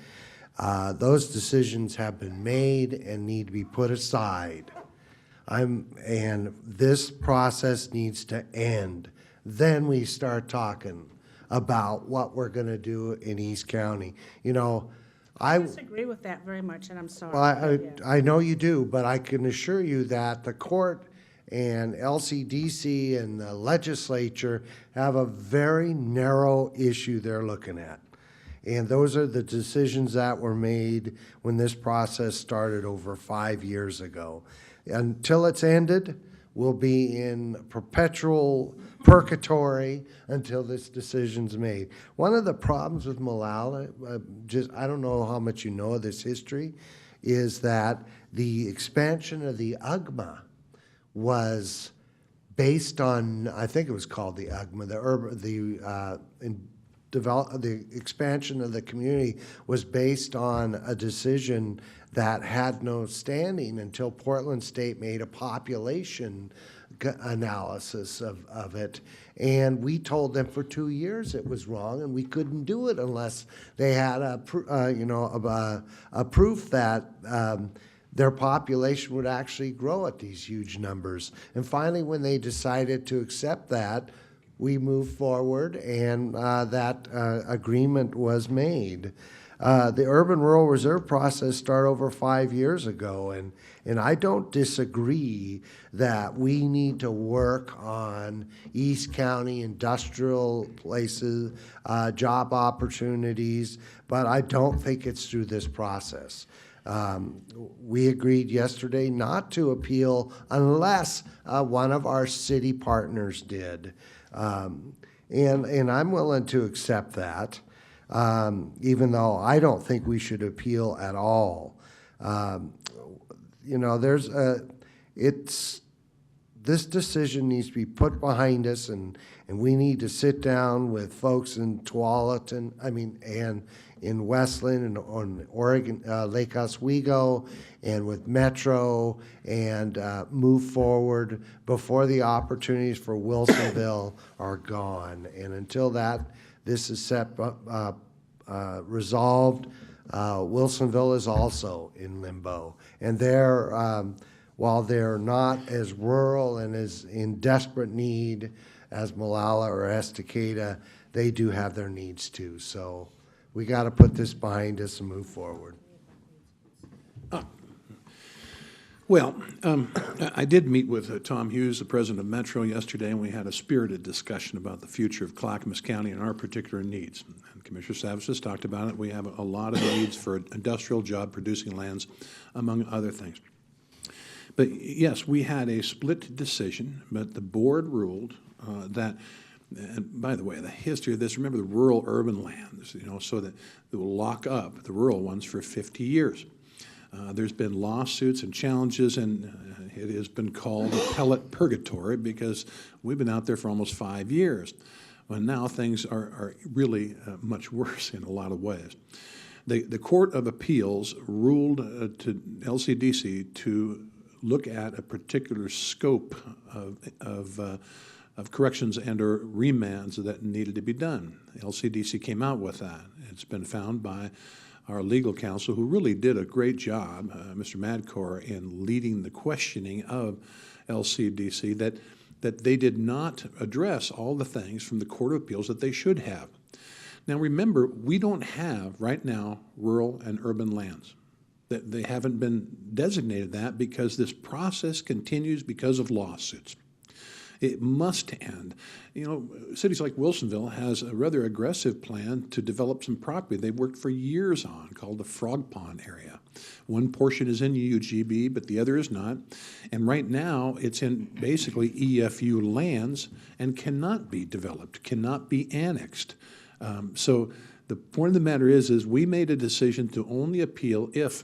those decisions have been made and need to be put aside. And this process needs to end. Then we start talking about what we're going to do in East County. I disagree with that very much, and I'm sorry. Well, I know you do, but I can assure you that the court and LCDC and the legislature have a very narrow issue they're looking at. And those are the decisions that were made when this process started over 5 years ago. Until it's ended, we'll be in perpetual purgatory until this decision's made. One of the problems with Molalla, I don't know how much you know of this history, is that the expansion of the UGMA was based on, I think it was called the UGMA, the expansion of the community was based on a decision that had no standing until Portland State made a population analysis of it. And we told them for 2 years it was wrong, and we couldn't do it unless they had a proof that their population would actually grow at these huge numbers. And finally, when they decided to accept that, we moved forward, and that agreement was made. The urban-rural reserve process started over 5 years ago, and I don't disagree that we need to work on East County industrial places, job opportunities, but I don't think it's through this process. We agreed yesterday not to appeal unless one of our city partners did. And I'm willing to accept that, even though I don't think we should appeal at all. This decision needs to be put behind us, and we need to sit down with folks in Tualatin, and in Westland and on Oregon, Lake Oswego, and with Metro, and move forward before the opportunities for Wilsonville are gone. And until this is resolved, Wilsonville is also in limbo. And while they're not as rural and as in desperate need as Molalla or Estacada, they do have their needs too. So we got to put this behind us and move forward. I did meet with Tom Hughes, the president of Metro, yesterday, and we had a spirited discussion about the future of Clackamas County and our particular needs. And Commissioner Savage just talked about it. We have a lot of needs for industrial job-producing lands, among other things. But yes, we had a split decision, but the board ruled that, and by the way, the history of this, remember the rural-urban lands, so that they will lock up the rural ones for 50 years. There's been lawsuits and challenges, and it has been called a pellet purgatory because we've been out there for almost 5 years. Well, now things are really much worse in a lot of ways. The Court of Appeals ruled to LCDC to look at a particular scope of corrections and or remands that needed to be done. LCDC came out with that. It's been found by our legal counsel, who really did a great job, Mr. Madkour, in leading the questioning of LCDC, that they did not address all the things from the Court of Appeals that they should have. Now remember, we don't have right now rural and urban lands. That they haven't been designated that because this process continues because of lawsuits. It must end. You know, cities like Wilsonville has a rather aggressive plan to develop some property they worked for years on called the Frog Pond area. One portion is in UGB, but the other is not. And right now, it's in basically EFU lands and cannot be developed, cannot be annexed. So the point of the matter is we made a decision to only appeal if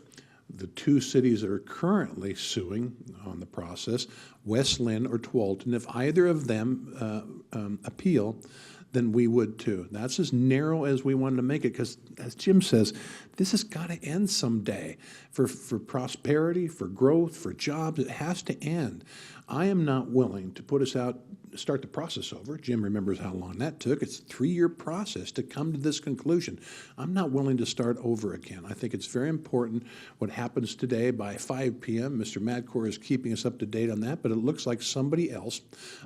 the two cities that are currently suing on the process, West Lynn or Tualatin, if either of them appeal, then we would too. That's as narrow as we wanted to make it, because as Jim says, this has got to end someday. For prosperity, for growth, for jobs, it has to end. I am not willing to put us out, start the process over. Jim remembers how long that took. It's a 3-year process to come to this conclusion. I'm not willing to start over again. I think it's very important what happens today by 5 p.m. Mr. Madkour is keeping us up to date on that, but it looks like somebody else,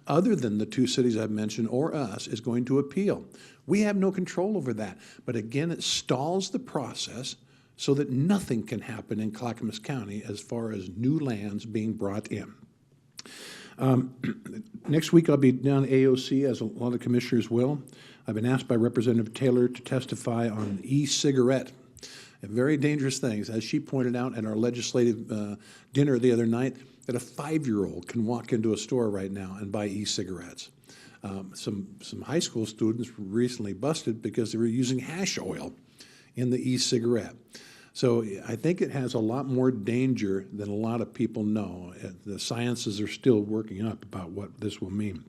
other than the two cities I've mentioned or us, is going to appeal. We have no control over that. But again, it stalls the process so that nothing can happen in Clackamas County as far as new lands being brought in. Next week, I'll be down at AOC, as a lot of commissioners will. I've been asked by Representative Taylor to testify on e-cigarette, very dangerous things. As she pointed out at our legislative dinner the other night, that a 5-year-old can walk into a store right now and buy e-cigarettes. Some high school students were recently busted because they were using hash oil in the e-cigarette. So I think it has a lot more danger than a lot of people know. The sciences are still working up about what this will mean.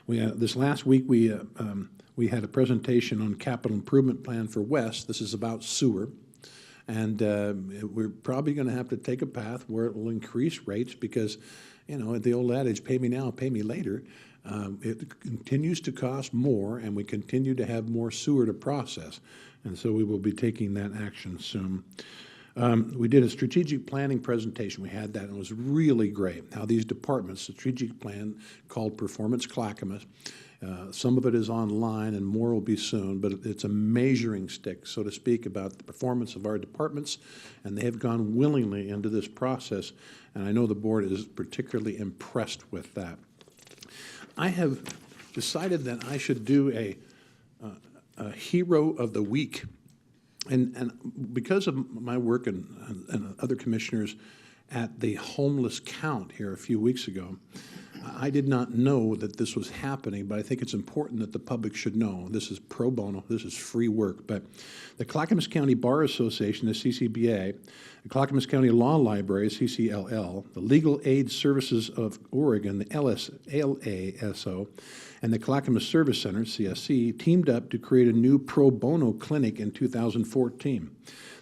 This last week we had a presentation on capital improvement plan for West. This is about sewer. And we're probably going to have to take a path where it will increase rates because, you know, the old adage, pay me now, pay me later. It continues to cost more, and we continue to have more sewer to process. And so we will be taking that action soon. We did a strategic planning presentation. We had that, and it was really great. How these departments, strategic plan called Performance Clackamas, some of it is online and more will be soon, but it's a measuring stick, so to speak, about the performance of our departments, and they have gone willingly into this process, and I know the board is particularly impressed with that. I have decided that I should do a Hero of the Week. And because of my work and other commissioners at the homeless count here a few weeks ago, I did not know that this was happening, but I think it's important that the public should know. This is pro bono, this is free work. But the Clackamas County Bar Association, the CCBA, the Clackamas County Law Library, CCLL, the Legal Aid Services of Oregon, the LASO, and the Clackamas Service Center, CSC, teamed up to create a new pro bono clinic in 2014.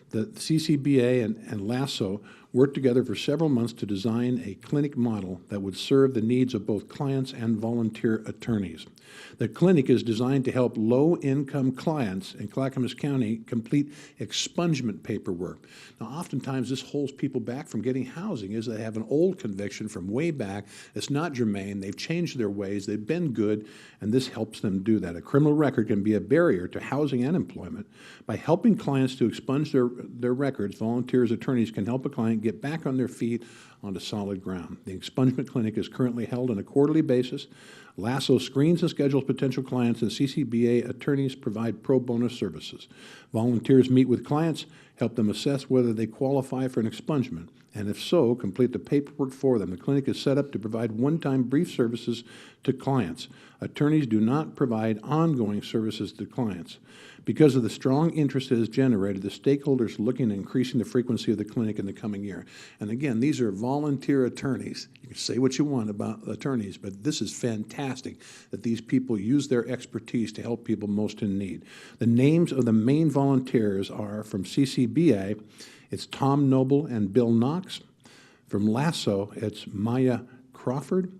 The CCBA and LASO worked together for several months to design a clinic model that would serve the needs of both clients and volunteer attorneys. The clinic is designed to help low-income clients in Clackamas County complete expungement paperwork. Now, oftentimes this holds people back from getting housing is they have an old conviction from way back. It's not germane. They've changed their ways. They've been good, and this helps them do that. A criminal record can be a barrier to housing and employment. By helping clients to expunge their records, volunteers, attorneys can help a client get back on their feet onto solid ground. The expungement clinic is currently held on a quarterly basis. LASO screens and schedules potential clients, and CCBA attorneys provide pro bono services. Volunteers meet with clients, help them assess whether they qualify for an expungement, and if so, complete the paperwork for them. The clinic is set up to provide one-time brief services to clients. Attorneys do not provide ongoing services to clients. Because of the strong interest it has generated, the stakeholders are looking at increasing the frequency of the clinic in the coming year. And again, these are volunteer attorneys. You can say what you want about attorneys, but this is fantastic that these people use their expertise to help people most in need. The names of the main volunteers are from CCBA, it's Tom Noble and Bill Knox. From LASO, it's Maya Crawford.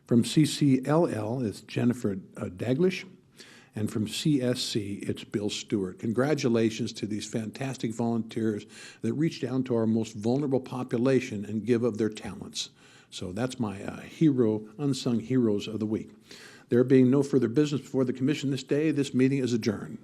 From CCLL, it's Jennifer Daglish. And from CSC, it's Bill Stewart. Congratulations to these fantastic volunteers that reach down to our most vulnerable population and give of their talents. So that's my unsung heroes of the week. There being no further business before the commission this day, this meeting is adjourned.